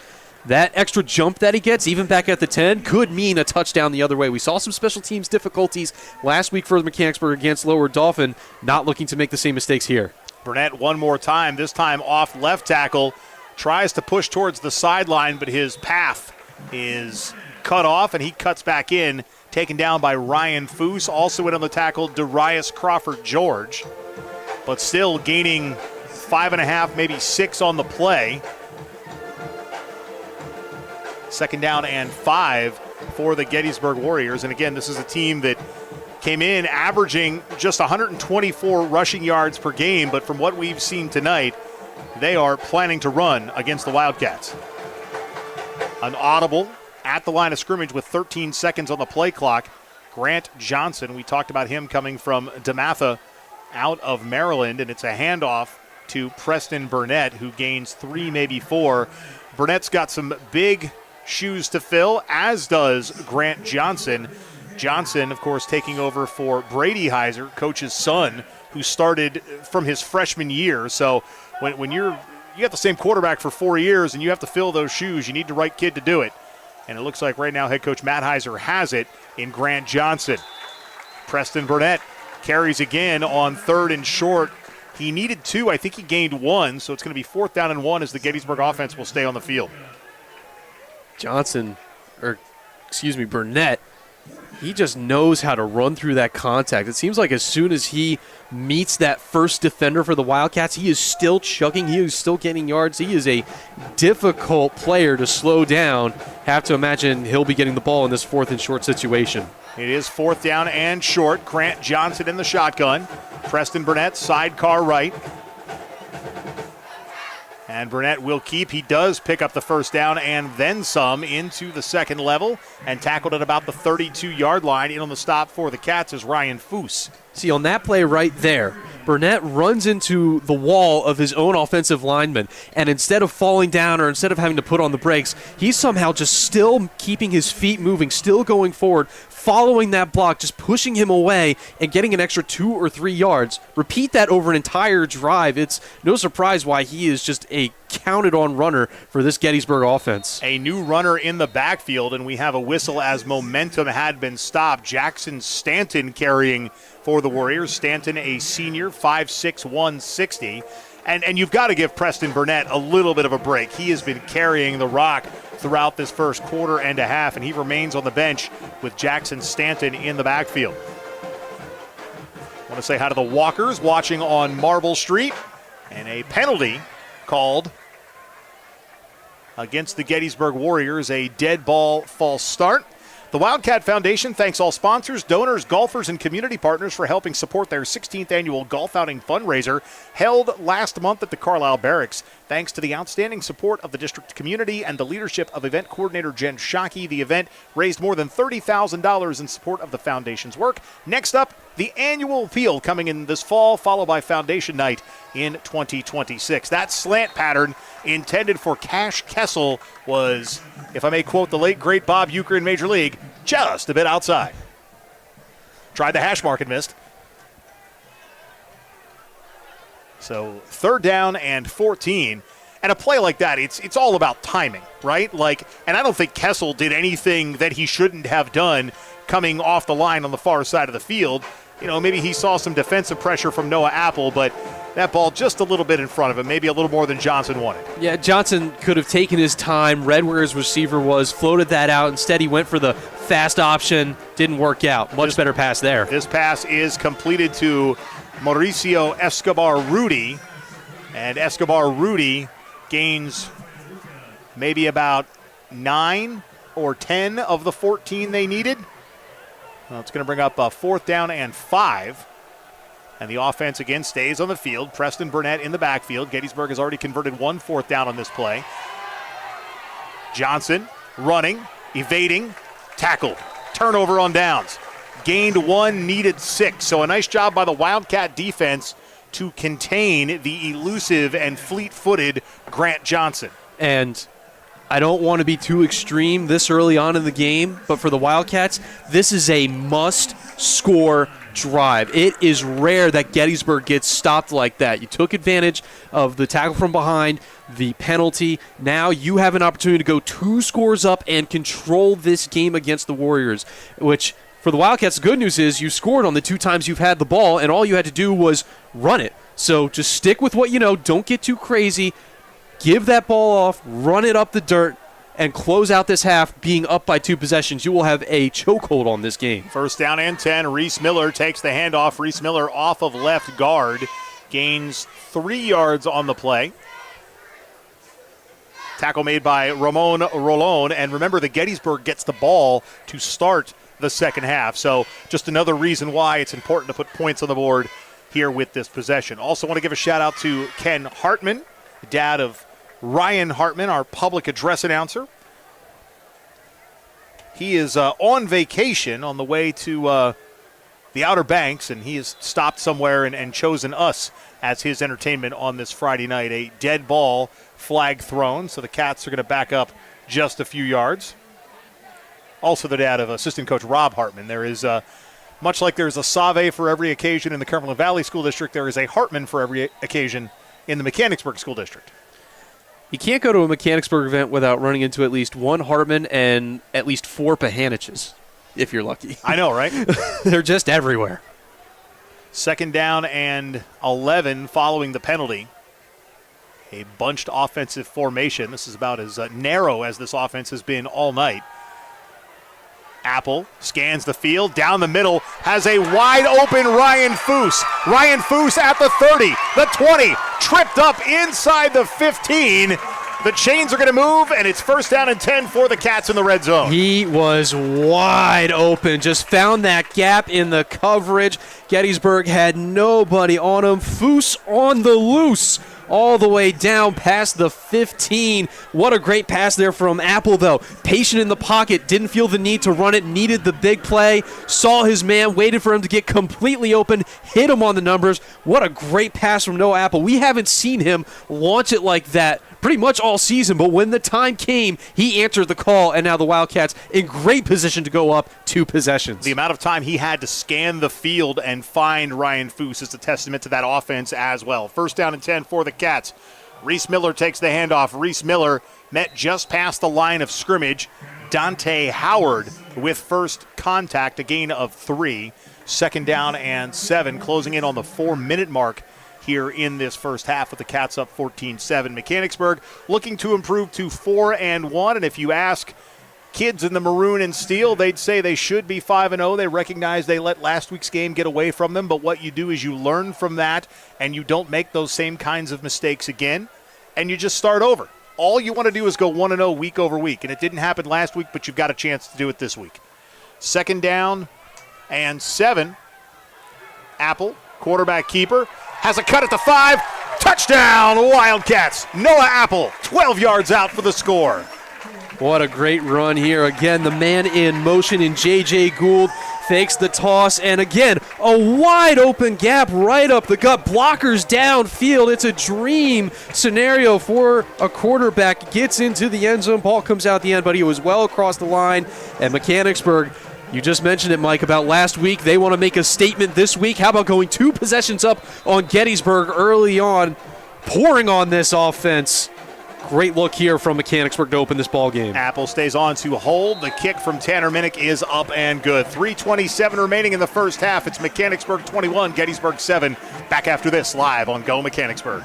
That extra jump that he gets, even back at the 10, could mean a touchdown the other way. We saw some special teams difficulties last week for the Mechanicsburg against Lower Dauphin, not looking to make the same mistakes here. Burnett one more time, this time off left tackle, tries to push towards the sideline, but his path is cut off, and he cuts back in, taken down by Ryan Foose. Also in on the tackle, Darius Crawford-George, but still gaining 5.5, maybe 6 on the play. Second down and 5 for the Gettysburg Warriors. And again, this is a team that came in averaging just 124 rushing yards per game, but from what we've seen tonight, they are planning to run against the Wildcats. An audible at the line of scrimmage with 13 seconds on the play clock. Grant Johnson, we talked about him coming from DeMatha out of Maryland, and it's a handoff to Preston Burnett, who gains 3, maybe 4. Burnett's got some big shoes to fill, as does Grant Johnson. Johnson, of course, taking over for Brady Heiser, coach's son, who started from his freshman year. So when you got the same quarterback for 4 years and you have to fill those shoes, you need the right kid to do it. And it looks like right now head coach Matt Heiser has it in Grant Johnson. Preston Burnett carries again on 3rd and short. He needed 2. I think he gained 1, so it's going to be 4th down and 1 as the Gettysburg offense will stay on the field. Burnett, he just knows how to run through that contact. It seems like as soon as he meets that first defender for the Wildcats, he is still chugging, he is still getting yards. He is a difficult player to slow down. Have to imagine he'll be getting the ball in this 4th and short situation. It is 4th down and short. Grant Johnson in the shotgun. Preston Burnett, sidecar right. And Burnett will keep. He does pick up the first down and then some into the second level and tackled at about the 32-yard line. In on the stop for the Cats is Ryan Foose. See, on that play right there, Burnett runs into the wall of his own offensive lineman, and instead of falling down or instead of having to put on the brakes, he's somehow just still keeping his feet moving, still going forward, following that block, just pushing him away and getting an extra 2 or 3 yards. Repeat that over an entire drive. It's no surprise why he is just a counted-on runner for this Gettysburg offense. A new runner in the backfield, and we have a whistle as momentum had been stopped. Jackson Stanton carrying for the Warriors. Stanton, a senior, 5'6", 160. And you've got to give Preston Burnett a little bit of a break. He has been carrying the rock throughout this first quarter and a half, and he remains on the bench with Jackson Stanton in the backfield. I want to say hi to the Walkers watching on Marble Street. And a penalty called against the Gettysburg Warriors, a dead ball false start. The Wildcat Foundation thanks all sponsors, donors, golfers, and community partners for helping support their 16th annual golf outing fundraiser held last month at the Carlisle Barracks. Thanks to the outstanding support of the district community and the leadership of event coordinator Jen Shockey, the event raised more than $30,000 in support of the foundation's work. Next up, the annual field coming in this fall, followed by Foundation Night in 2026. That slant pattern intended for Cash Kessel was, if I may quote the late, great Bob Uecker in Major League, just a bit outside. Tried the hash mark and missed. So 3rd down and 14. And a play like that, it's all about timing, right? And I don't think Kessel did anything that he shouldn't have done coming off the line on the far side of the field. Maybe he saw some defensive pressure from Noah Apple, but that ball just a little bit in front of him, maybe a little more than Johnson wanted. Yeah, Johnson could have taken his time, read where his receiver was, floated that out. Instead, he went for the fast option. Didn't work out. Much better pass there. This pass is completed to Mauricio Escobar-Rudy, and Escobar-Rudy gains maybe about 9 or 10 of the 14 they needed. Well, it's going to bring up a 4th down and 5. And the offense again stays on the field. Preston Burnett in the backfield. Gettysburg has already converted 1 4th down on this play. Johnson running, evading, tackled. Turnover on downs. Gained 1, needed 6. So a nice job by the Wildcat defense to contain the elusive and fleet-footed Grant Johnson. And I don't want to be too extreme this early on in the game, but for the Wildcats, this is a must-score drive. It is rare that Gettysburg gets stopped like that. You took advantage of the tackle from behind, the penalty. Now you have an opportunity to go 2 scores up and control this game against the Warriors, which for the Wildcats, the good news is you scored on the 2 times you've had the ball, and all you had to do was run it. So just stick with what you know. Don't get too crazy. Give that ball off, run it up the dirt, and close out this half being up by 2 possessions. You will have a chokehold on this game. 1st down and 10. Reese Miller takes the handoff. Reese Miller off of left guard. Gains 3 yards on the play. Tackle made by Ramon Rolón. And remember, the Gettysburg gets the ball to start the second half. So just another reason why it's important to put points on the board here with this possession. Also want to give a shout out to Ken Hartman, dad of Ryan Hartman, our public address announcer. He is on vacation on the way to the Outer Banks, and he has stopped somewhere and chosen us as his entertainment on this Friday night. A dead ball flag thrown, so the Cats are going to back up just a few yards. Also the dad of assistant coach Rob Hartman. There is, much like there's a Save for every occasion in the Cumberland Valley School District, there is a Hartman for every occasion in the Mechanicsburg School District. You can't go to a Mechanicsburg event without running into at least 1 Hartman and at least 4 Pahaniches, if you're lucky. I know, right? They're just everywhere. 2nd down and 11 following the penalty. A bunched offensive formation. This is about as narrow as this offense has been all night. Apple scans the field, down the middle, has a wide open Ryan Foose. Ryan Foose at the 30, the 20, tripped up inside the 15. The chains are going to move, and it's 1st down and 10 for the Cats in the red zone. He was wide open, just found that gap in the coverage. Gettysburg had nobody on him. Foose on the loose, all the way down past the 15. What a great pass there from Apple, though. Patient in the pocket, didn't feel the need to run it, needed the big play, saw his man, waited for him to get completely open, hit him on the numbers. What a great pass from Noah Apple. We haven't seen him launch it like that pretty much all season, but when the time came, he answered the call, and now the Wildcats in great position to go up 2 possessions. The amount of time he had to scan the field and find Ryan Foose is a testament to that offense as well. 1st down and 10 for the Cats. Reese Miller takes the handoff. Reese Miller met just past the line of scrimmage. Dante Howard with first contact, a gain of 3. 2nd down and 7, closing in on the 4-minute mark here in this first half with the Cats up 14-7. Mechanicsburg looking to improve to 4-1, and if you ask kids in the maroon and steel, they'd say they should be 5-0. They recognize they let last week's game get away from them, but what you do is you learn from that and you don't make those same kinds of mistakes again, and you just start over. All you want to do is go 1-0 week over week, and it didn't happen last week, but you've got a chance to do it this week. 2nd down and 7. Apple, quarterback keeper, has a cut at the 5. Touchdown, Wildcats. Noah Apple, 12 yards out for the score. What a great run here. Again, the man in motion in J.J. Gould fakes the toss, and again, a wide open gap right up the gut. Blockers downfield. It's a dream scenario for a quarterback. Gets into the end zone. Ball comes out the end, but he was well across the line. And Mechanicsburg, you just mentioned it, Mike, about last week. They want to make a statement this week. How about going 2 possessions up on Gettysburg early on, pouring on this offense? Great look here from Mechanicsburg to open this ball game. Apple stays on to hold. The kick from Tanner Minnick is up and good. 3:27 remaining in the first half. It's Mechanicsburg 21, Gettysburg 7. Back after this, live on Go Mechanicsburg.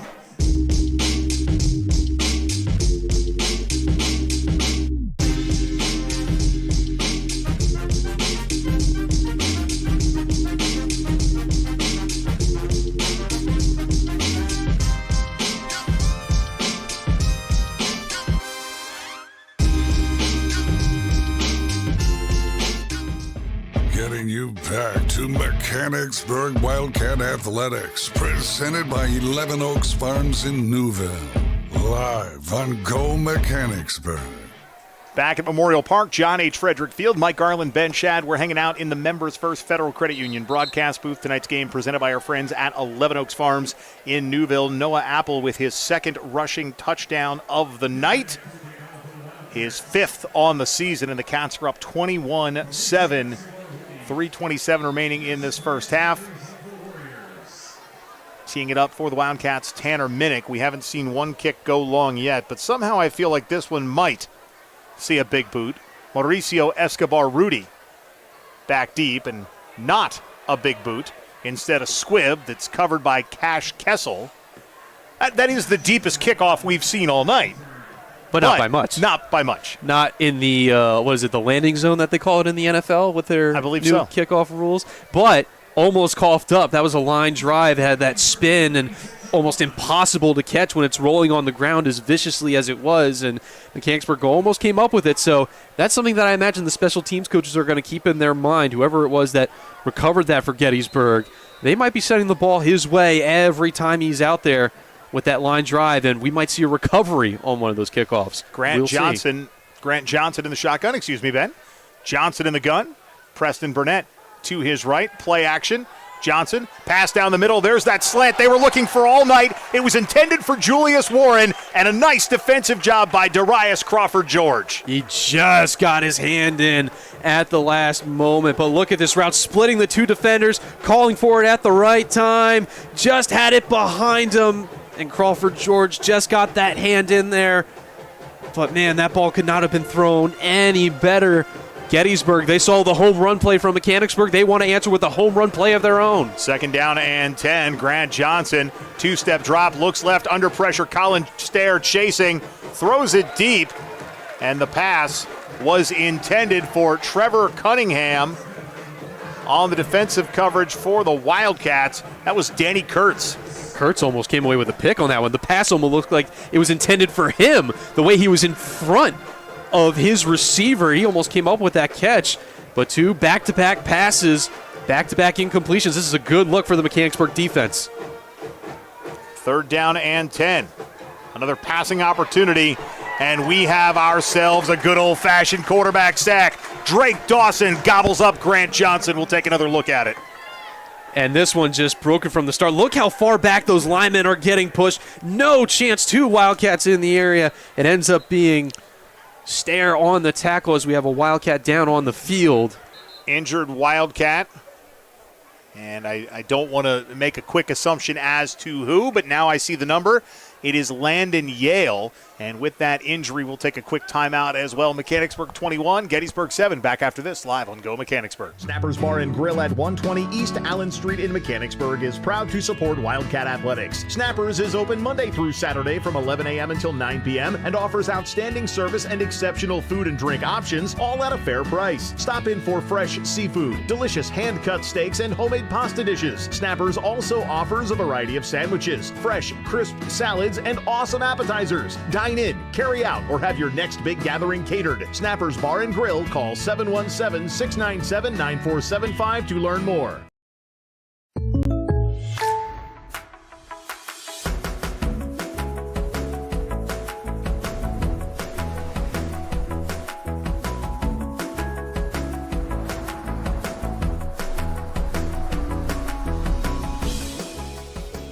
Getting you back to Mechanicsburg Wildcat Athletics, presented by 11 Oaks Farms in Newville. Live on Go Mechanicsburg. Back at Memorial Park, John H. Frederick Field, Mike Garland, Ben Shad. We're hanging out in the Members First Federal Credit Union broadcast booth. Tonight's game presented by our friends at 11 Oaks Farms in Newville. Noah Apple with his 2nd rushing touchdown of the night. His 5th on the season, and the Cats are up 21-7. 3:27 remaining in this first half. Teeing it up for the Wildcats, Tanner Minnick. We haven't seen one kick go long yet, but somehow I feel like this one might see a big boot. Mauricio Escobar-Rudy back deep, and not a big boot. Instead, a squib that's covered by Cash Kessel. That is the deepest kickoff we've seen all night. But not by much. Not by much. Not in the, the landing zone that they call it in the NFL with their new kickoff rules. But almost coughed up. That was a line drive, had that spin, and almost impossible to catch when it's rolling on the ground as viciously as it was. And Mechanicsburg almost came up with it. So that's something that I imagine the special teams coaches are going to keep in their mind. Whoever it was that recovered that for Gettysburg, they might be sending the ball his way every time he's out there with that line drive, and we might see a recovery on one of those kickoffs. Grant Johnson in the shotgun, Ben. Johnson in the gun. Preston Burnett to his right. Play action. Johnson, pass down the middle. There's that slant they were looking for all night. It was intended for Julius Warren, and a nice defensive job by Darius Crawford-George. He just got his hand in at the last moment, but look at this route, splitting the 2 defenders, calling for it at the right time, just had it behind him, and Crawford-George just got that hand in there. But, man, that ball could not have been thrown any better. Gettysburg, they saw the home run play from Mechanicsburg. They want to answer with a home run play of their own. 2nd down and 10. Grant Johnson, 2-step drop, looks left, under pressure. Colin Stair chasing, throws it deep, and the pass was intended for Trevor Cunningham on the defensive coverage for the Wildcats. That was Danny Kurtz. Kurtz almost came away with a pick on that one. The pass almost looked like it was intended for him. The way he was in front of his receiver, he almost came up with that catch. But 2 back-to-back passes, back-to-back incompletions. This is a good look for the Mechanicsburg defense. 3rd down and 10. Another passing opportunity, and we have ourselves a good old-fashioned quarterback sack. Drake Dawson gobbles up Grant Johnson. We'll take another look at it. And this one just broken from the start. Look how far back those linemen are getting pushed. No chance, 2 Wildcats in the area. It ends up being Stair on the tackle as we have a Wildcat down on the field. Injured Wildcat. And I don't want to make a quick assumption as to who, but now I see the number. It is Landon Yale. And with that injury, we'll take a quick timeout as well. Mechanicsburg 21, Gettysburg 7. Back after this, live on Go Mechanicsburg. Snappers Bar and Grill at 120 East Allen Street in Mechanicsburg is proud to support Wildcat Athletics. Snappers is open Monday through Saturday from 11 a.m. until 9 p.m. and offers outstanding service and exceptional food and drink options, all at a fair price. Stop in for fresh seafood, delicious hand-cut steaks, and homemade pasta dishes. Snappers also offers a variety of sandwiches, fresh, crisp salads, and awesome appetizers. Dine in, carry out, or have your next big gathering catered. Snappers Bar and Grill. Call 717-697-9475 to learn more.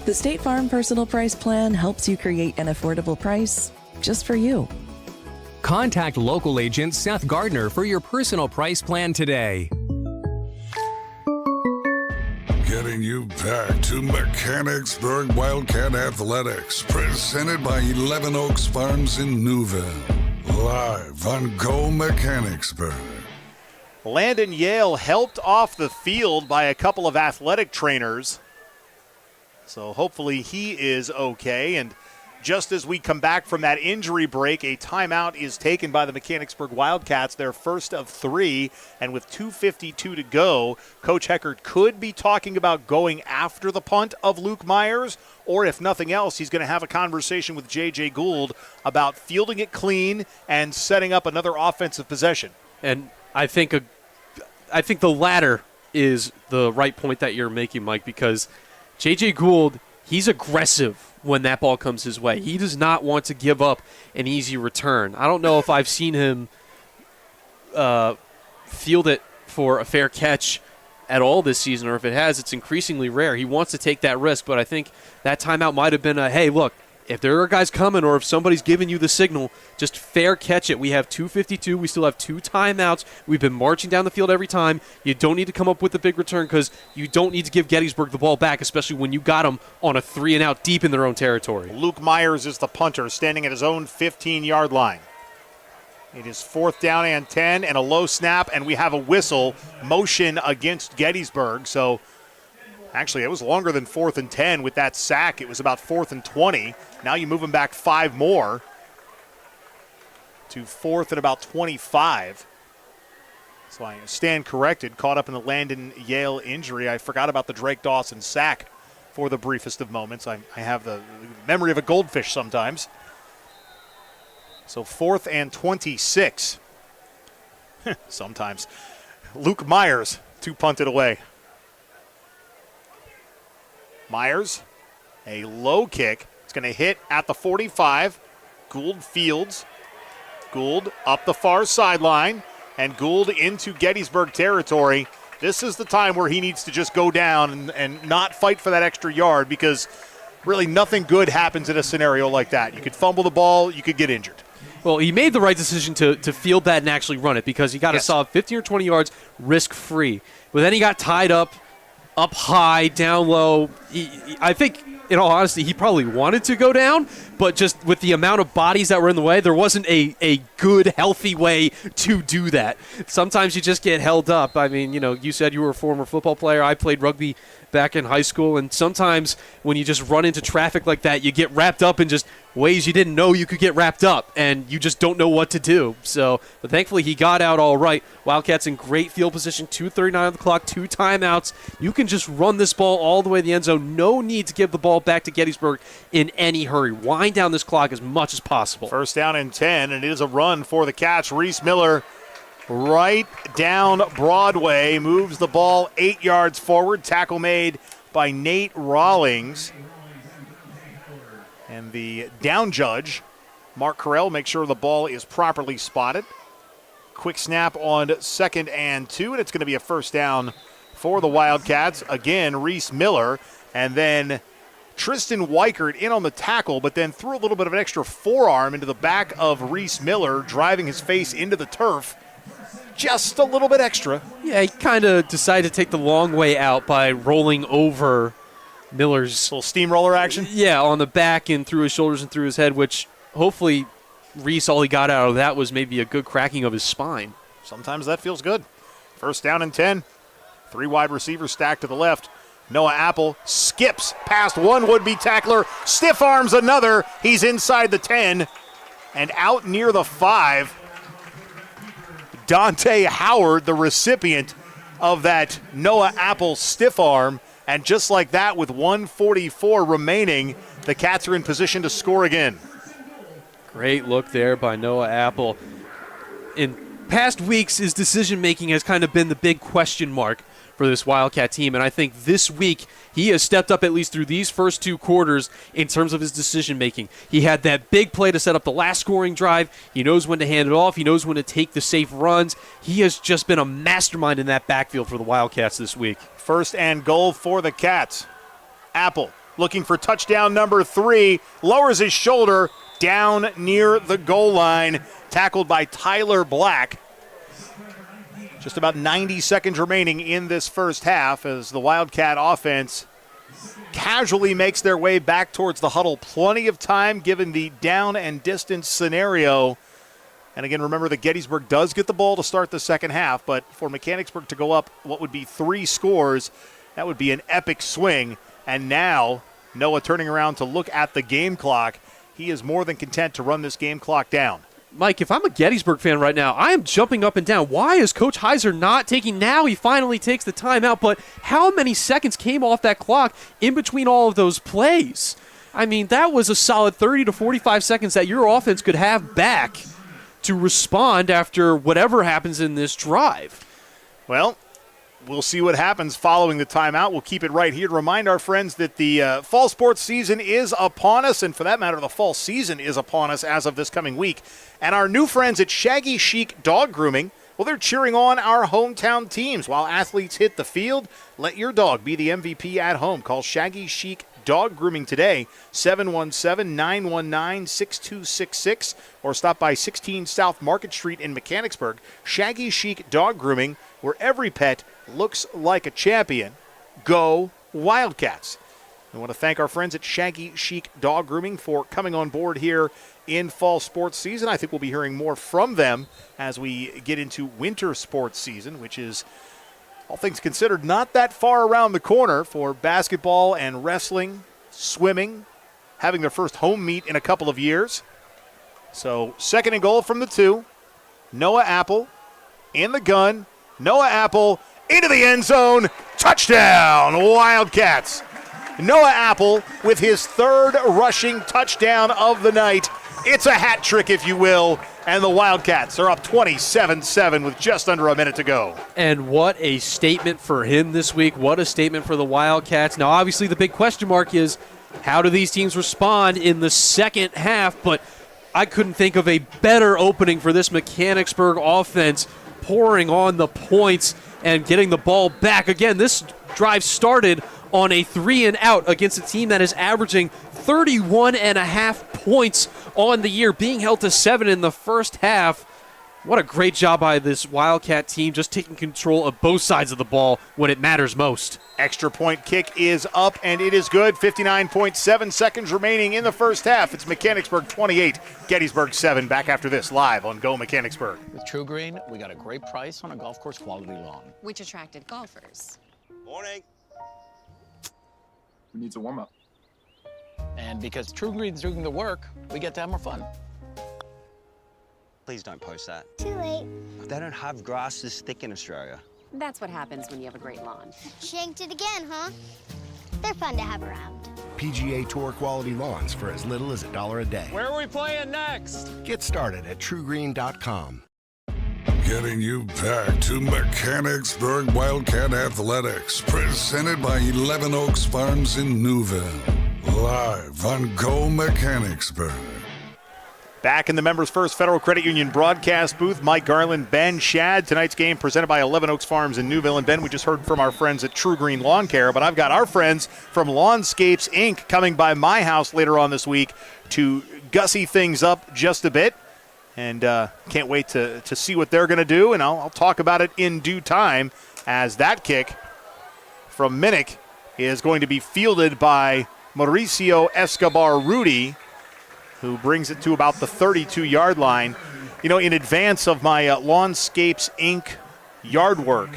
The State Farm Personal Price Plan helps you create an affordable price just for you. Contact local agent Seth Gardner for your personal price plan today. Getting you back to Mechanicsburg Wildcat Athletics, presented by 11 Oaks Farms in Newville. Live on Go Mechanicsburg. Landon Yale helped off the field by a couple of athletic trainers. So hopefully he is okay. And just as we come back from that injury break, a timeout is taken by the Mechanicsburg Wildcats, their first of 3. And with 2:52 to go, Coach Heckert could be talking about going after the punt of Luke Myers, or if nothing else, he's going to have a conversation with J.J. Gould about fielding it clean and setting up another offensive possession. And I think the latter is the right point that you're making, Mike, because J.J. Gould, he's aggressive when that ball comes his way. He does not want to give up an easy return. I don't know if I've seen him field it for a fair catch at all this season, or if it has, it's increasingly rare. He wants to take that risk, but I think that timeout might have been a, hey, look, if there are guys coming or if somebody's giving you the signal, just fair catch it. We have 2:52. We still have 2 timeouts. We've been marching down the field every time. You don't need to come up with a big return because you don't need to give Gettysburg the ball back, especially when you got them on a 3-and-out deep in their own territory. Luke Myers is the punter, standing at his own 15-yard line. It is 4th down and 10 and a low snap, and we have a whistle motion against Gettysburg. So actually, it was longer than 4th and 10 with that sack. It was about 4th and 20. Now you move them back 5 more to 4th and about 25. So I stand corrected, caught up in the Landon Yale injury. I forgot about the Drake Dawson sack for the briefest of moments. I have the memory of a goldfish sometimes. So 4th and 26. Sometimes. Luke Myers to punt it away. Myers, a low kick. It's going to hit at the 45. Gould fields. Gould up the far sideline. And Gould into Gettysburg territory. This is the time where he needs to just go down and not fight for that extra yard, because really nothing good happens in a scenario like that. You could fumble the ball, you could get injured. Well, he made the right decision to field that and actually run it, because he got a solid 15 or 20 yards risk-free. But then he got tied up high, down low. I think, in all honesty, he probably wanted to go down, but just with the amount of bodies that were in the way, there wasn't a good, healthy way to do that. Sometimes you just get held up. I mean, you said you were a former football player. I played rugby back in high school, and sometimes when you just run into traffic like that, you get wrapped up in just ways you didn't know you could get wrapped up, and you just don't know what to do. So, but thankfully he got out all right. Wildcats in great field position, 2:39 on the clock, 2 timeouts. You can just run this ball all the way to the end zone. No need to give the ball back to Gettysburg in any hurry. Wind down this clock as much as possible. 1st down and 10, and it is a run for the Cats. Reese Miller right down Broadway, moves the ball 8 yards forward. Tackle made by Nate Rawlings. And the down judge, Mark Carell, makes sure the ball is properly spotted. Quick snap on 2nd and 2, and it's going to be a 1st down for the Wildcats. Again, Reese Miller, and then Tristan Weichert in on the tackle, but then threw a little bit of an extra forearm into the back of Reese Miller, driving his face into the turf. Just a little bit extra. Yeah, he kind of decided to take the long way out by rolling over Miller's little steamroller action. Yeah, on the back and through his shoulders and through his head, which hopefully Reese, all he got out of that was maybe a good cracking of his spine. Sometimes that feels good. First down and 10. 3 wide receivers stacked to the left. Noah Apple skips past one would-be tackler, stiff arms another. He's inside the 10 and out near the 5. Dante Howard, the recipient of that Noah Apple stiff arm. And just like that, with 1:44 remaining, the Cats are in position to score again. Great look there by Noah Apple. In past weeks, his decision-making has kind of been the big question mark for this Wildcat team, and I think this week he has stepped up at least through these first 2 quarters in terms of his decision-making. He had that big play to set up the last scoring drive. He knows when to hand it off. He knows when to take the safe runs. He has just been a mastermind in that backfield for the Wildcats this week. First and goal for the Cats. Apple looking for touchdown number 3, lowers his shoulder down near the goal line, tackled by Tyler Black. Just about 90 seconds remaining in this first half as the Wildcat offense casually makes their way back towards the huddle. Plenty of time given the down and distance scenario. And again, remember that Gettysburg does get the ball to start the second half, but for Mechanicsburg to go up what would be 3 scores, that would be an epic swing. And now Noah turning around to look at the game clock. He is more than content to run this game clock down. Mike, if I'm a Gettysburg fan right now, I am jumping up and down. Why is Coach Heiser not taking? Now he finally takes the timeout, but how many seconds came off that clock in between all of those plays? I mean, that was a solid 30 to 45 seconds that your offense could have back to respond after whatever happens in this drive. Well, we'll see what happens following the timeout. We'll keep it right here to remind our friends that the fall sports season is upon us, and for that matter, the fall season is upon us as of this coming week. And our new friends at Shaggy Chic Dog Grooming, well, they're cheering on our hometown teams while athletes hit the field. Let your dog be the MVP at home. Call Shaggy Chic Dog Grooming today, 717-919-6266, or stop by 16 South Market Street in Mechanicsburg. Shaggy Chic Dog Grooming, where every pet looks like a champion. Go Wildcats. I want to thank our friends at Shaggy Chic Dog Grooming for coming on board here in fall sports season. I think we'll be hearing more from them as we get into winter sports season, which is, all things considered, not that far around the corner for basketball and wrestling, swimming, having their first home meet in a couple of years. So second and goal from the 2. Noah Apple in the gun. Noah Apple into the end zone. Touchdown, Wildcats. Noah Apple with his 3rd rushing touchdown of the night. It's a hat trick, if you will, and the Wildcats are up 27-7 with just under a minute to go. And what a statement for him this week. What a statement for the Wildcats. Now, obviously, the big question mark is how do these teams respond in the second half? But I couldn't think of a better opening for this Mechanicsburg offense, pouring on the points and getting the ball back. Again, this drive started on a 3-and-out against a team that is averaging 31.5 points on the year, being held to 7 in the first half. What a great job by this Wildcat team, just taking control of both sides of the ball when it matters most. Extra point kick is up, and it is good. 59.7 seconds remaining in the first half. It's Mechanicsburg 28, Gettysburg 7. Back after this, live on Go Mechanicsburg. With True Green, we got a great price on a golf course quality lawn, which attracted golfers. Morning. Who needs a warm-up? And because True Green's doing the work, we get to have more fun. Please don't post that. Too late. They don't have grass this thick in Australia. That's what happens when you have a great lawn. Shanked it again, huh? They're fun to have around. PGA Tour quality lawns for as little as $1 a day. Where are we playing next? Get started at TrueGreen.com. Getting you back to Mechanicsburg Wildcat Athletics, presented by 11 Oaks Farms in Newville. Live on Go Mechanicsburg. Back in the Members First Federal Credit Union broadcast booth, Mike Garland, Ben Shad. Tonight's game presented by 11 Oaks Farms in Newville. And Ben, we just heard from our friends at True Green Lawn Care, but I've got our friends from Lawnscapes Inc. coming by my house later on this week to gussy things up just a bit. And can't wait to see what they're going to do, and I'll talk about it in due time as that kick from Minnick is going to be fielded by Mauricio Escobar Rudy, who brings it to about the 32-yard line. You know, in advance of my Lawnscapes Inc. yard work,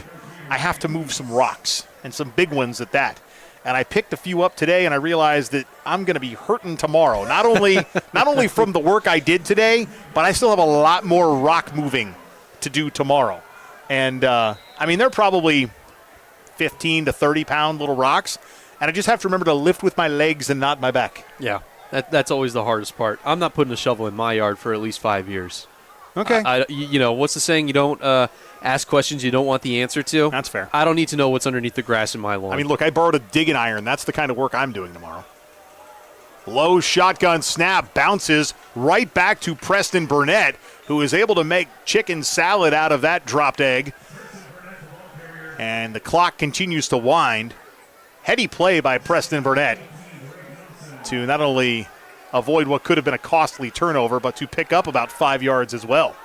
I have to move some rocks, and some big ones at that. And I picked a few up today, and I realized that I'm going to be hurting tomorrow. Not only from the work I did today, but I still have a lot more rock moving to do tomorrow. And, they're probably 15 to 30-pound little rocks, and I just have to remember to lift with my legs and not my back. Yeah, that's always the hardest part. I'm not putting a shovel in my yard for at least 5 years. Okay. What's the saying? You don't ask questions you don't want the answer to. That's fair. I don't need to know what's underneath the grass in my lawn. Look, I borrowed a digging iron. That's the kind of work I'm doing tomorrow. Low shotgun snap bounces right back to Preston Burnett, who is able to make chicken salad out of that dropped egg. And the clock continues to wind. Heady play by Preston Burnett to not only avoid what could have been a costly turnover, but to pick up about 5 yards as well.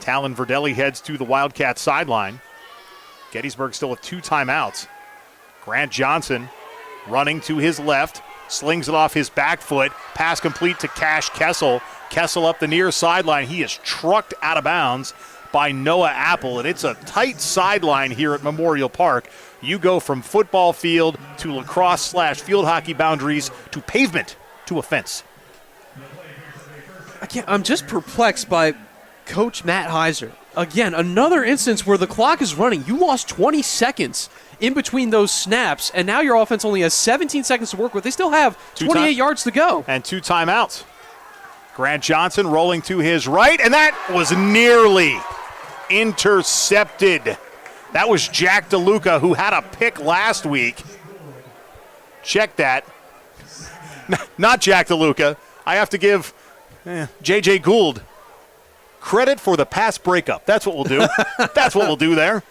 Talon Verdelli heads to the Wildcats sideline. Gettysburg still with 2 timeouts. Grant Johnson running to his left, slings it off his back foot. Pass complete to Cash Kessel. Kessel up the near sideline. He is trucked out of bounds by Noah Apple, and it's a tight sideline here at Memorial Park. You go from football field to lacrosse/field hockey boundaries to pavement to a fence. I'm just perplexed by Coach Matt Heiser. Again, another instance where the clock is running. You lost 20 seconds in between those snaps, and now your offense only has 17 seconds to work with. They still have 28 yards to go. And 2 timeouts. Grant Johnson rolling to his right, and that was nearly intercepted. That was Jack DeLuca, who had a pick last week. Check that. Not Jack DeLuca. I have to give J.J. Gould credit for the pass breakup. That's what we'll do. That's what we'll do there.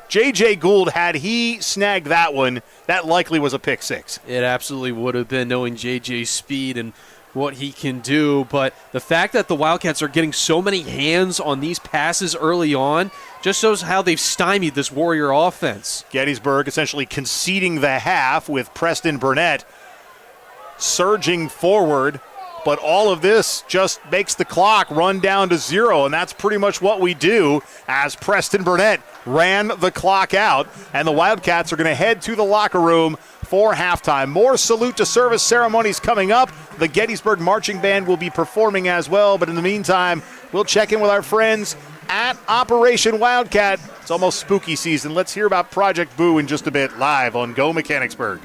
J.J. Gould, had he snagged that one, that likely was a pick six. It absolutely would have been, knowing J.J.'s speed and what he can do. But the fact that the Wildcats are getting so many hands on these passes early on just shows how they've stymied this Warrior offense. Gettysburg essentially conceding the half with Preston Burnett surging forward. But all of this just makes the clock run down to 0, and that's pretty much what we do as Preston Burnett ran the clock out, and the Wildcats are going to head to the locker room for halftime. More salute to service ceremonies coming up. The Gettysburg Marching Band will be performing as well, but in the meantime, we'll check in with our friends at Operation Wildcat. It's almost spooky season. Let's hear about Project Boo in just a bit, live on Go Mechanicsburg.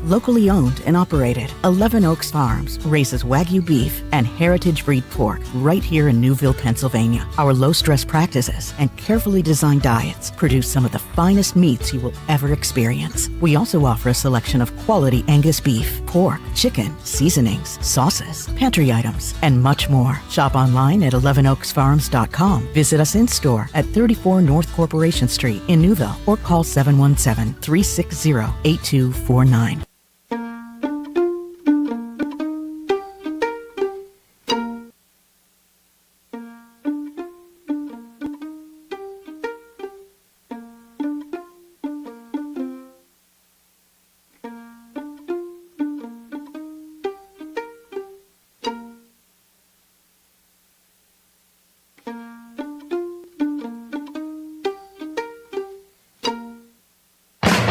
Locally owned and operated, 11 Oaks Farms raises Wagyu beef and heritage breed pork right here in Newville, Pennsylvania. Our low-stress practices and carefully designed diets produce some of the finest meats you will ever experience. We also offer a selection of quality Angus beef, pork, chicken, seasonings, sauces, pantry items, and much more. Shop online at 11oaksfarms.com. Visit us in-store at 34 North Corporation Street in Newville or call 717-360-8249.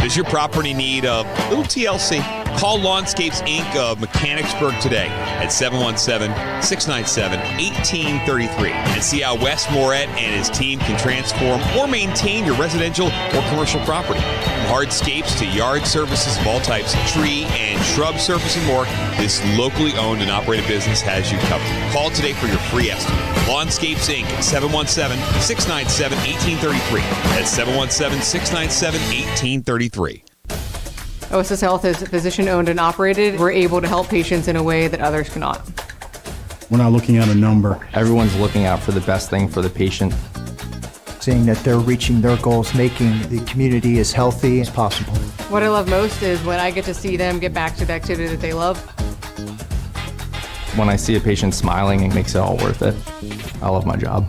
Does your property need a little TLC? Call Lawnscapes Inc. of Mechanicsburg today at 717-697-1833 and see how Wes Moret and his team can transform or maintain your residential or commercial property. From hardscapes to yard services of all types, tree and shrub service and more, this locally owned and operated business has you covered. Call today for your free estimate. Lawnscapes Inc. at 717-697-1833. That's 717-697-1833. OSS Health is physician-owned and operated. We're able to help patients in a way that others cannot. We're not looking at a number. Everyone's looking out for the best thing for the patient. Seeing that they're reaching their goals, making the community as healthy as possible. What I love most is when I get to see them get back to the activity that they love. When I see a patient smiling, it makes it all worth it. I love my job.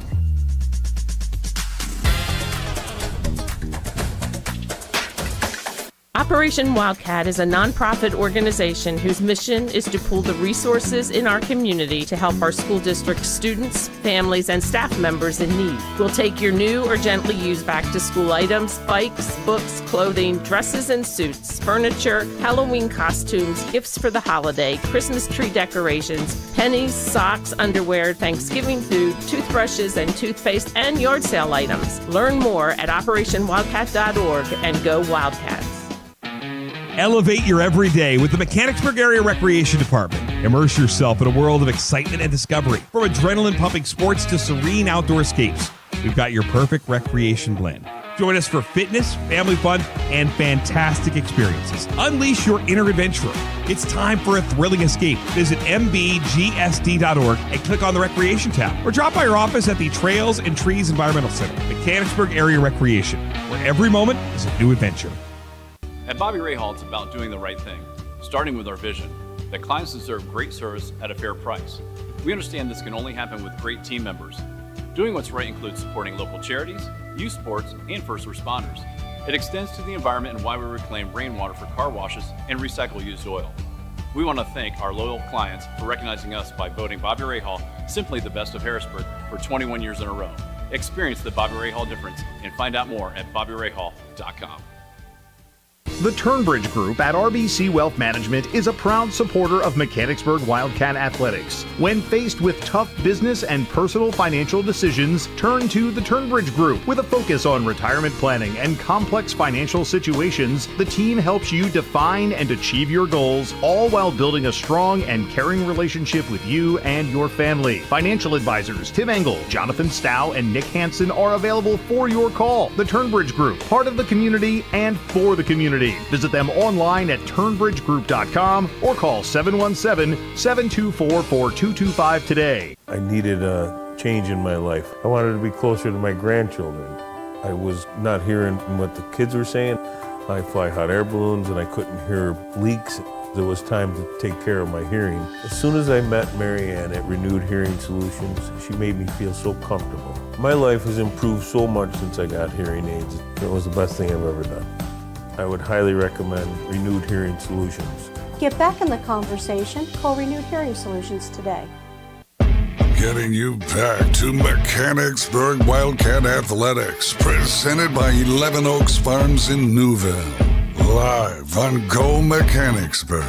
Operation Wildcat is a nonprofit organization whose mission is to pool the resources in our community to help our school district students, families, and staff members in need. We'll take your new or gently used back-to-school items, bikes, books, clothing, dresses and suits, furniture, Halloween costumes, gifts for the holiday, Christmas tree decorations, pennies, socks, underwear, Thanksgiving food, toothbrushes and toothpaste, and yard sale items. Learn more at OperationWildcat.org and go Wildcats. Elevate your everyday with the Mechanicsburg Area Recreation Department. Immerse yourself in a world of excitement and discovery. From adrenaline-pumping sports to serene outdoor escapes, we've got your perfect recreation blend. Join us for fitness, family fun, and fantastic experiences. Unleash your inner adventurer. It's time for a thrilling escape. Visit mbgsd.org and click on the Recreation tab. Or drop by your office at the Trails and Trees Environmental Center, Mechanicsburg Area Recreation, where every moment is a new adventure. At Bobby Ray Hall, it's about doing the right thing, starting with our vision that clients deserve great service at a fair price. We understand this can only happen with great team members. Doing what's right includes supporting local charities, youth sports, and first responders. It extends to the environment and why we reclaim rainwater for car washes and recycle used oil. We want to thank our loyal clients for recognizing us by voting Bobby Ray Hall simply the best of Harrisburg for 21 years in a row. Experience the Bobby Ray Hall difference and find out more at BobbyRayHall.com. The Turnbridge Group at RBC Wealth Management is a proud supporter of Mechanicsburg Wildcat Athletics. When faced with tough business and personal financial decisions, turn to the Turnbridge Group. With a focus on retirement planning and complex financial situations, the team helps you define and achieve your goals, all while building a strong and caring relationship with you and your family. Financial advisors Tim Engel, Jonathan Stow, and Nick Hansen are available for your call. The Turnbridge Group, part of the community and for the community. Visit them online at turnbridgegroup.com or call 717-724-4225 today. I needed a change in my life. I wanted to be closer to my grandchildren. I was not hearing what the kids were saying. I fly hot air balloons and I couldn't hear leaks. It was time to take care of my hearing. As soon as I met Mary Ann at Renewed Hearing Solutions, she made me feel so comfortable. My life has improved so much since I got hearing aids. It was the best thing I've ever done. I would highly recommend Renewed Hearing Solutions. Get back in the conversation. Call Renewed Hearing Solutions today. Getting you back to Mechanicsburg Wildcat Athletics, presented by 11 Oaks Farms in Newville. Live on Go Mechanicsburg.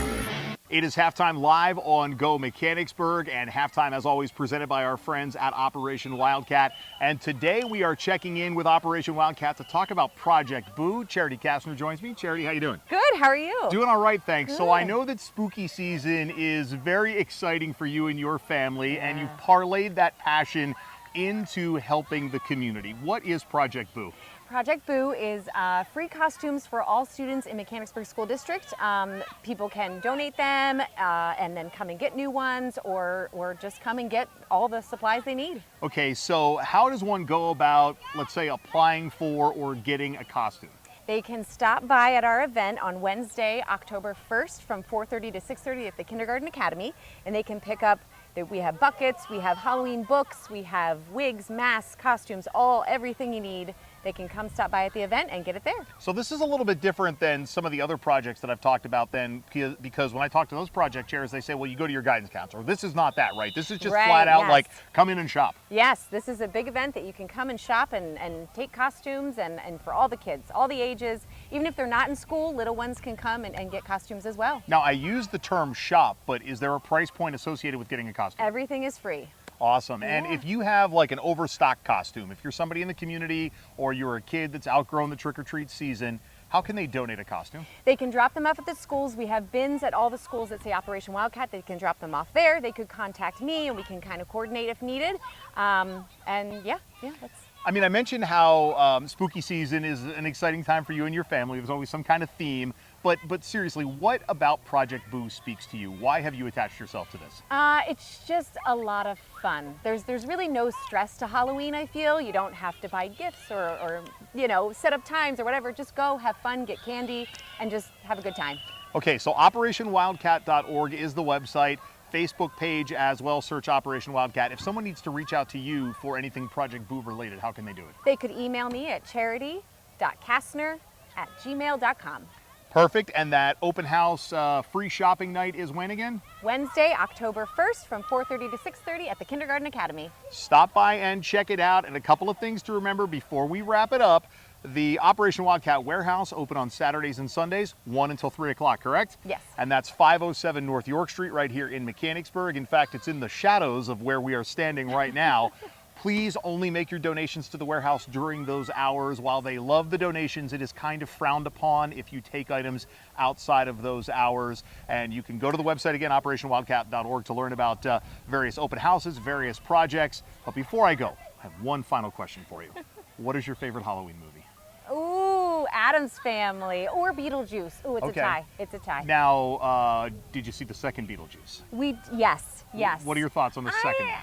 It is halftime live on Go Mechanicsburg, and halftime, as always, presented by our friends at Operation Wildcat. And today we are checking in with Operation Wildcat to talk about Project Boo. Charity Kastner joins me. Charity, how you doing? Good. How are you? Doing all right, thanks. Good. So I know that spooky season is very exciting for you and your family, and you parlayed that passion into helping the community. What is Project Boo? Project Boo is free costumes for all students in Mechanicsburg School District. People can donate them and then come and get new ones, or just come and get all the supplies they need. Okay, so how does one go about, let's say, applying for or getting a costume? They can stop by at our event on Wednesday, October 1st from 4:30 to 6:30 at the Kindergarten Academy, and they can pick up. We have buckets, we have Halloween books, we have wigs, masks, costumes, everything you need. They can come stop by at the event and get it there. So this is a little bit different than some of the other projects that I've talked about then, because when I talk to those project chairs, they say, well, you go to your guidance counselor. This is not that, right? This is just flat out like, come in and shop. Yes, this is a big event that you can come and shop and take costumes and for all the kids, all the ages. Even if they're not in school, little ones can come and get costumes as well. Now, I use the term shop, but is there a price point associated with getting a costume? Everything is free. Awesome. And if you have like an overstock costume, if you're somebody in the community or you're a kid that's outgrown the trick-or-treat season, how can they donate a costume? They can drop them off at the schools. We have bins at all the schools that say Operation Wildcat. They can drop them off there. They could contact me and we can kind of coordinate if needed. And that's... I mean, I mentioned how spooky season is an exciting time for you and your family. There's always some kind of theme. But seriously, what about Project Boo speaks to you? Why have you attached yourself to this? It's just a lot of fun. There's really no stress to Halloween, I feel. You don't have to buy gifts or set up times or whatever. Just go, have fun, get candy, and just have a good time. Okay, so OperationWildcat.org is the website. Facebook page as well, search Operation Wildcat. If someone needs to reach out to you for anything Project Boo related, how can they do it? They could email me at charity.kastner@gmail.com. Perfect. And that open house free shopping night is when again? Wednesday, October 1st from 4:30 to 6:30 at the Kindergarten Academy. Stop by and check it out. And a couple of things to remember before we wrap it up. The Operation Wildcat Warehouse open on Saturdays and Sundays, 1 until 3 o'clock, correct? Yes. And that's 507 North York Street right here in Mechanicsburg. In fact, it's in the shadows of where we are standing right now. Please only make your donations to the warehouse during those hours. While they love the donations, it is kind of frowned upon if you take items outside of those hours. And you can go to the website again, operationwildcat.org, to learn about various open houses, various projects. But before I go, I have one final question for you. What is your favorite Halloween movie? Ooh, Addams Family or Beetlejuice. Ooh, it's a tie. It's a tie. Now, did you see the second Beetlejuice? Yes. What are your thoughts on the second one?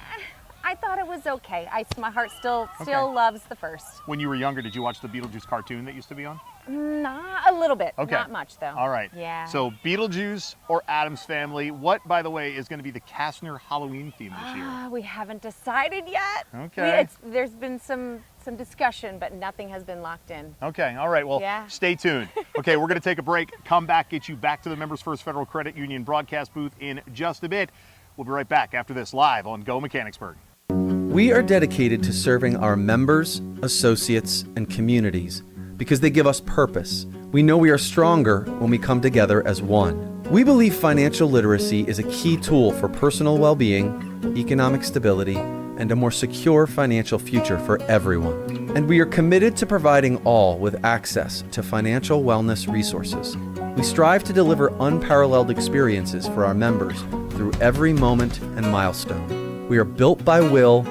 I thought it was okay. My heart still loves the first. When you were younger, did you watch the Beetlejuice cartoon that used to be on? Not a little bit. Okay. Not much, though. All right. Yeah. So Beetlejuice or Addams Family. What, by the way, is going to be the Kastner Halloween theme this year? We haven't decided yet. Okay. There's been some discussion, but nothing has been locked in. Okay. All right. Well, Stay tuned. Okay, we're going to take a break. Come back, get you back to the Members First Federal Credit Union broadcast booth in just a bit. We'll be right back after this live on Go Mechanicsburg. We are dedicated to serving our members, associates, and communities because they give us purpose. We know we are stronger when we come together as one. We believe financial literacy is a key tool for personal well-being, economic stability, and a more secure financial future for everyone. And we are committed to providing all with access to financial wellness resources. We strive to deliver unparalleled experiences for our members through every moment and milestone. We are built by will,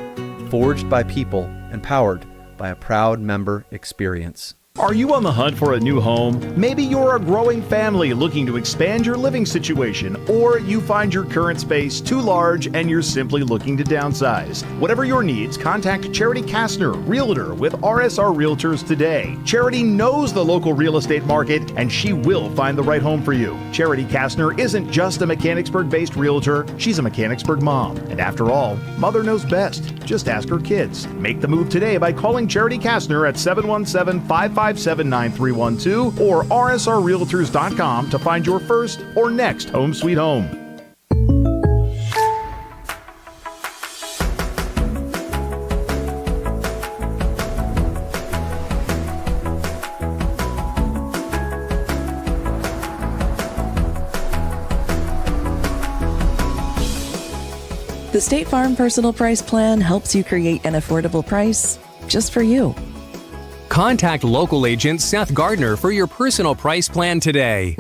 forged by people, and powered by a proud member experience. Are you on the hunt for a new home? Maybe you're a growing family looking to expand your living situation, or you find your current space too large and you're simply looking to downsize. Whatever your needs, contact Charity Kastner, Realtor with RSR Realtors today. Charity knows the local real estate market and she will find the right home for you. Charity Kastner isn't just a Mechanicsburg-based realtor, she's a Mechanicsburg mom. And after all, mother knows best. Just ask her kids. Make the move today by calling Charity Kastner at 717-557-9312 or rsrrealtors.com to find your first or next home sweet home. The State Farm Personal Price Plan helps you create an affordable price just for you. Contact local agent Seth Gardner for your personal price plan today.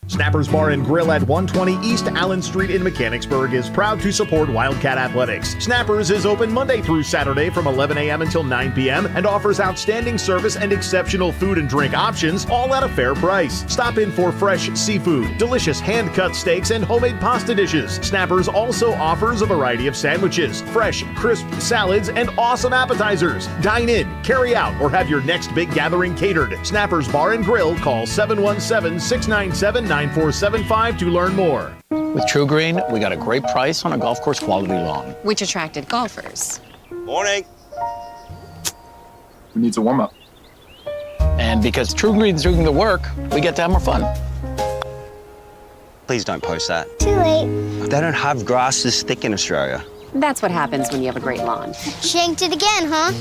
Snappers Bar and Grill at 120 East Allen Street in Mechanicsburg is proud to support Wildcat Athletics. Snappers is open Monday through Saturday from 11 a.m. until 9 p.m. and offers outstanding service and exceptional food and drink options, all at a fair price. Stop in for fresh seafood, delicious hand-cut steaks, and homemade pasta dishes. Snappers also offers a variety of sandwiches, fresh, crisp salads, and awesome appetizers. Dine in, carry out, or have your next big gathering catered. Snappers Bar and Grill, call 717-697-9475 to learn more. With True Green, we got a great price on a golf course quality lawn, which attracted golfers. Morning. Who needs a warm-up? And because True Green's doing the work, we get to have more fun. Please don't post that. Too late. They don't have grass this thick in Australia. That's what happens when you have a great lawn. Shanked it again, huh?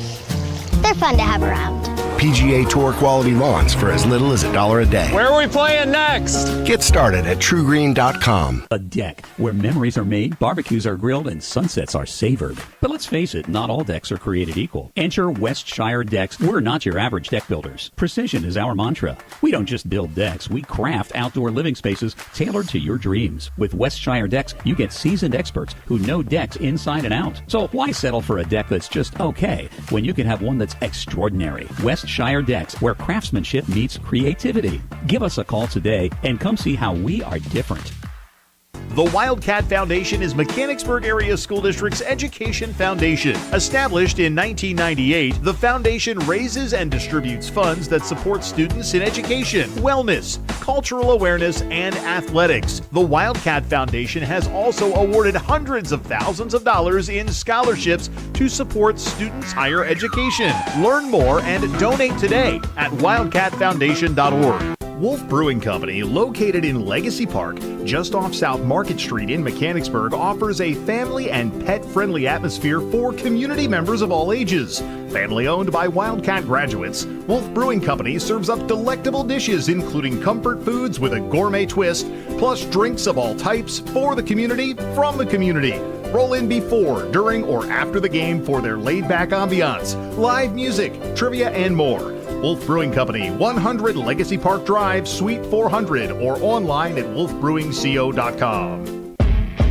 They're fun to have around. PGA Tour quality lawns for as little as $1 a day. Where are we playing next? Get started at TrueGreen.com. A deck where memories are made, barbecues are grilled, and sunsets are savored. But let's face it, not all decks are created equal. Enter Westshire Decks. We're not your average deck builders. Precision is our mantra. We don't just build decks, we craft outdoor living spaces tailored to your dreams. With Westshire Decks, you get seasoned experts who know decks inside and out. So why settle for a deck that's just okay when you can have one that's extraordinary? Westshire Decks, where craftsmanship meets creativity. Give us a call today and come see how we are different. The Wildcat Foundation is Mechanicsburg Area School District's education foundation. Established in 1998, the foundation raises and distributes funds that support students in education, wellness, cultural awareness, and athletics. The Wildcat Foundation has also awarded hundreds of thousands of dollars in scholarships to support students' higher education. Learn more and donate today at wildcatfoundation.org. Wolf Brewing Company, located in Legacy Park, just off South Market Street in Mechanicsburg, offers a family and pet-friendly atmosphere for community members of all ages. Family owned by Wildcat graduates, Wolf Brewing Company serves up delectable dishes including comfort foods with a gourmet twist, plus drinks of all types for the community, from the community. Roll in before, during, or after the game for their laid-back ambiance, live music, trivia, and more. Wolf Brewing Company, 100 Legacy Park Drive, Suite 400, or online at wolfbrewingco.com.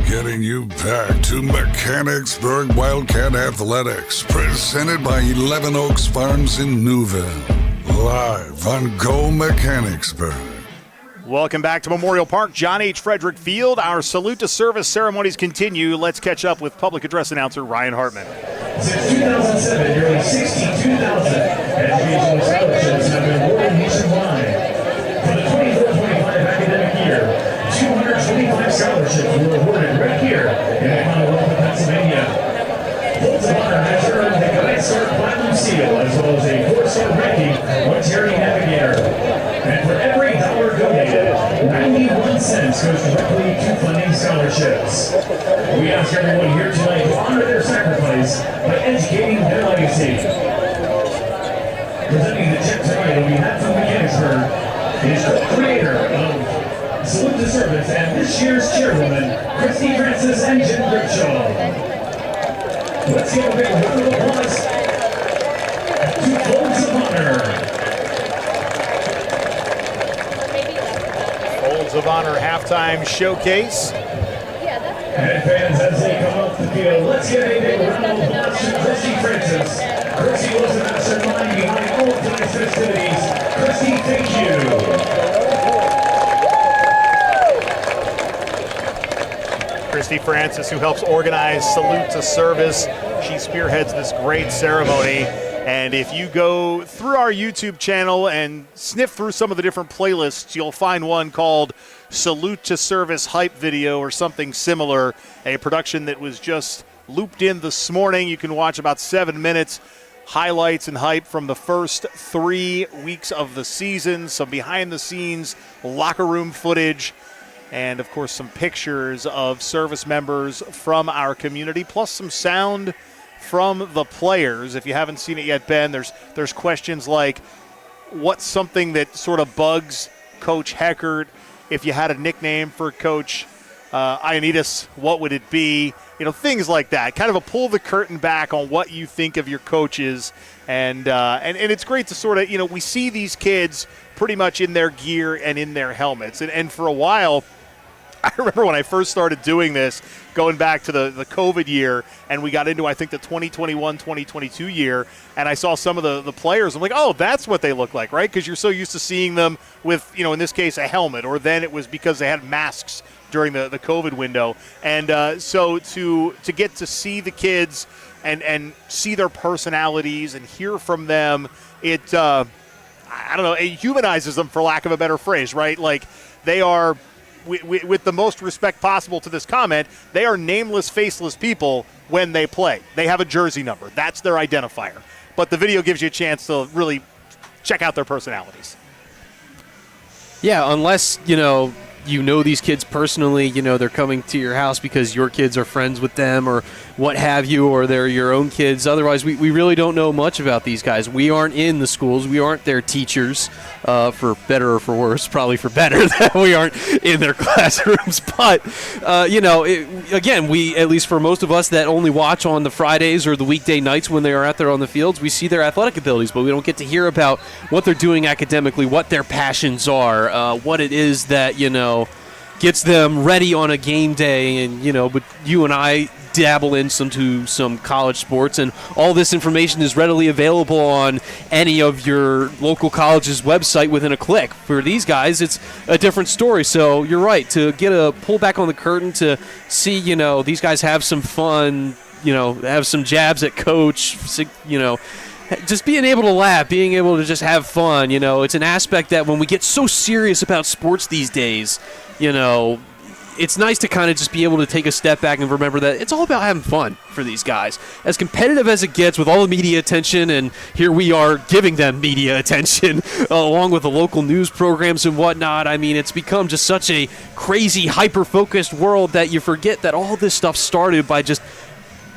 Getting you back to Mechanicsburg Wildcat Athletics, presented by 11 Oaks Farms in Newville. Live on Go Mechanicsburg. Welcome back to Memorial Park, John H. Frederick Field. Our salute to service ceremonies continue. Let's catch up with public address announcer Ryan Hartman. Since 2007, nearly 62,000 educational scholarships have been awarded nationwide. For the 24-25 academic year, 225 scholarships were awarded right here in the Commonwealth of Pennsylvania. Holds of Honor has earned the Guide Star Platinum Seal as well as a 4-star ranking on Charity Navigator. And for every dollar donated, 91 cents goes directly to funding scholarships. We ask everyone here tonight to honor their sacrifice by educating their legacy. Presenting the check tonight on behalf of Mechanicsburg is co-creator of Salute to Service and this year's chairwoman, Christy Francis and Jim Grigshaw. Let's give a big round of applause to Folds of Honor. Folds of Honor halftime showcase. And fans, as they come off the field, let's give a big round of applause to Christy Francis. Christy was the mastermind behind all of tonight's festivities. Christy, thank you. Christy Francis, who helps organize Salute to Service. She spearheads this great ceremony. And if you go through our YouTube channel and sniff through some of the different playlists, you'll find one called Salute to Service Hype Video or something similar, a production that was just looped in this morning. You can watch about 7 minutes, highlights and hype from the first 3 weeks of the season, some behind-the-scenes locker room footage, and, of course, some pictures of service members from our community, plus some sound from the players. If you haven't seen it yet, Ben, there's questions like, what's something that sort of bugs Coach Heckert? If you had a nickname for Coach Ioannidis, what would it be? You know, things like that. Kind of a pull the curtain back on what you think of your coaches. And it's great to sort of, you know, we see these kids pretty much in their gear and in their helmets. And for a while, I remember when I first started doing this, going back to the COVID year, and we got into, I think, the 2021-2022 year, and I saw some of the players. I'm like, oh, that's what they look like, right? Because you're so used to seeing them with, you know, in this case, a helmet, or then it was because they had masks during the COVID window. And so to get to see the kids and see their personalities and hear from them, it, I don't know, it humanizes them, for lack of a better phrase, right? Like, they are, with the most respect possible to this comment, they are nameless, faceless people when they play. They have a jersey number. That's their identifier. But the video gives you a chance to really check out their personalities. Yeah, unless, you know these kids personally, you know, they're coming to your house because your kids are friends with them or what have you, or they're your own kids. Otherwise, we really don't know much about these guys. We aren't in the schools. We aren't their teachers, for better or for worse, probably for better that we aren't in their classrooms. But, again, we, at least for most of us that only watch on the Fridays or the weekday nights when they are out there on the fields, we see their athletic abilities, but we don't get to hear about what they're doing academically, what their passions are, what it is that, gets them ready on a game day. And, but you and I dabble into some college sports, and all this information is readily available on any of your local college's website within a click. For these guys, it's a different story. So you're right, to get a pull back on the curtain to see, these guys have some fun, have some jabs at coach, just being able to laugh, being able to just have fun. It's an aspect that when we get so serious about sports these days, it's nice to kind of just be able to take a step back and remember that it's all about having fun for these guys. As competitive as it gets with all the media attention, and here we are giving them media attention along with the local news programs and whatnot. I mean, it's become just such a crazy, hyper-focused world that you forget that all this stuff started by just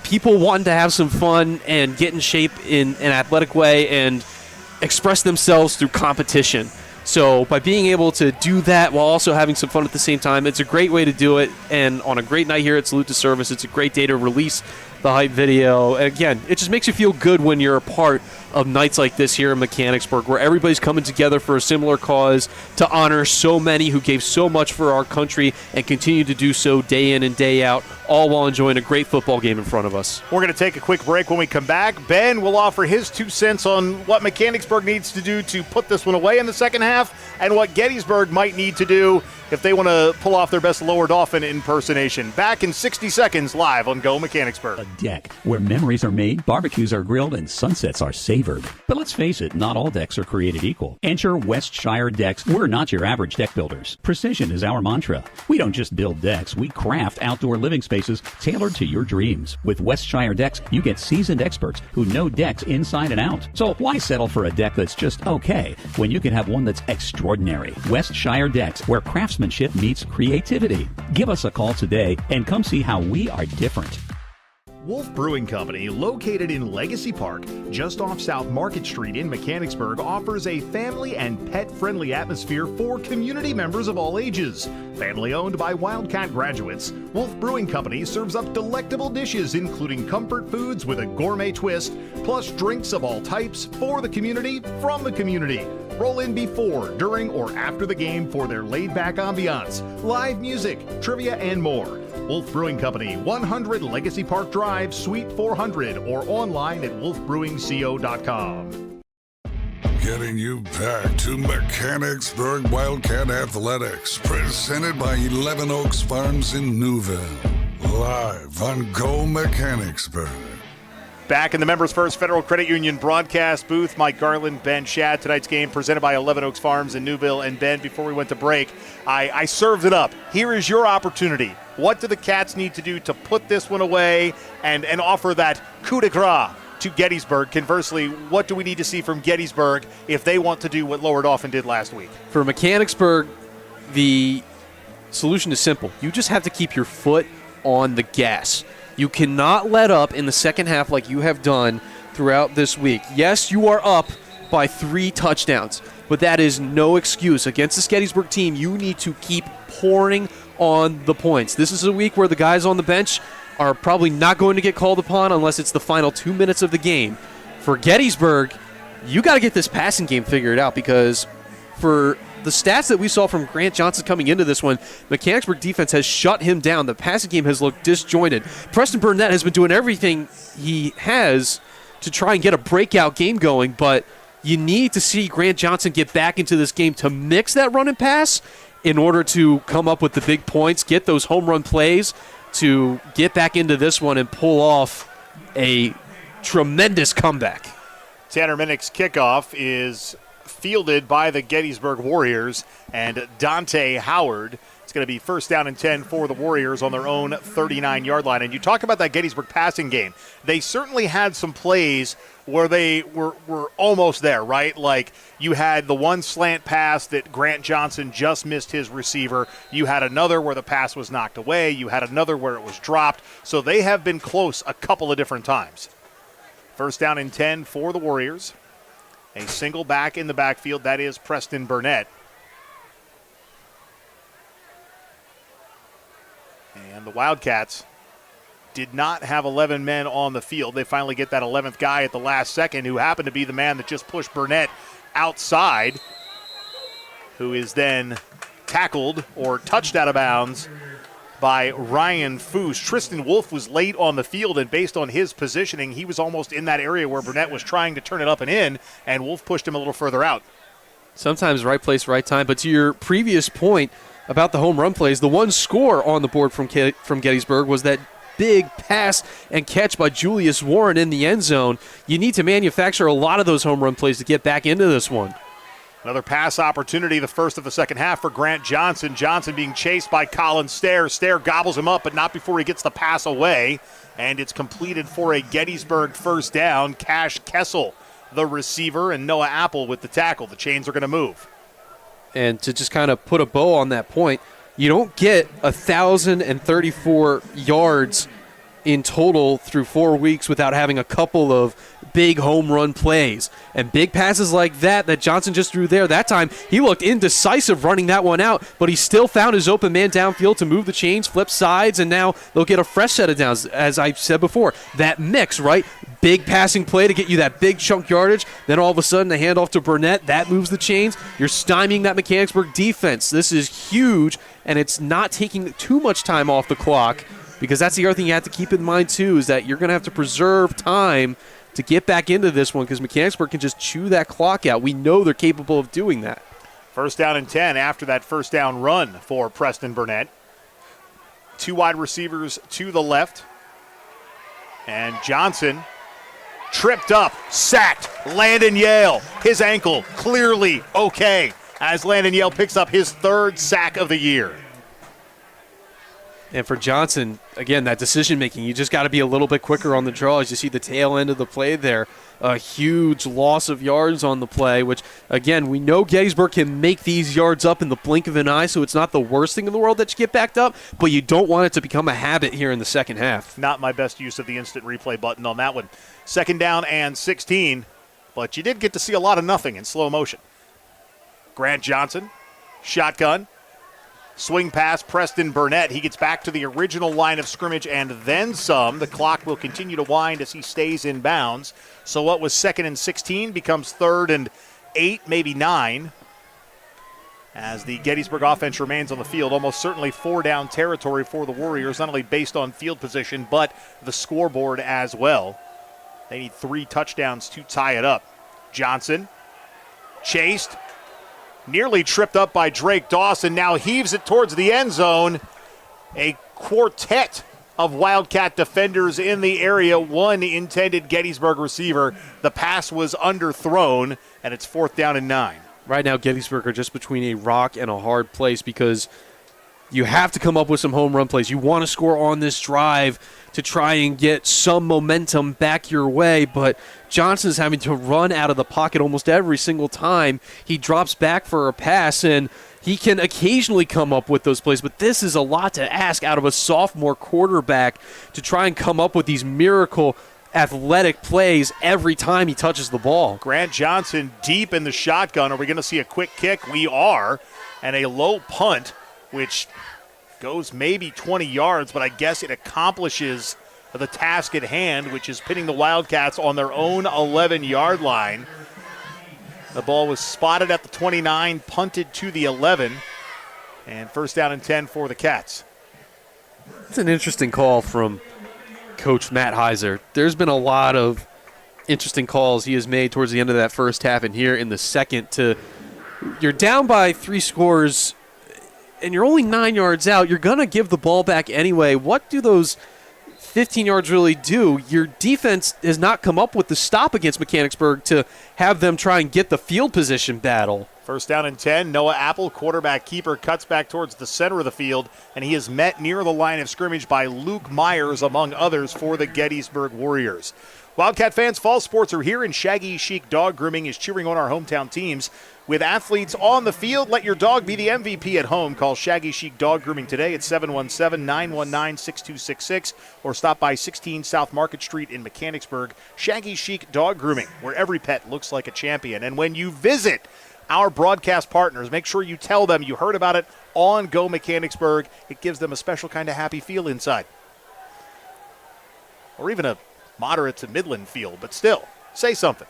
people wanting to have some fun and get in shape in an athletic way and express themselves through competition. So by being able to do that while also having some fun at the same time, it's a great way to do it. And on a great night here at Salute to Service, it's a great day to release the hype video. Again, it just makes you feel good when you're a part of nights like this here in Mechanicsburg, where everybody's coming together for a similar cause to honor so many who gave so much for our country and continue to do so day in and day out, all while enjoying a great football game in front of us. We're going to take a quick break. When we come back, Ben will offer his 2 cents on what Mechanicsburg needs to do to put this one away in the second half, and what Gettysburg might need to do if they want to pull off their best Lower Dauphin impersonation. Back in 60 seconds, live on Go Mechanicsburg. A deck where memories are made, barbecues are grilled, and sunsets are savored. But let's face it, not all decks are created equal. Enter Westshire Decks. We're not your average deck builders. Precision is our mantra. We don't just build decks, we craft outdoor living spaces tailored to your dreams. With Westshire Decks, you get seasoned experts who know decks inside and out. So why settle for a deck that's just okay when you can have one that's extraordinary? Westshire Decks, where craftsmanship meets creativity. Give us a call today and come see how we are different. Wolf Brewing Company, located in Legacy Park, just off South Market Street in Mechanicsburg, offers a family and pet-friendly atmosphere for community members of all ages. Family owned by Wildcat graduates, Wolf Brewing Company serves up delectable dishes including comfort foods with a gourmet twist, plus drinks of all types for the community, from the community. Roll in before, during, or after the game for their laid-back ambiance, live music, trivia, and more. Wolf Brewing Company, 100 Legacy Park Drive, Suite 400, or online at wolfbrewingco.com. Getting you back to Mechanicsburg Wildcat Athletics, presented by 11 Oaks Farms in Newville. Live on Go Mechanicsburg. Back in the Members First Federal Credit Union broadcast booth, Mike Garland, Ben Shad. Tonight's game presented by 11 Oaks Farms in Newville. And Ben, before we went to break, I served it up. Here is your opportunity. What do the Cats need to do to put this one away and offer that coup de grace to Gettysburg? Conversely, what do we need to see from Gettysburg if they want to do what Lower Dauphin did last week? For Mechanicsburg, the solution is simple. You just have to keep your foot on the gas. You cannot let up in the second half like you have done throughout this week. Yes, you are up by 3 touchdowns, but that is no excuse. Against this Gettysburg team, you need to keep pouring on the points. This is a week where the guys on the bench are probably not going to get called upon unless it's the final 2 minutes of the game. For Gettysburg, you got to get this passing game figured out, because for the stats that we saw from Grant Johnson coming into this one, Mechanicsburg defense has shut him down. The passing game has looked disjointed. Preston Burnett has been doing everything he has to try and get a breakout game going, but you need to see Grant Johnson get back into this game to mix that run and pass in order to come up with the big points, get those home run plays, to get back into this one and pull off a tremendous comeback. Tanner Minnick's kickoff is fielded by the Gettysburg Warriors, and Dante Howard. It's going to be 1st down and 10 for the Warriors on their own 39-yard line. And you talk about that Gettysburg passing game. They certainly had some plays where they were almost there, right? Like you had the one slant pass that Grant Johnson just missed his receiver. You had another where the pass was knocked away. You had another where it was dropped. So they have been close a couple of different times. 1st down and 10 for the Warriors. A single back in the backfield. That is Preston Burnett. And the Wildcats did not have 11 men on the field. They finally get that 11th guy at the last second, who happened to be the man that just pushed Burnett outside, who is then tackled or touched out of bounds by Ryan Foose. Tristan Wolf was late on the field, and based on his positioning, he was almost in that area where Burnett was trying to turn it up and in, and Wolf pushed him a little further out. Sometimes right place, right time. But to your previous point about the home run plays, the one score on the board from Gettysburg was that big pass and catch by Julius Warren in the end zone. You need to manufacture a lot of those home run plays to get back into this one. Another pass opportunity, the first of the second half for Grant Johnson. Johnson being chased by Colin Stair. Stair gobbles him up, but not before he gets the pass away. And it's completed for a Gettysburg first down. Cash Kessel, the receiver, and Noah Apple with the tackle. The chains are going to move. And to just kind of put a bow on that point, you don't get 1,034 yards in total through 4 weeks without having a couple of big home run plays. And big passes like that Johnson just threw there, that time he looked indecisive running that one out, but he still found his open man downfield to move the chains, flip sides, and now they'll get a fresh set of downs. As I said before, that mix, right? Big passing play to get you that big chunk yardage, then all of a sudden the handoff to Burnett, that moves the chains. You're stymieing that Mechanicsburg defense. This is huge, and it's not taking too much time off the clock, because that's the other thing you have to keep in mind too, is that you're going to have to preserve time to get back into this one, because Mechanicsburg can just chew that clock out. We know they're capable of doing that. First down and 10 after that first down run for Preston Burnett. Two wide receivers to the left. And Johnson tripped up, sacked. Landon Yale, his ankle clearly okay, as Landon Yale picks up his third sack of the year. And for Johnson, again, that decision-making, you just got to be a little bit quicker on the draw as you see the tail end of the play there. A huge loss of yards on the play, which, again, we know Gettysburg can make these yards up in the blink of an eye, so it's not the worst thing in the world that you get backed up, but you don't want it to become a habit here in the second half. Not my best use of the instant replay button on that one. Second down and 16, but you did get to see a lot of nothing in slow motion. Grant Johnson, shotgun. Swing pass, Preston Burnett. He gets back to the original line of scrimmage and then some. The clock will continue to wind as he stays in bounds. So what was second and 16 becomes third and 8, maybe 9. As the Gettysburg offense remains on the field, almost certainly 4-down territory for the Warriors, not only based on field position, but the scoreboard as well. They need 3 touchdowns to tie it up. Johnson, chased, nearly tripped up by Drake Dawson, now heaves it towards the end zone. A quartet of Wildcat defenders in the area, one intended Gettysburg receiver. The pass was underthrown, and it's 4th down and 9. Right now, Gettysburg are just between a rock and a hard place, because you have to come up with some home run plays. You want to score on this drive to try and get some momentum back your way, but Johnson's having to run out of the pocket almost every single time he drops back for a pass, and he can occasionally come up with those plays, but this is a lot to ask out of a sophomore quarterback to try and come up with these miracle athletic plays every time he touches the ball. Grant Johnson deep in the shotgun. Are we going to see a quick kick? We are. And a low punt, which goes maybe 20 yards, but I guess it accomplishes the task at hand, which is pitting the Wildcats on their own 11-yard line. The ball was spotted at the 29, punted to the 11, and first down and 10 for the Cats. It's an interesting call from Coach Matt Heiser. There's been a lot of interesting calls he has made towards the end of that first half, and here in the second, you're down by 3 scores and you're only 9 yards out. You're going to give the ball back anyway. What do those 15 yards really do? Your defense has not come up with the stop against Mechanicsburg to have them try and get the field position battle. First down and 10. Noah Apple, quarterback keeper, cuts back towards the center of the field, and he is met near the line of scrimmage by Luke Myers, among others, for the Gettysburg Warriors. Wildcat fans, fall sports are here, and Shaggy Chic Dog Grooming is cheering on our hometown teams. With athletes on the field, let your dog be the MVP at home. Call Shaggy Chic Dog Grooming today at 717-919-6266 or stop by 16 South Market Street in Mechanicsburg. Shaggy Chic Dog Grooming, where every pet looks like a champion. And when you visit our broadcast partners, make sure you tell them you heard about it on Go Mechanicsburg. It gives them a special kind of happy feel inside. Or even a moderate to midland feel, but still, say something.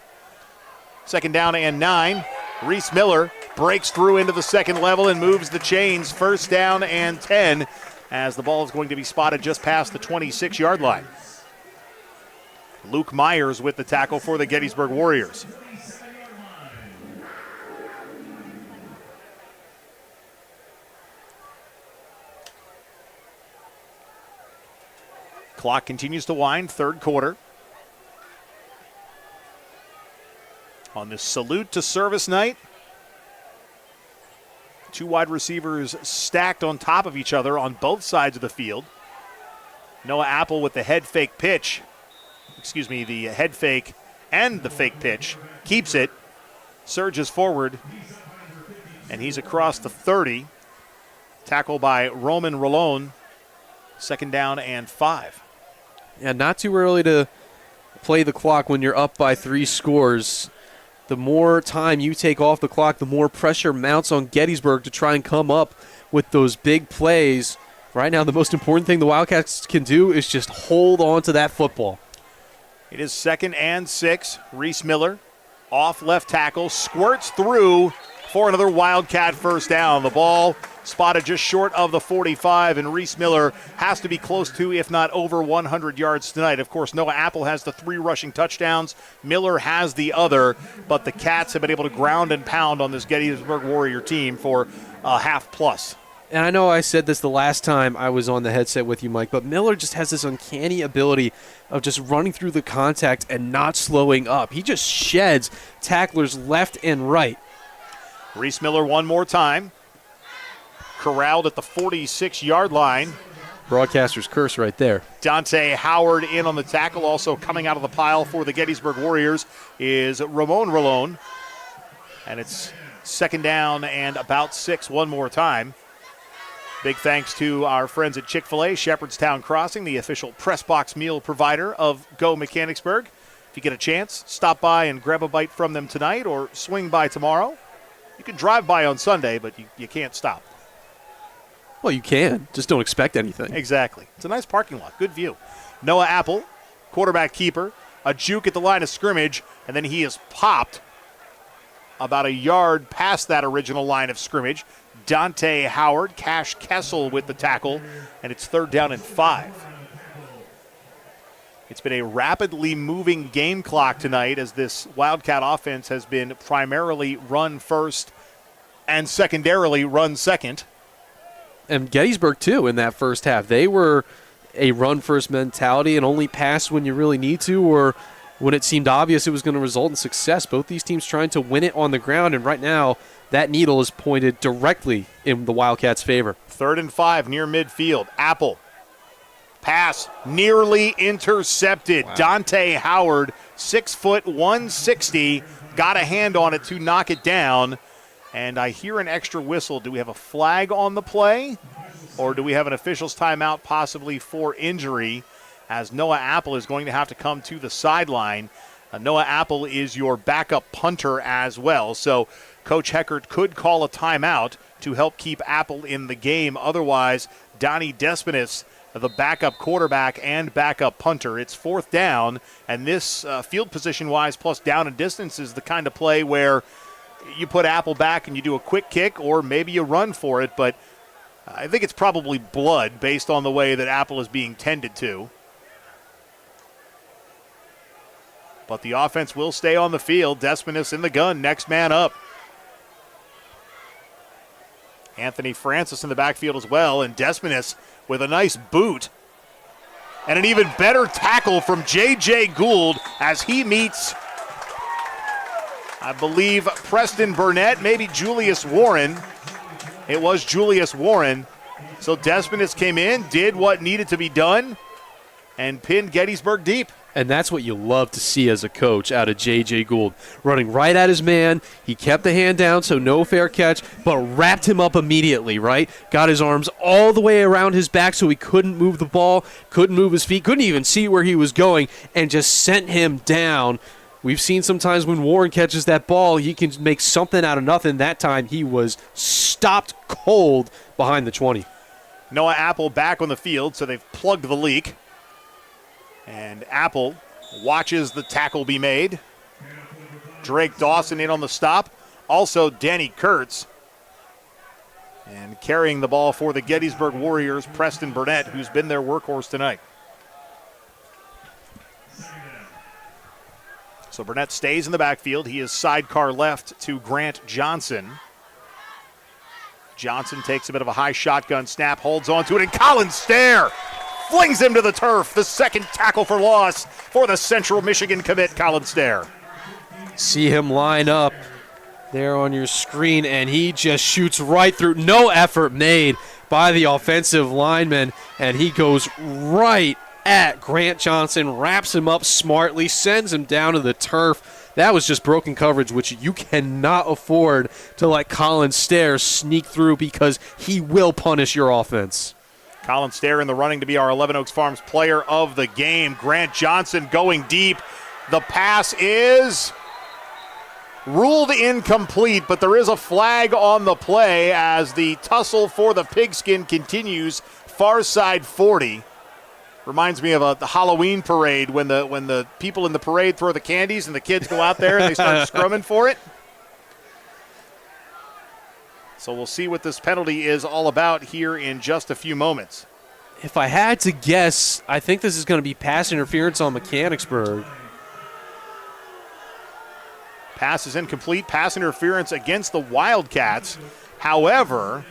Second down and 9. Reese Miller breaks through into the second level and moves the chains. First down and 10 as the ball is going to be spotted just past the 26-yard line. Luke Myers with the tackle for the Gettysburg Warriors. Clock continues to wind, third quarter. On this salute to service night, two wide receivers stacked on top of each other on both sides of the field. Noah Apple with the head fake pitch. The head fake and the fake pitch. Keeps it, surges forward, and he's across the 30. Tackle by Roman Rolone. Second down and 5. Yeah, not too early to play the clock when you're up by 3 scores. The more time you take off the clock, the more pressure mounts on Gettysburg to try and come up with those big plays. Right now, the most important thing the Wildcats can do is just hold on to that football. It is 2nd and 6. Reese Miller off left tackle, squirts through for another Wildcat first down. The ball spotted just short of the 45, and Reese Miller has to be close to, if not over 100 yards tonight. Of course, Noah Apple has the 3 rushing touchdowns. Miller has the other, but the Cats have been able to ground and pound on this Gettysburg Warrior team for a half plus. And I know I said this the last time I was on the headset with you, Mike, but Miller just has this uncanny ability of just running through the contact and not slowing up. He just sheds tacklers left and right. Reese Miller one more time. Corralled at the 46-yard line. Broadcaster's curse right there. Dante Howard in on the tackle. Also coming out of the pile for the Gettysburg Warriors is Ramon Rolone. And it's second down and about 6 one more time. Big thanks to our friends at Chick-fil-A, Shepherdstown Crossing, the official press box meal provider of Go Mechanicsburg. If you get a chance, stop by and grab a bite from them tonight or swing by tomorrow. You can drive by on Sunday, but you can't stop. Well, you can. Just don't expect anything. Exactly. It's a nice parking lot. Good view. Noah Apple, quarterback keeper, a juke at the line of scrimmage, and then he is popped about a yard past that original line of scrimmage. Dante Howard, Cash Kessel with the tackle, and it's third down and 5. It's been a rapidly moving game clock tonight as this Wildcat offense has been primarily run first and secondarily run second. And Gettysburg, too, in that first half. They were a run-first mentality and only pass when you really need to or when it seemed obvious it was going to result in success. Both these teams trying to win it on the ground, and right now that needle is pointed directly in the Wildcats' favor. Third and 5 near midfield. Apple. Pass nearly intercepted. Wow. Dante Howard, 6 foot 160, got a hand on it to knock it down. And I hear an extra whistle. Do we have a flag on the play? Or do we have an official's timeout possibly for injury as Noah Apple is going to have to come to the sideline. Noah Apple is your backup punter as well. So Coach Heckert could call a timeout to help keep Apple in the game. Otherwise, Donnie Despinis, the backup quarterback and backup punter. It's fourth down, and this field position-wise plus down and distance is the kind of play where you put Apple back and you do a quick kick or maybe you run for it, but I think it's probably blood based on the way that Apple is being tended to. But the offense will stay on the field. Despinis in the gun, next man up. Anthony Francis in the backfield as well, and Despinis with a nice boot. And an even better tackle from J.J. Gould as he meets, I believe, Preston Burnett, maybe Julius Warren. It was Julius Warren. So Despinis came in, did what needed to be done, and pinned Gettysburg deep. And that's what you love to see as a coach out of J.J. Gould. Running right at his man. He kept the hand down, so no fair catch, but wrapped him up immediately, right? Got his arms all the way around his back so he couldn't move the ball, couldn't move his feet, couldn't even see where he was going, and just sent him down. We've seen sometimes when Warren catches that ball, he can make something out of nothing. That time he was stopped cold behind the 20. Noah Apple back on the field, so they've plugged the leak. And Apple watches the tackle be made. Drake Dawson in on the stop. Also, Danny Kurtz. And carrying the ball for the Gettysburg Warriors, Preston Burnett, who's been their workhorse tonight. So Burnett stays in the backfield. He is sidecar left to Grant Johnson. Johnson takes a bit of a high shotgun snap, holds on to it, and Colin Stair flings him to the turf. The second tackle for loss for the Central Michigan commit, Colin Stair. See him line up there on your screen, and he just shoots right through. No effort made by the offensive lineman, and he goes right at Grant Johnson, wraps him up smartly, sends him down to the turf. That was just broken coverage, which you cannot afford to let Colin Stair sneak through, because he will punish your offense. Colin Stair in the running to be our 11 Oaks Farms player of the game. Grant Johnson going deep. The pass is ruled incomplete, but there is a flag on the play as the tussle for the pigskin continues. Far side 40. Reminds me of the Halloween parade when the people in the parade throw the candies and the kids go out there and they start scrumming for it. So we'll see what this penalty is all about here in just a few moments. If I had to guess, I think this is going to be pass interference on Mechanicsburg. Pass is incomplete. Pass interference against the Wildcats. However,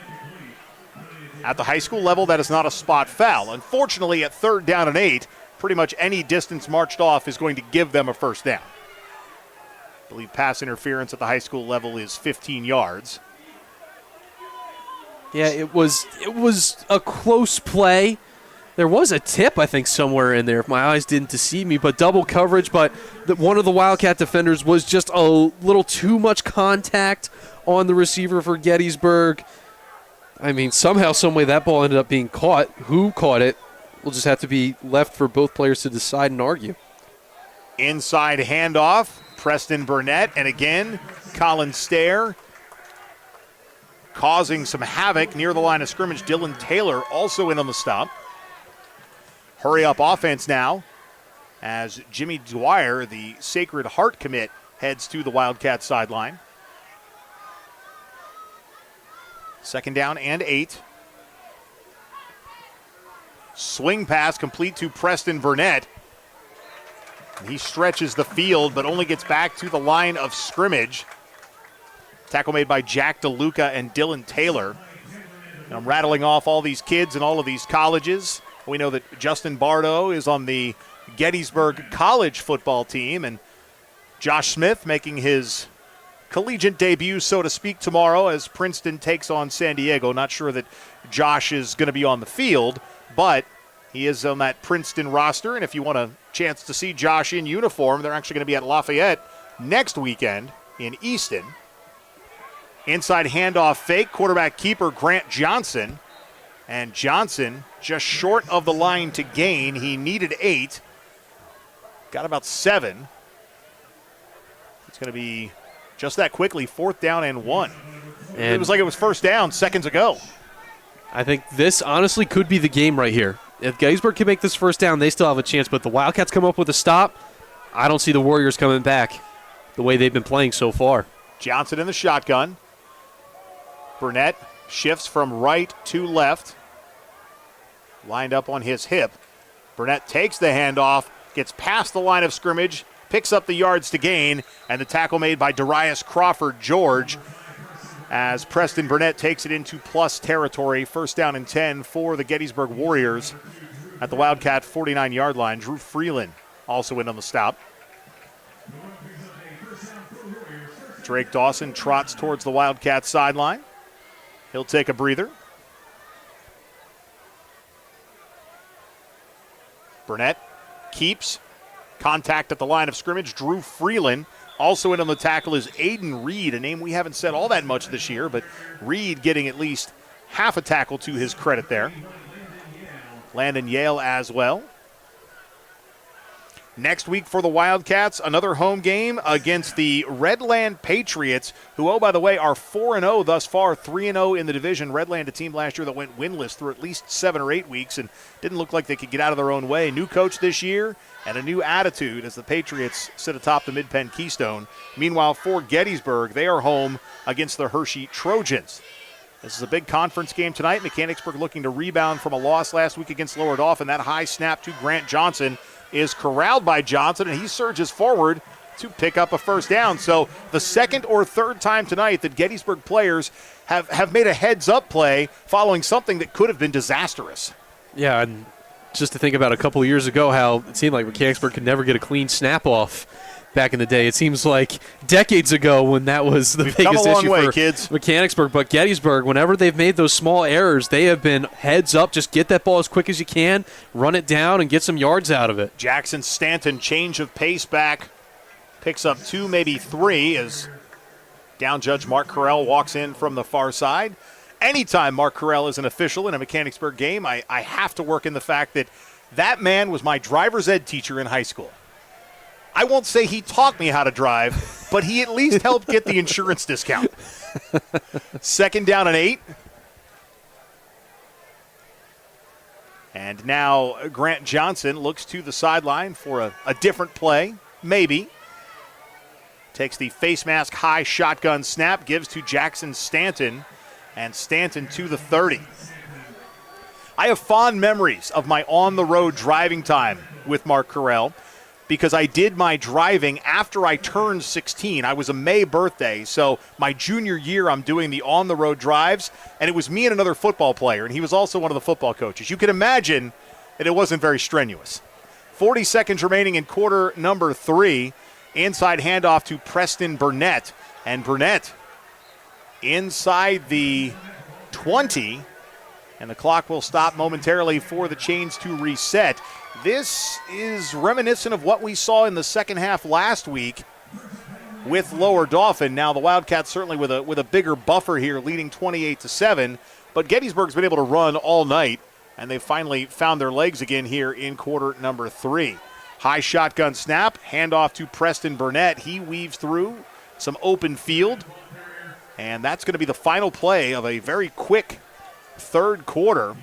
at the high school level, that is not a spot foul. Unfortunately, at 3rd down and 8, pretty much any distance marched off is going to give them a first down. I believe pass interference at the high school level is 15 yards. Yeah, it was a close play. There was a tip, I think, somewhere in there, if my eyes didn't deceive me, but double coverage. But one of the Wildcat defenders was just a little too much contact on the receiver for Gettysburg. I mean, somehow, someway, that ball ended up being caught. Who caught it will just have to be left for both players to decide and argue. Inside handoff, Preston Burnett, and again, Colin Stair causing some havoc near the line of scrimmage. Dylan Taylor also in on the stop. Hurry up offense now as Jimmy Dwyer, the Sacred Heart commit, heads to the Wildcat sideline. 2nd down and 8. Swing pass complete to Preston Burnett. He stretches the field but only gets back to the line of scrimmage. Tackle made by Jack DeLuca and Dylan Taylor. And I'm rattling off all these kids and all of these colleges. We know that Justin Bardo is on the Gettysburg college football team, and Josh Smith making his collegiate debut, so to speak, tomorrow as Princeton takes on San Diego. Not sure that Josh is going to be on the field, but he is on that Princeton roster, and if you want a chance to see Josh in uniform, they're actually going to be at Lafayette next weekend in Easton. Inside handoff fake, quarterback keeper Grant Johnson. And Johnson just short of the line to gain. He needed 8. Got about 7. It's going to be just that quickly, 4th down and 1. And it was like it was first down seconds ago. I think this honestly could be the game right here. If Gettysburg can make this first down, they still have a chance. But the Wildcats come up with a stop. I don't see the Warriors coming back the way they've been playing so far. Johnson in the shotgun. Burnett shifts from right to left. Lined up on his hip. Burnett takes the handoff, gets past the line of scrimmage, picks up the yards to gain, and the tackle made by Darius Crawford George as Preston Burnett takes it into plus territory. 1st down and 10 for the Gettysburg Warriors at the Wildcat 49-yard line. Drew Freeland also in on the stop. Drake Dawson trots towards the Wildcat sideline. He'll take a breather. Burnett keeps contact at the line of scrimmage. Drew Freeland also in on the tackle is Aiden Reed, a name we haven't said all that much this year, but Reed getting at least half a tackle to his credit there. Landon Yale as well. Next week for the Wildcats, another home game against the Redland Patriots, who, oh, by the way, are 4-0 thus far, 3-0 in the division. Redland, a team last year that went winless through at least 7 or 8 weeks and didn't look like they could get out of their own way. New coach this year and a new attitude as the Patriots sit atop the Mid-Penn Keystone. Meanwhile, for Gettysburg, they are home against the Hershey Trojans. This is a big conference game tonight. Mechanicsburg looking to rebound from a loss last week against Lower Dauphin. That high snap to Grant Johnson is corralled by Johnson, and he surges forward to pick up a first down. So the second or third time tonight that Gettysburg players have made a heads-up play following something that could have been disastrous. Yeah, and just to think about a couple of years ago how it seemed like Mechanicsburg could never get a clean snap off back in the day. It seems like decades ago when that was the biggest issue for kids. Mechanicsburg. But Gettysburg, whenever they've made those small errors, they have been heads up. Just get that ball as quick as you can, run it down, and get some yards out of it. Jackson Stanton, change of pace back, picks up 2, maybe 3, as down judge Mark Carell walks in from the far side. Anytime Mark Carell is an official in a Mechanicsburg game, I have to work in the fact that man was my driver's ed teacher in high school. I won't say he taught me how to drive, but he at least helped get the insurance discount. Second down and 8. And now Grant Johnson looks to the sideline for a different play, maybe. Takes the face mask high shotgun snap, gives to Jackson Stanton, and Stanton to the 30. I have fond memories of my on-the-road driving time with Mark Carell, because I did my driving after I turned 16. I was a May birthday, so my junior year I'm doing the on-the-road drives, and it was me and another football player, and he was also one of the football coaches. You can imagine that it wasn't very strenuous. 40 seconds remaining in quarter number 3. Inside handoff to Preston Burnett, and Burnett inside the 20, and the clock will stop momentarily for the chains to reset. This is reminiscent of what we saw in the second half last week with Lower Dauphin. Now the Wildcats certainly with a bigger buffer here, leading 28-7, but Gettysburg's been able to run all night, and they've finally found their legs again here in quarter number 3. High shotgun snap, handoff to Preston Burnett. He weaves through some open field, and that's going to be the final play of a very quick third quarter.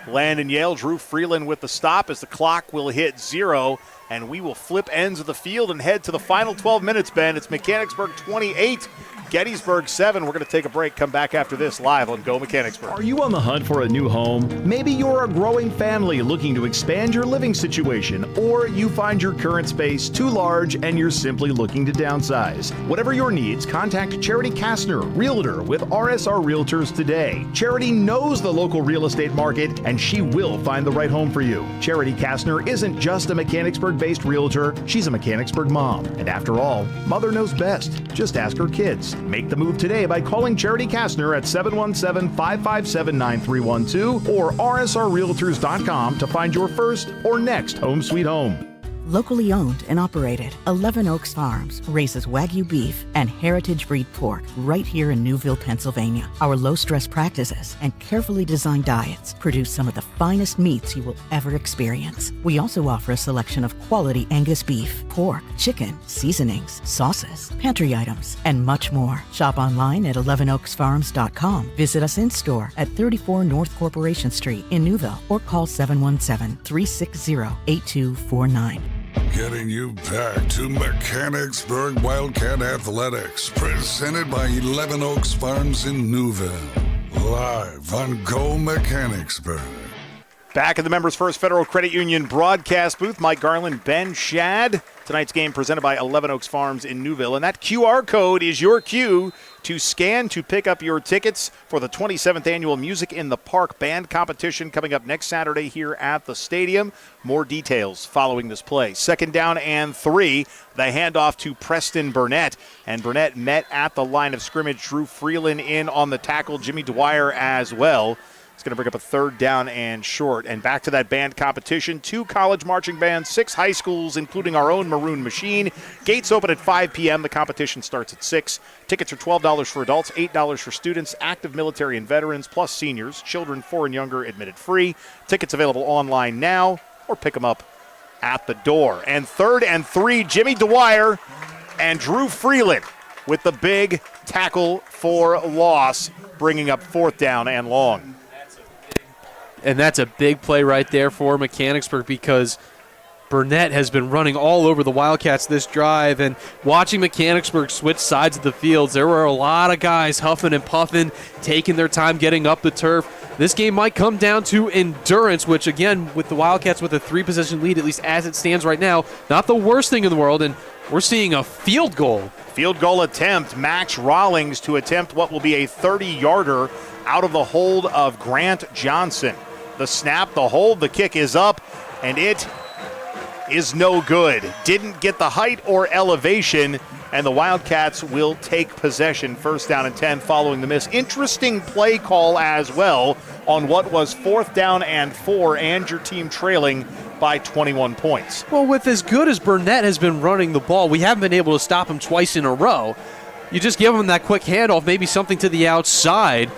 Landon Yale, Drew Freeland with the stop as the clock will hit 0, and we will flip ends of the field and head to the final 12 minutes, Ben. It's Mechanicsburg 28, Gettysburg 7. We're going to take a break, come back after this live on Go Mechanicsburg. Are you on the hunt for a new home? Maybe you're a growing family looking to expand your living situation, or you find your current space too large and you're simply looking to downsize. Whatever your needs, contact Charity Kastner, Realtor with RSR Realtors today. Charity knows the local real estate market, and she will find the right home for you. Charity Kastner isn't just a Mechanicsburg-based realtor, she's a Mechanicsburg mom. And after all, mother knows best. Just ask her kids. Make the move today by calling Charity Kastner at 717-557-9312 or rsrrealtors.com to find your first or next home sweet home. Locally owned and operated, 11 Oaks Farms raises Wagyu beef and heritage breed pork right here in Newville, Pennsylvania. Our low-stress practices and carefully designed diets produce some of the finest meats you will ever experience. We also offer a selection of quality Angus beef, pork, chicken, seasonings, sauces, pantry items, and much more. Shop online at 11oaksfarms.com. Visit us in-store at 34 North Corporation Street in Newville or call 717-360-8249. Getting you back to Mechanicsburg Wildcat Athletics, presented by 11 Oaks Farms in Newville. Live on Go Mechanicsburg. Back at the Members First Federal Credit Union broadcast booth, Mike Garland, Ben Shad. Tonight's game presented by 11 Oaks Farms in Newville. And that QR code is your cue to scan to pick up your tickets for the 27th Annual Music in the Park Band Competition coming up next Saturday here at the stadium. More details following this play. Second down and 3. The handoff to Preston Burnett. And Burnett met at the line of scrimmage. Drew Freeland in on the tackle. Jimmy Dwyer as well. It's going to bring up a third down and short. And back to that band competition. 2 college marching bands, 6 high schools, including our own Maroon Machine. Gates open at 5 p.m. The competition starts at 6. Tickets are $12 for adults, $8 for students, active military and veterans, plus seniors. Children 4 and younger admitted free. Tickets available online now or pick them up at the door. And 3rd and 3, Jimmy Dwyer and Drew Freeland with the big tackle for loss, bringing up 4th down and long. And that's a big play right there for Mechanicsburg because Burnett has been running all over the Wildcats this drive, and watching Mechanicsburg switch sides of the fields, there were a lot of guys huffing and puffing, taking their time getting up the turf. This game might come down to endurance, which, again, with the Wildcats with a 3-possession lead, at least as it stands right now, not the worst thing in the world, and we're seeing a field goal. Field goal attempt, Max Rawlings to attempt what will be a 30-yarder out of the hold of Grant Johnson. The snap, the hold, the kick is up, and it is no good. Didn't get the height or elevation, and the Wildcats will take possession. 1st down and 10 following the miss. Interesting play call as well on what was 4th down and 4, and your team trailing by 21 points. Well, with as good as Burnett has been running the ball, we haven't been able to stop him twice in a row. You just give him that quick handoff, maybe something to the outside.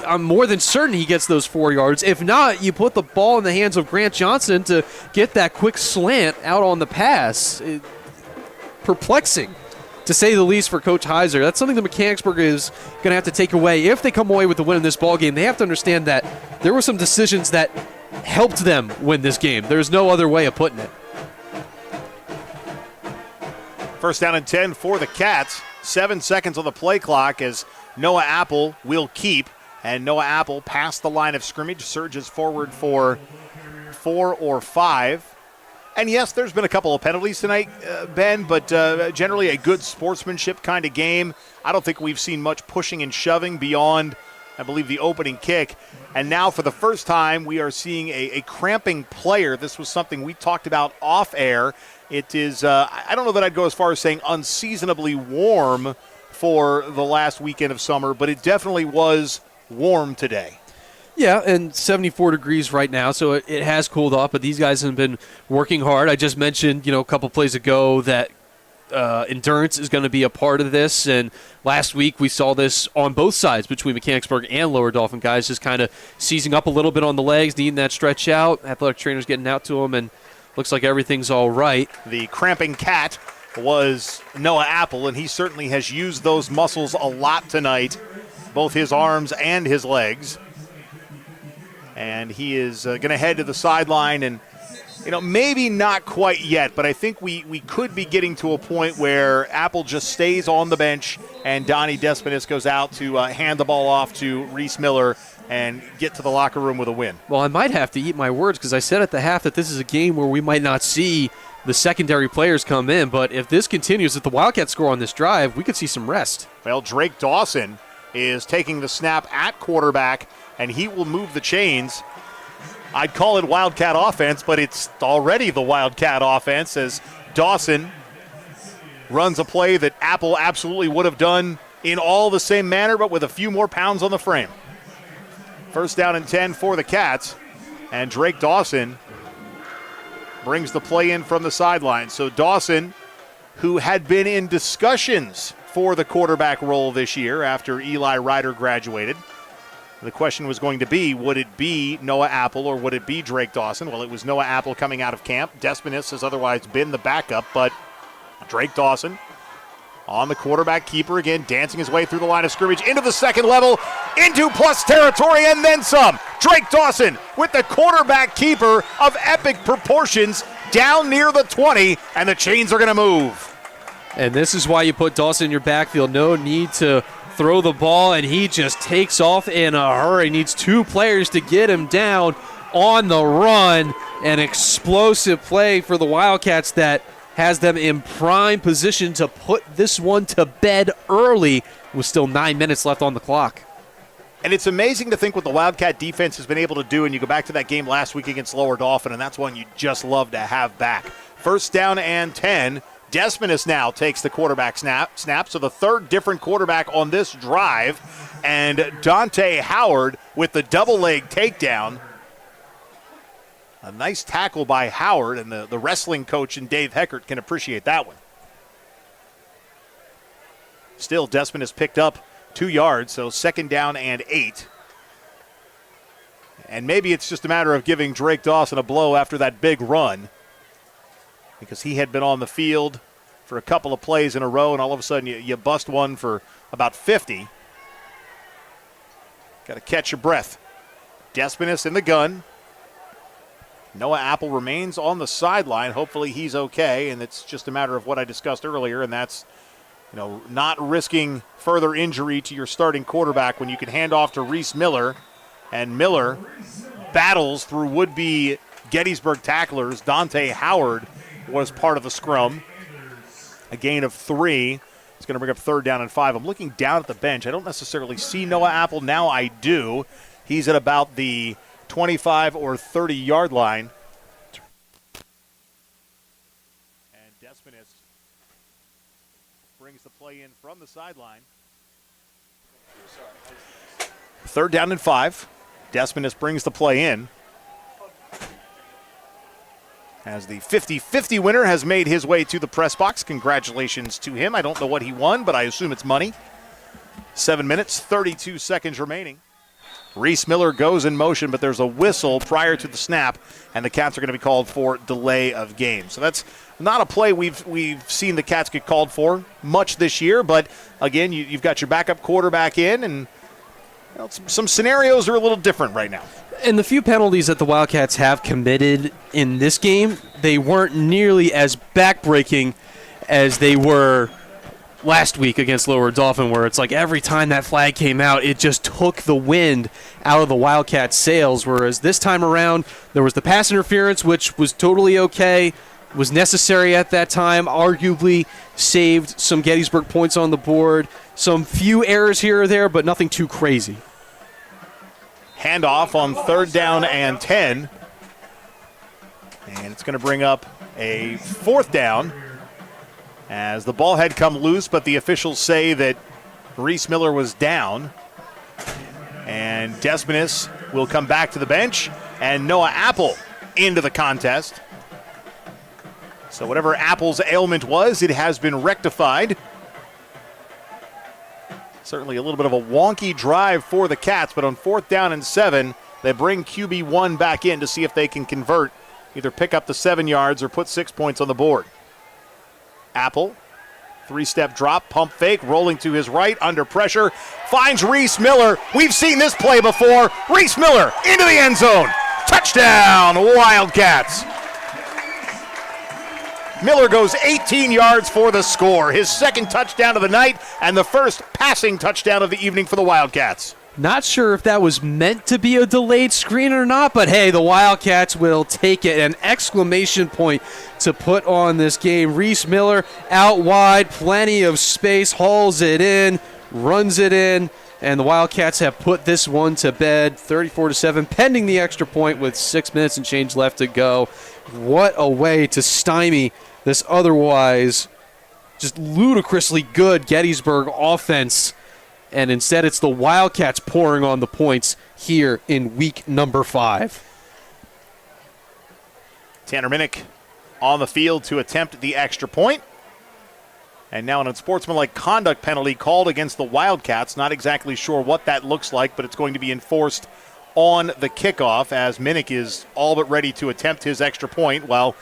I'm more than certain he gets those 4 yards. If not, you put the ball in the hands of Grant Johnson to get that quick slant out on the pass. Perplexing, to say the least, for Coach Heiser. That's something that Mechanicsburg is going to have to take away. If they come away with the win in this ball game, they have to understand that there were some decisions that helped them win this game. There's no other way of putting it. 1st down and 10 for the Cats. 7 seconds on the play clock as Noah Apple will keep. And Noah Apple past the line of scrimmage, surges forward for 4 or 5. And yes, there's been a couple of penalties tonight, Ben, but generally a good sportsmanship kind of game. I don't think we've seen much pushing and shoving beyond, I believe, the opening kick. And now for the first time, we are seeing a cramping player. This was something we talked about off air. It is, I don't know that I'd go as far as saying unseasonably warm for the last weekend of summer, but it definitely was warm today. Yeah, and 74 degrees right now, so it has cooled off, but these guys have been working hard. I just mentioned, a couple plays ago that endurance is going to be a part of this, and last week we saw this on both sides between Mechanicsburg and Lower Dauphin. Guys just kind of seizing up a little bit on the legs, needing that stretch out. Athletic trainers getting out to them, and looks like everything's all right. The cramping cat was Noah Apple, and he certainly has used those muscles a lot tonight, both his arms and his legs. And he is going to head to the sideline, and maybe not quite yet, but I think we could be getting to a point where Apple just stays on the bench and Donnie Desponis goes out to hand the ball off to Reese Miller and get to the locker room with a win. Well, I might have to eat my words because I said at the half that this is a game where we might not see the secondary players come in, but if this continues, if the Wildcats score on this drive, we could see some rest. Well, Drake Dawson is taking the snap at quarterback, and he will move the chains. I'd call it Wildcat offense, but it's already the Wildcat offense as Dawson runs a play that Apple absolutely would have done in all the same manner, but with a few more pounds on the frame. 1st down and 10 for the Cats, and Drake Dawson brings the play in from the sideline. So Dawson, who had been in discussions for the quarterback role this year after Eli Ryder graduated. The question was going to be, would it be Noah Apple or would it be Drake Dawson? Well, it was Noah Apple coming out of camp. Desponis has otherwise been the backup, but Drake Dawson on the quarterback keeper again, dancing his way through the line of scrimmage into the second level, into plus territory, and then some. Drake Dawson with the quarterback keeper of epic proportions down near the 20, and the chains are going to move. And this is why you put Dawson in your backfield. No need to throw the ball, and he just takes off in a hurry. Needs 2 players to get him down on the run. An explosive play for the Wildcats that has them in prime position to put this one to bed early with still 9 minutes left on the clock. And it's amazing to think what the Wildcat defense has been able to do, and you go back to that game last week against Lower Dauphin, and that's one you just love to have back. 1st down and 10. Desponis now takes the quarterback snap, so the 3rd different quarterback on this drive, and Dante Howard with the double leg takedown. A nice tackle by Howard, and the wrestling coach and Dave Heckert can appreciate that one. Still, Desponis picked up 2 yards, so 2nd down and 8. And maybe it's just a matter of giving Drake Dawson a blow after that big run. because he had been on the field for a couple of plays in a row, and all of a sudden you bust one for about 50. Got to catch your breath. Despinis in the gun. Noah Apple remains on the sideline. Hopefully he's okay, and it's just a matter of what I discussed earlier, and that's not risking further injury to your starting quarterback when you can hand off to Reese Miller, and Miller battles through would-be Gettysburg tacklers. Dante Howard was part of the scrum. A gain of 3. It's going to bring up 3rd down and 5. I'm looking down at the bench. I don't necessarily see Noah Apple. Now I do. He's at about the 25 or 30-yard line. And Despinis brings the play in from the sideline. 3rd down and 5. Despinis brings the play in. As the 50-50 winner has made his way to the press box. Congratulations to him. I don't know what he won, but I assume it's money. 7 minutes, 32 seconds remaining. Reese Miller goes in motion, but there's a whistle prior to the snap, and the Cats are going to be called for delay of game. So that's not a play we've seen the Cats get called for much this year, but again, you've got your backup quarterback in, and some scenarios are a little different right now. And the few penalties that the Wildcats have committed in this game, they weren't nearly as backbreaking as they were last week against Lower Dauphin, where it's like every time that flag came out, it just took the wind out of the Wildcats' sails, whereas this time around, there was the pass interference, which was totally okay, was necessary at that time, arguably saved some Gettysburg points on the board, some few errors here or there, but nothing too crazy. Handoff on 3rd down and 10. And it's going to bring up a 4th down as the ball had come loose, but the officials say that Reese Miller was down. And Despinis will come back to the bench, and Noah Apple into the contest. So whatever Apple's ailment was, it has been rectified. Certainly a little bit of a wonky drive for the Cats, but on 4th down and 7, they bring QB1 back in to see if they can convert, either pick up the 7 yards or put 6 points on the board. Apple, 3-step drop, pump fake, rolling to his right, under pressure, finds Reese Miller. We've seen this play before. Reese Miller into the end zone. Touchdown, Wildcats. Miller goes 18 yards for the score. His 2nd touchdown of the night and the 1st passing touchdown of the evening for the Wildcats. Not sure if that was meant to be a delayed screen or not, but hey, the Wildcats will take it. An exclamation point to put on this game. Reese Miller out wide, plenty of space, hauls it in, runs it in, and the Wildcats have put this one to bed, 34-7, pending the extra point with 6 minutes and change left to go. What a way to stymie this otherwise just ludicrously good Gettysburg offense. And instead it's the Wildcats pouring on the points here in week number 5. Tanner Minnick on the field to attempt the extra point. And now an unsportsmanlike conduct penalty called against the Wildcats. Not exactly sure what that looks like, but it's going to be enforced on the kickoff as Minnick is all but ready to attempt his extra point while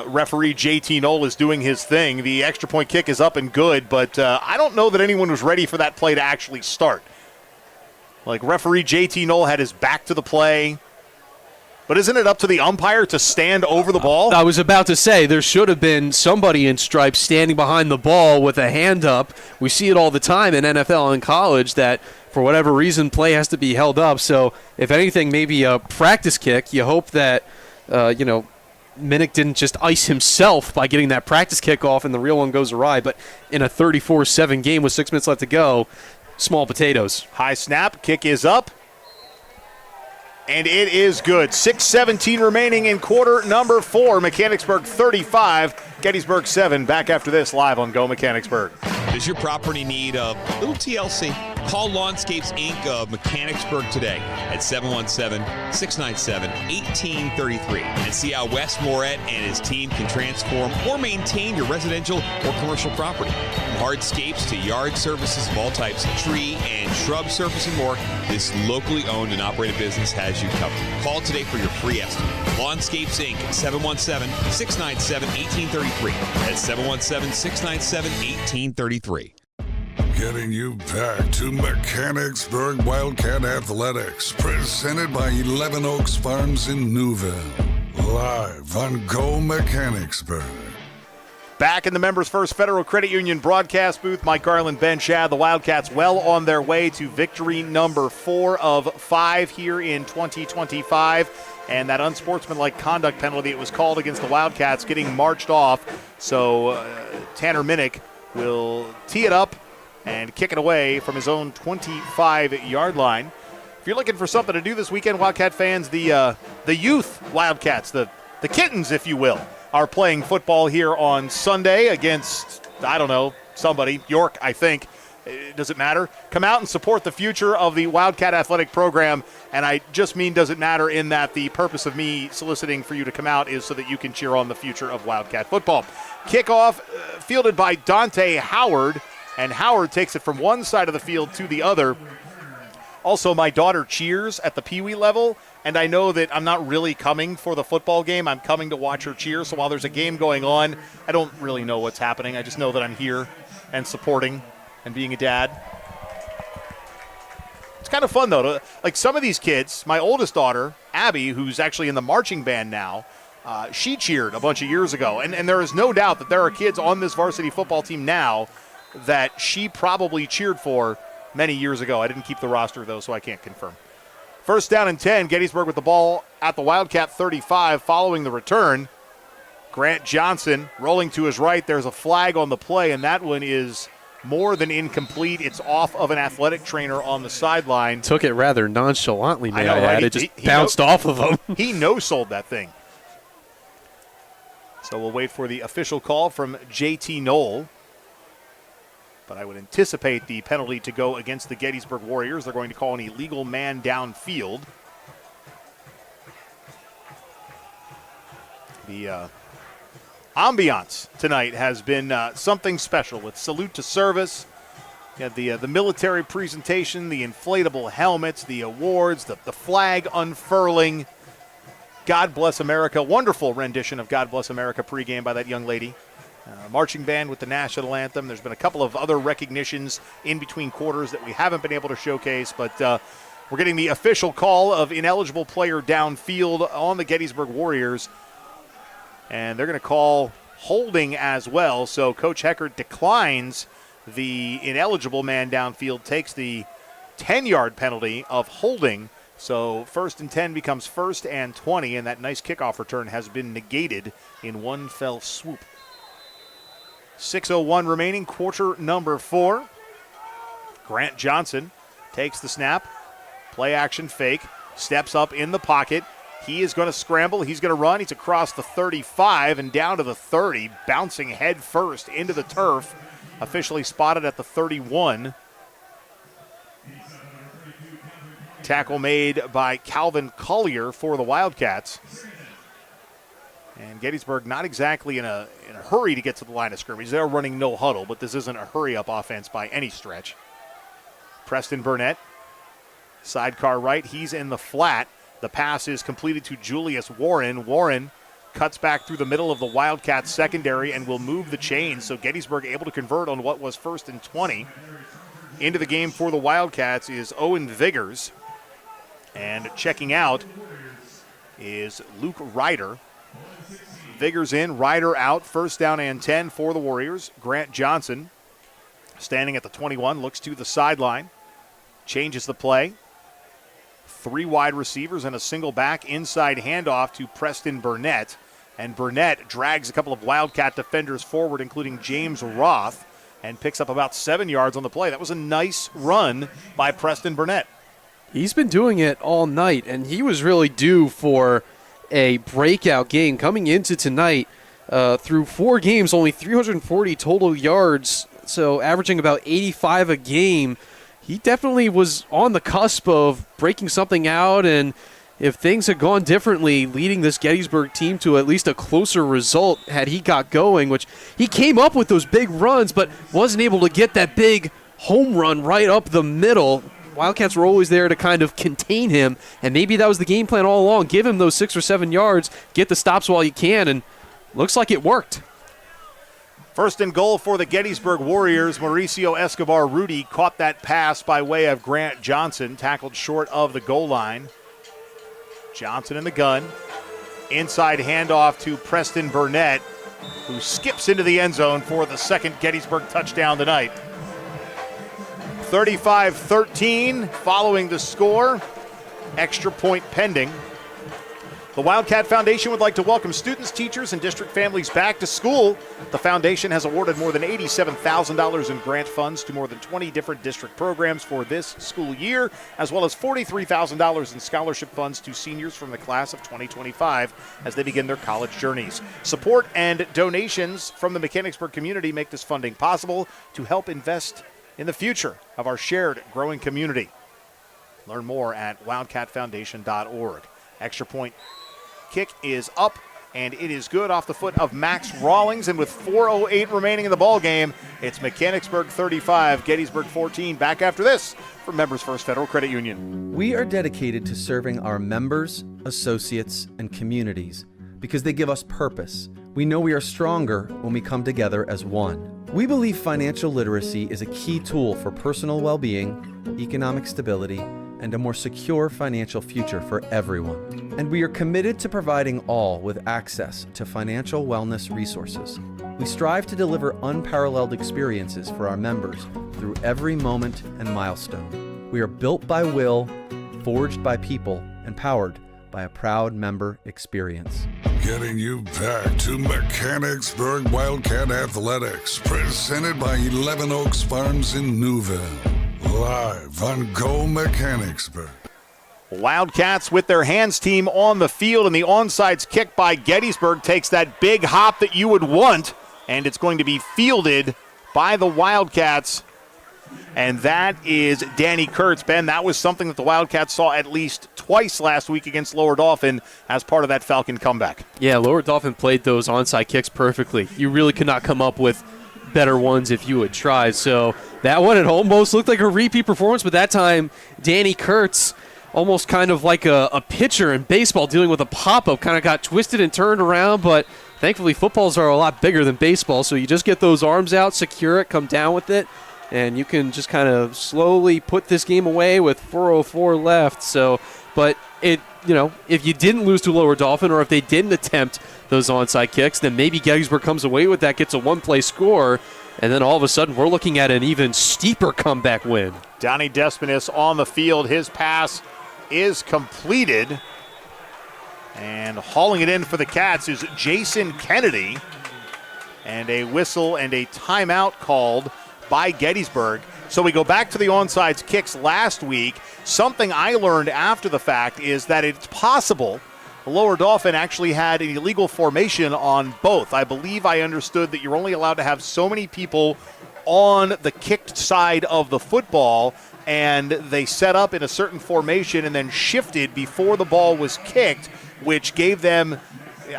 referee JT Knoll is doing his thing. The extra point kick is up and good, but I don't know that anyone was ready for that play to actually start. Like, referee JT Knoll had his back to the play. But isn't it up to the umpire to stand over the ball? I was about to say, there should have been somebody in stripes standing behind the ball with a hand up. We see it all the time in NFL and college that, for whatever reason, play has to be held up. So, if anything, maybe a practice kick. You hope that, Minnick didn't just ice himself by getting that practice kick off and the real one goes awry. But in a 34-7 game with 6 minutes left to go, small potatoes. High snap, kick is up. And it is good. 6:17 remaining in quarter number 4. Mechanicsburg 35, Gettysburg 7. Back after this, live on Go Mechanicsburg. Does your property need a little TLC? Call Lawnscapes Inc. of Mechanicsburg today at 717-697-1833 and see how Wes Moret and his team can transform or maintain your residential or commercial property. From hardscapes to yard services of all types, tree and shrub surface and more, this locally owned and operated business has you covered. Call today for your free estimate. Lawnscapes Inc. 717-697-1833. That's 717-697-1833. Getting you back to Mechanicsburg Wildcat Athletics, presented by 11 Oaks Farms in Newville. Live on Go Mechanicsburg. Back in the Members First Federal Credit Union broadcast booth, Mike Garland, Ben Shad, the Wildcats well on their way to victory number 4 of 5 here in 2025. And that unsportsmanlike conduct penalty that was called against the Wildcats getting marched off. So Tanner Minnick will tee it up and kick it away from his own 25-yard line. If you're looking for something to do this weekend, Wildcat fans, the youth Wildcats, the kittens, if you will, are playing football here on Sunday against, I don't know, somebody, York, I think. Does it matter? Come out and support the future of the Wildcat athletic program, and I just mean does it matter in that the purpose of me soliciting for you to come out is so that you can cheer on the future of Wildcat football. Kickoff fielded by Dante Howard, and Howard takes it from one side of the field to the other. Also, my daughter cheers at the Pee-wee level, and I know that I'm not really coming for the football game. I'm coming to watch her cheer, so while there's a game going on, I don't really know what's happening. I just know that I'm here and supporting and being a dad. It's kind of fun, though. Like some of these kids, my oldest daughter, Abby, who's actually in the marching band now, she cheered a bunch of years ago. And there is no doubt that there are kids on this varsity football team now that she probably cheered for many years ago. I didn't keep the roster, though, so I can't confirm. First down and 10, Gettysburg with the ball at the Wildcat 35 following the return. Grant Johnson rolling to his right. There's a flag on the play, and that one is more than incomplete. It's off of an athletic trainer on the sideline. Took it rather nonchalantly, may I add. It just bounced off of him. He no-sold that thing. So we'll wait for the official call from J.T. Knoll. But I would anticipate the penalty to go against the Gettysburg Warriors. They're going to call an illegal man downfield. The ambiance tonight has been something special with salute to service. You had the military presentation, the inflatable helmets, the awards, the flag unfurling. God Bless America. Wonderful rendition of God Bless America pregame by that young lady. Marching band with the national anthem. There's been a couple of other recognitions in between quarters that we haven't been able to showcase, but we're getting the official call of ineligible player downfield on the Gettysburg Warriors. And they're going to call holding as well. So Coach Heckert declines the ineligible man downfield, takes the 10-yard penalty of holding. So 1st and 10 becomes 1st and 20, and that nice kickoff return has been negated in one fell swoop. 6:01 remaining, quarter number 4. Grant Johnson takes the snap, play action fake, steps up in the pocket. He is going to scramble. He's going to run. He's across the 35 and down to the 30, bouncing head first into the turf. Officially spotted at the 31. Tackle made by Calvin Collier for the Wildcats. And Gettysburg not exactly in a hurry to get to the line of scrimmage. They're running no huddle, but this isn't a hurry-up offense by any stretch. Preston Burnett, sidecar right. He's in the flat. The pass is completed to Julius Warren. Warren cuts back through the middle of the Wildcats secondary and will move the chains. So Gettysburg able to convert on what was 1st and 20. Into the game for the Wildcats is Owen Viggers. And checking out is Luke Ryder. Viggers in, Ryder out. 1st down and 10 for the Warriors. Grant Johnson standing at the 21, looks to the sideline, changes the play. 3 wide receivers and a single back, inside handoff to Preston Burnett. And Burnett drags a couple of Wildcat defenders forward, including James Roth, and picks up about 7 yards on the play. That was a nice run by Preston Burnett. He's been doing it all night, and he was really due for a breakout game coming into tonight. Through 4 games, only 340 total yards, so averaging about 85 a game. he definitely was on the cusp of breaking something out, and if things had gone differently, leading this Gettysburg team to at least a closer result had he got going, which he came up with those big runs but wasn't able to get that big home run right up the middle. Wildcats were always there to kind of contain him, and maybe that was the game plan all along. Give him those 6 or 7 yards, get the stops while you can, and looks like it worked. First and goal for the Gettysburg Warriors. Mauricio Escobar-Rudy caught that pass by way of Grant Johnson, tackled short of the goal line. Johnson in the gun. Inside handoff to Preston Burnett, who skips into the end zone for the second Gettysburg touchdown tonight. 35-13 following the score. Extra point pending. The Wildcat Foundation would like to welcome students, teachers, and district families back to school. The foundation has awarded more than $87,000 in grant funds to more than 20 different district programs for this school year, as well as $43,000 in scholarship funds to seniors from the class of 2025 as they begin their college journeys. Support and donations from the Mechanicsburg community make this funding possible to help invest in the future of our shared growing community. Learn more at wildcatfoundation.org. Extra point kick is up, and it is good off the foot of Max Rawlings. And with 4:08 remaining in the ball game, it's Mechanicsburg 35, Gettysburg 14. Back after this from Members First Federal Credit Union. We are dedicated to serving our members, associates, and communities because they give us purpose. We know we are stronger when we come together as one. We believe financial literacy is a key tool for personal well-being, economic stability, and a more secure financial future for everyone. And we are committed to providing all with access to financial wellness resources. We strive to deliver unparalleled experiences for our members through every moment and milestone. We are built by will, forged by people, and powered by a proud member experience. Getting you back to Mechanicsburg Wildcat Athletics, presented by 11 Oaks Farms in Newville. Live on Go Mechanicsburg. Wildcats with their hands team on the field, and the onside kick by Gettysburg takes that big hop that you would want, and it's going to be fielded by the Wildcats. And that is Danny Kurtz. Ben, that was something that the Wildcats saw at least twice last week against Lower Dauphin as part of that Falcon comeback. Yeah, Lower Dauphin played those onside kicks perfectly. You really could not come up with better ones if you had tried. So that one at almost looked like a repeat performance, but that time Danny Kurtz, almost kind of like a pitcher in baseball dealing with a pop-up, kind of got twisted and turned around, but thankfully footballs are a lot bigger than baseball, so you just get those arms out, secure it, come down with it, and you can just kind of slowly put this game away with 4:04 left. So, but it, you know, if you didn't lose to Lower Dauphin, or if they didn't attempt those onside kicks, then maybe Gettysburg comes away with that, gets a one-play score, and then all of a sudden we're looking at an even steeper comeback win. Donnie Desponis on the field. His pass is completed. And hauling it in for the Cats is Jason Kennedy. And a whistle and a timeout called by Gettysburg. So we go back to the onside kicks last week. Something I learned after the fact is that it's possible Lower Dauphin actually had an illegal formation on both. I believe I understood that you're only allowed to have so many people on the kicked side of the football, and they set up in a certain formation and then shifted before the ball was kicked, which gave them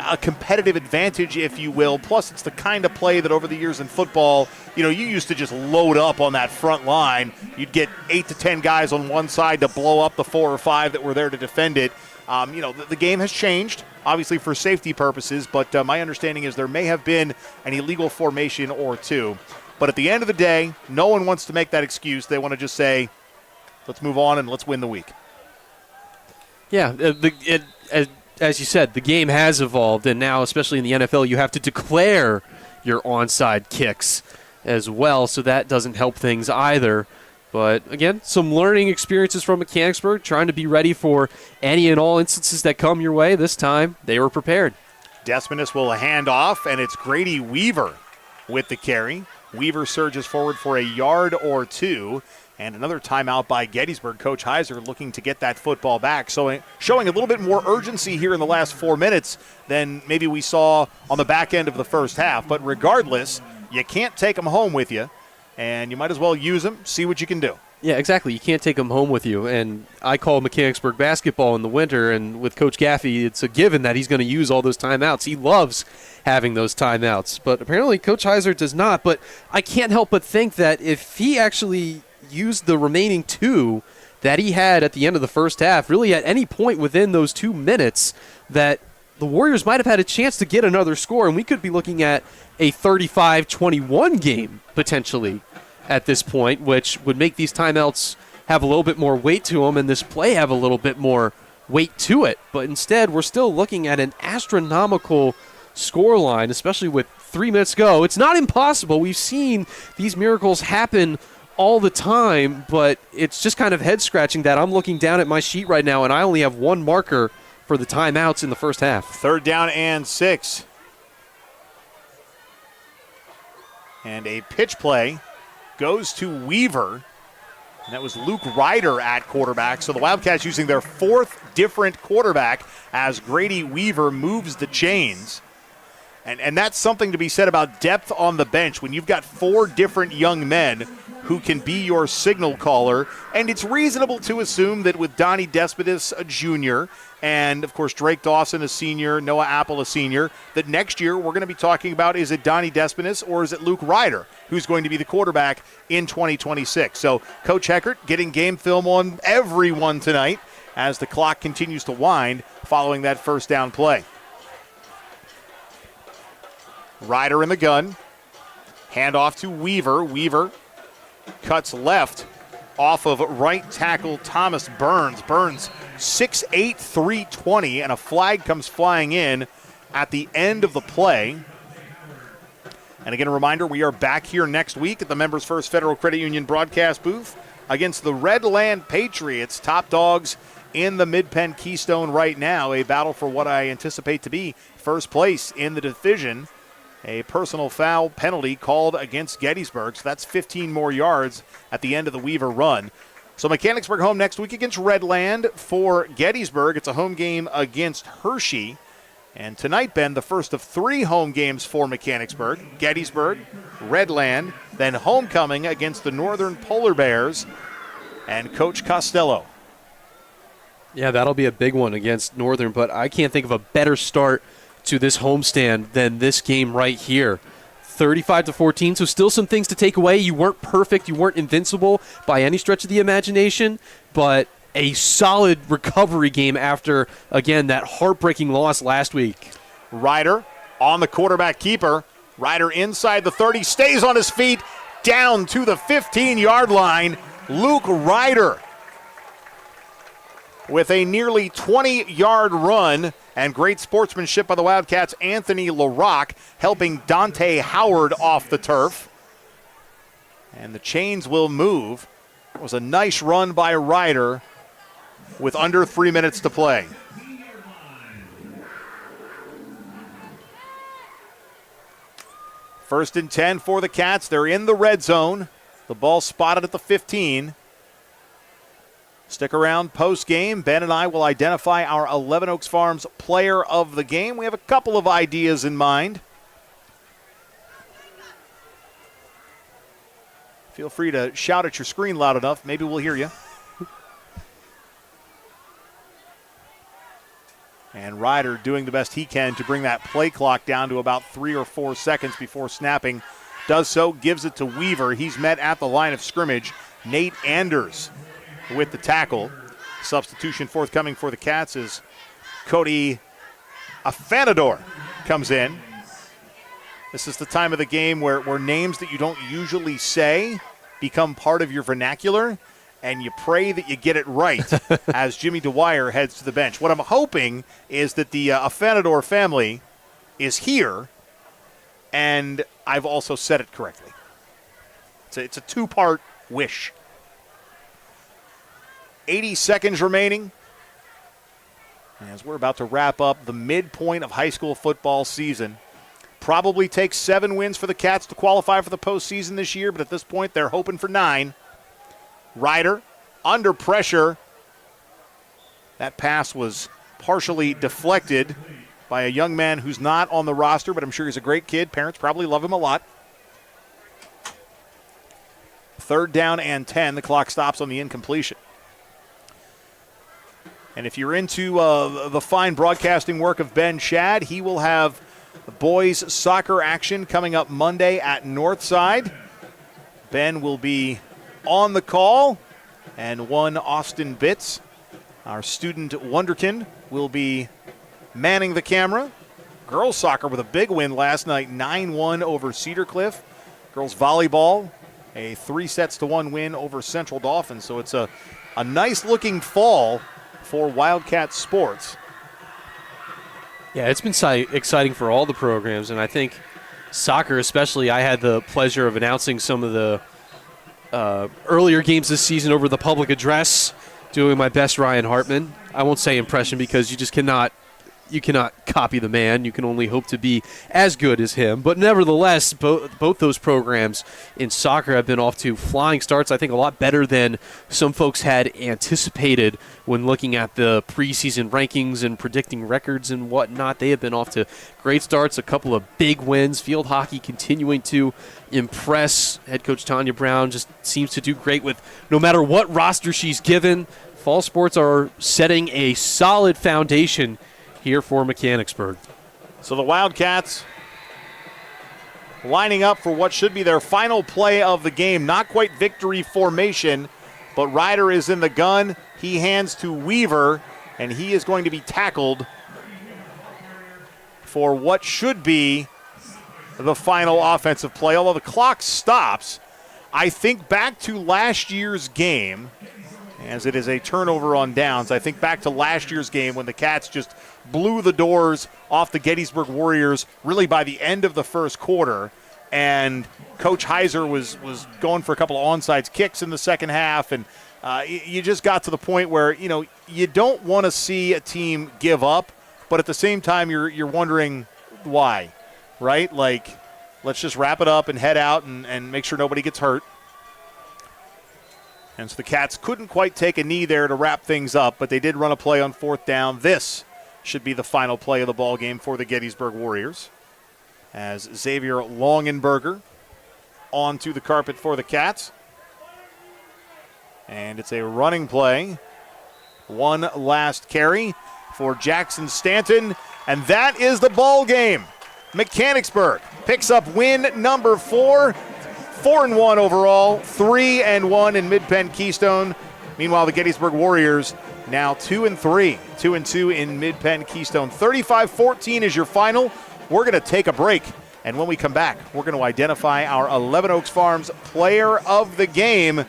a competitive advantage, if you will. Plus, it's the kind of play that over the years in football, you know, you used to just load up on that front line. You'd get 8 to 10 guys on one side to blow up the 4 or 5 that were there to defend it. You know, the game has changed, obviously for safety purposes, but my understanding is there may have been an illegal formation or two. But at the end of the day, no one wants to make that excuse. They want to just say, let's move on and let's win the week. Yeah, as you said, the game has evolved, and now, especially in the NFL, you have to declare your onside kicks as well, so that doesn't help things either. But, again, some learning experiences from Mechanicsburg, trying to be ready for any and all instances that come your way. This time, they were prepared. Desponis will hand off, and it's Grady Weaver with the carry. Weaver surges forward for a yard or two. And another timeout by Gettysburg. Coach Heiser looking to get that football back. So showing a little bit more urgency here in the last 4 minutes than maybe we saw on the back end of the first half. But regardless, you can't take them home with you, and you might as well use them, see what you can do. Yeah, exactly. You can't take them home with you. And I call Mechanicsburg basketball in the winter, and with Coach Gaffey, it's a given that he's going to use all those timeouts. He loves having those timeouts. But apparently Coach Heiser does not. But I can't help but think that if he actually used the remaining 2 that he had at the end of the first half, really at any point within those 2 minutes, that the Warriors might have had a chance to get another score, and we could be looking at a 35-21 game potentially at this point, which would make these timeouts have a little bit more weight to them and this play have a little bit more weight to it. But instead, we're still looking at an astronomical scoreline, especially with 3 minutes to go. It's not impossible. We've seen these miracles happen all the time, but it's just kind of head-scratching that I'm looking down at my sheet right now, and I only have 1 marker for the timeouts in the first half. 3rd down and 6. And a pitch play goes to Weaver, and that was Luke Ryder at quarterback. So the Wildcats using their 4th different quarterback as Grady Weaver moves the chains. And that's something to be said about depth on the bench when you've got 4 different young men who can be your signal caller. And it's reasonable to assume that with Donnie Despotis, a junior, and, of course, Drake Dawson, a senior, Noah Apple, a senior, that next year we're going to be talking about, is it Donnie Despotis or is it Luke Ryder who's going to be the quarterback in 2026? So Coach Heckert getting game film on everyone tonight as the clock continues to wind following that first down play. Ryder in the gun. Handoff to Weaver. Weaver cuts left off of right tackle Thomas Burns. Burns 6'8", 320, and a flag comes flying in at the end of the play. And again, a reminder, we are back here next week at the Members First Federal Credit Union broadcast booth against the Redland Patriots, top dogs in the Mid-Penn Keystone right now. A battle for what I anticipate to be first place in the division. A personal foul penalty called against Gettysburg, so that's 15 more yards at the end of the Weaver run. So Mechanicsburg home next week against Redland. For Gettysburg, it's a home game against Hershey. And tonight, Ben, the first of 3 home games for Mechanicsburg. Gettysburg, Redland, then homecoming against the Northern Polar Bears and Coach Costello. Yeah, that'll be a big one against Northern, but I can't think of a better start to this homestand than this game right here. 35-14, so still some things to take away. You weren't perfect, you weren't invincible by any stretch of the imagination, but a solid recovery game after, again, that heartbreaking loss last week. Ryder on the quarterback keeper. Ryder inside the 30, stays on his feet, down to the 15-yard line. Luke Ryder with a nearly 20-yard run. And great sportsmanship by the Wildcats. Anthony LaRock helping Dante Howard off the turf. And the chains will move. It was a nice run by Ryder with under 3 minutes to play. First and 10 for the Cats. They're in the red zone. The ball spotted at the 15. Stick around post-game. Ben and I will identify our 11 Oaks Farms player of the game. We have a couple of ideas in mind. Feel free to shout at your screen loud enough. Maybe we'll hear you. And Ryder doing the best he can to bring that play clock down to about 3 or 4 seconds before snapping. Does so, gives it to Weaver. He's met at the line of scrimmage. Nate Anders with the tackle. Substitution forthcoming for the Cats as Cody Afanador comes in. This is the time of the game where names that you don't usually say become part of your vernacular, and you pray that you get it right as Jimmy Dwyer heads to the bench. What I'm hoping is that the Afanador family is here, and I've also said it correctly. It's a 2-part wish. 80 seconds remaining as we're about to wrap up the midpoint of high school football season. Probably takes 7 wins for the Cats to qualify for the postseason this year, but at this point they're hoping for 9. Ryder under pressure. That pass was partially deflected by a young man who's not on the roster, but I'm sure he's a great kid. Parents probably love him a lot. 3rd down and 10. The clock stops on the incompletion. And if you're into the fine broadcasting work of Ben Shad, he will have boys soccer action coming up Monday at Northside. Ben will be on the call, and one Austin Bitts, our student wonderkin, will be manning the camera. Girls soccer with a big win last night, 9-1 over Cedar Cliff. Girls volleyball, a 3-1 win over Central Dolphins. So it's a nice-looking fall for Wildcat sports. Yeah, it's been exciting for all the programs, and I think soccer especially. I had the pleasure of announcing some of the earlier games this season over the public address, doing my best Ryan Hartman. I won't say impression because you just cannot copy the man. You can only hope to be as good as him. But nevertheless, both those programs in soccer have been off to flying starts. I think a lot better than some folks had anticipated when looking at the preseason rankings and predicting records and whatnot. They have been off to great starts, a couple of big wins. Field hockey continuing to impress. Head coach Tanya Brown just seems to do great with no matter what roster she's given. Fall sports are setting a solid foundation here for Mechanicsburg. So the Wildcats lining up for what should be their final play of the game. Not quite victory formation, but Ryder is in the gun. He hands to Weaver, and he is going to be tackled for what should be the final offensive play. Although the clock stops, I think back to last year's game, as it is a turnover on downs. I think back to last year's game when the Cats just blew the doors off the Gettysburg Warriors really by the end of the first quarter, and Coach Heiser was going for a couple of onside kicks in the second half, and you just got to the point where, you don't want to see a team give up, but at the same time you're wondering why, right? Like, let's just wrap it up and head out and make sure nobody gets hurt. And so the Cats couldn't quite take a knee there to wrap things up, but they did run a play on 4th down. This should be the final play of the ball game for the Gettysburg Warriors, as Xavier Longenberger onto the carpet for the Cats. And it's a running play. One last carry for Jackson Stanton, and that is the ball game. Mechanicsburg picks up win number 4. 4-1 overall, 3-1 in Mid-Penn Keystone. Meanwhile, the Gettysburg Warriors now 2-3, 2-2 in Mid-Penn Keystone. 35-14 is your final. We're going to take a break, and when we come back, we're going to identify our 11 Oaks Farms player of the game.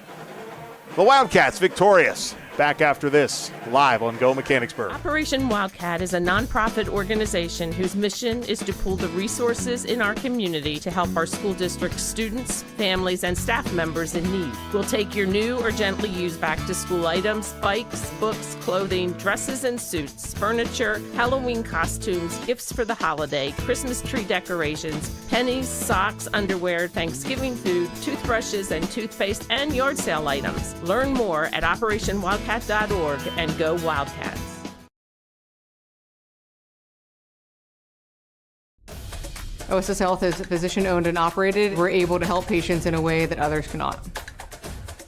The Wildcats victorious. Back after this, live on Go Mechanicsburg. Operation Wildcat is a nonprofit organization whose mission is to pool the resources in our community to help our school district students, families, and staff members in need. We'll take your new or gently used back-to-school items, bikes, books, clothing, dresses and suits, furniture, Halloween costumes, gifts for the holiday, Christmas tree decorations, pennies, socks, underwear, Thanksgiving food, toothbrushes and toothpaste, and yard sale items. Learn more at OperationWildcat.org and go Wildcats. OSS Health is physician-owned and operated. We're able to help patients in a way that others cannot.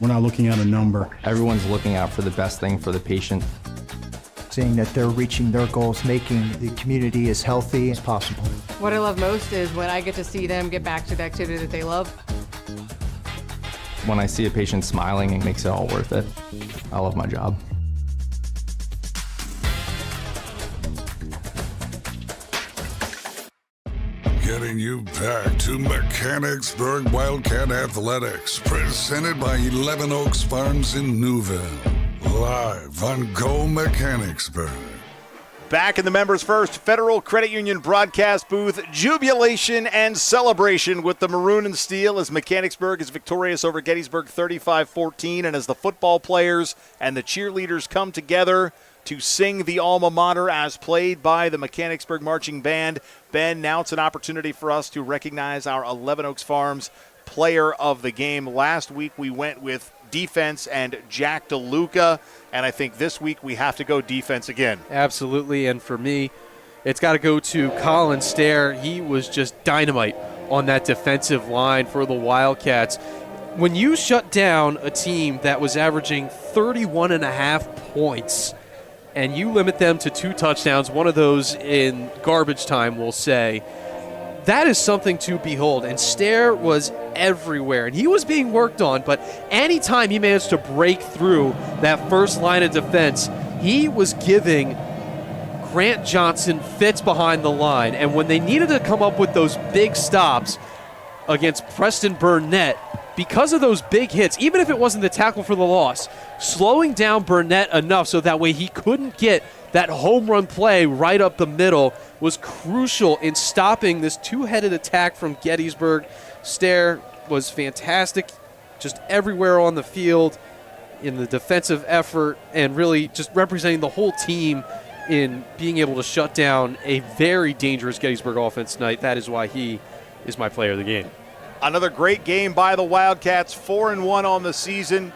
We're not looking at a number. Everyone's looking out for the best thing for the patient. Seeing that they're reaching their goals, making the community as healthy as possible. What I love most is when I get to see them get back to the activity that they love. When I see a patient smiling, it makes it all worth it. I love my job. Getting you back to Mechanicsburg Wildcat Athletics, presented by 11 Oaks Farms in Newville. Live on Go Mechanicsburg. Back in the Members First Federal Credit Union broadcast booth, jubilation and celebration with the maroon and steel as Mechanicsburg is victorious over Gettysburg 35-14, and as the football players and the cheerleaders come together to sing the alma mater as played by the Mechanicsburg Marching Band. Ben, now it's an opportunity for us to recognize our 11 Oaks Farms player of the game. Last week we went with defense and Jack DeLuca, and I think this week we have to go defense again. Absolutely, and for me, it's got to go to Colin Stair. He was just dynamite on that defensive line for the Wildcats. when you shut down a team that was averaging 31.5 points and you limit them to 2 touchdowns, one of those in garbage time, we'll say, that is something to behold. And Stair was everywhere, and he was being worked on, but anytime he managed to break through that first line of defense, he was giving Grant Johnson fits behind the line. And when they needed to come up with those big stops against Preston Burnett, because of those big hits, even if it wasn't the tackle for the loss, slowing down Burnett enough so that way he couldn't get that home run play right up the middle was crucial in stopping this two-headed attack from Gettysburg. Stair was fantastic just everywhere on the field in the defensive effort and really just representing the whole team in being able to shut down a very dangerous Gettysburg offense tonight. That is why he is my player of the game. Another great game by the Wildcats, 4-1 on the season.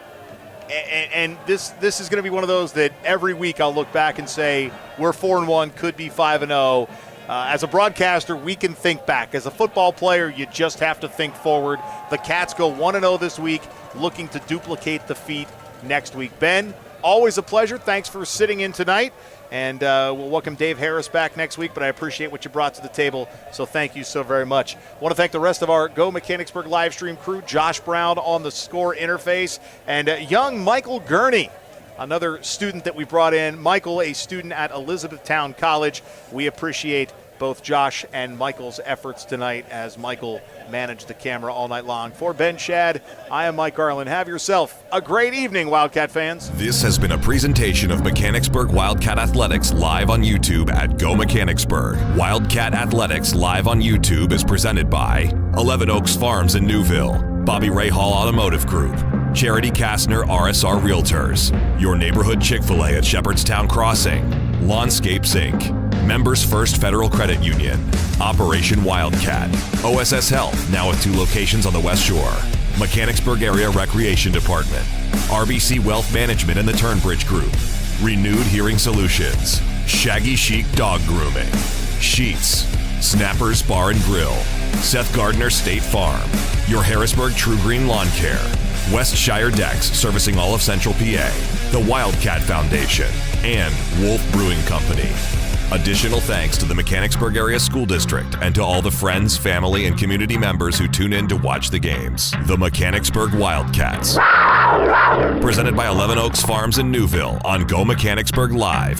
And this is going to be one of those that every week I'll look back and say, we're 4-1, could be 5-0. As a broadcaster, we can think back. As a football player, you just have to think forward. The Cats go 1-0 this week, looking to duplicate the feat next week. Ben, always a pleasure. Thanks for sitting in tonight. And we'll welcome Dave Harris back next week, but I appreciate what you brought to the table, so thank you so very much. I want to thank the rest of our Go Mechanicsburg live stream crew, Josh Brown on the score interface, and young Michael Gurney, another student that we brought in. Michael, a student at Elizabethtown College. We appreciate both Josh and Michael's efforts tonight as Michael managed the camera all night long. For Ben Shad, I am Mike Garland. Have yourself a great evening, Wildcat fans. This has been a presentation of Mechanicsburg Wildcat Athletics live on YouTube at Go Mechanicsburg. Wildcat Athletics live on YouTube is presented by 11 Oaks Farms in Newville, Bobby Ray Hall Automotive Group, Charity Kastner RSR Realtors, Your Neighborhood Chick-fil-A at Shepherdstown Crossing, Lawnscapes Inc., Members First Federal Credit Union, Operation Wildcat, OSS Health, now with 2 locations on the West Shore, Mechanicsburg Area Recreation Department, RBC Wealth Management and the Turnbridge Group, Renewed Hearing Solutions, Shaggy Chic Dog Grooming, Sheets, Snappers Bar and Grill, Seth Gardner State Farm, Your Harrisburg True Green Lawn Care, Westshire Decks servicing all of Central PA, the Wildcat Foundation, and Wolf Brewing Company. Additional thanks to the Mechanicsburg Area School District and to all the friends, family, and community members who tune in to watch the games. The Mechanicsburg Wildcats. Presented by 11 Oaks Farms in Newville on Go Mechanicsburg Live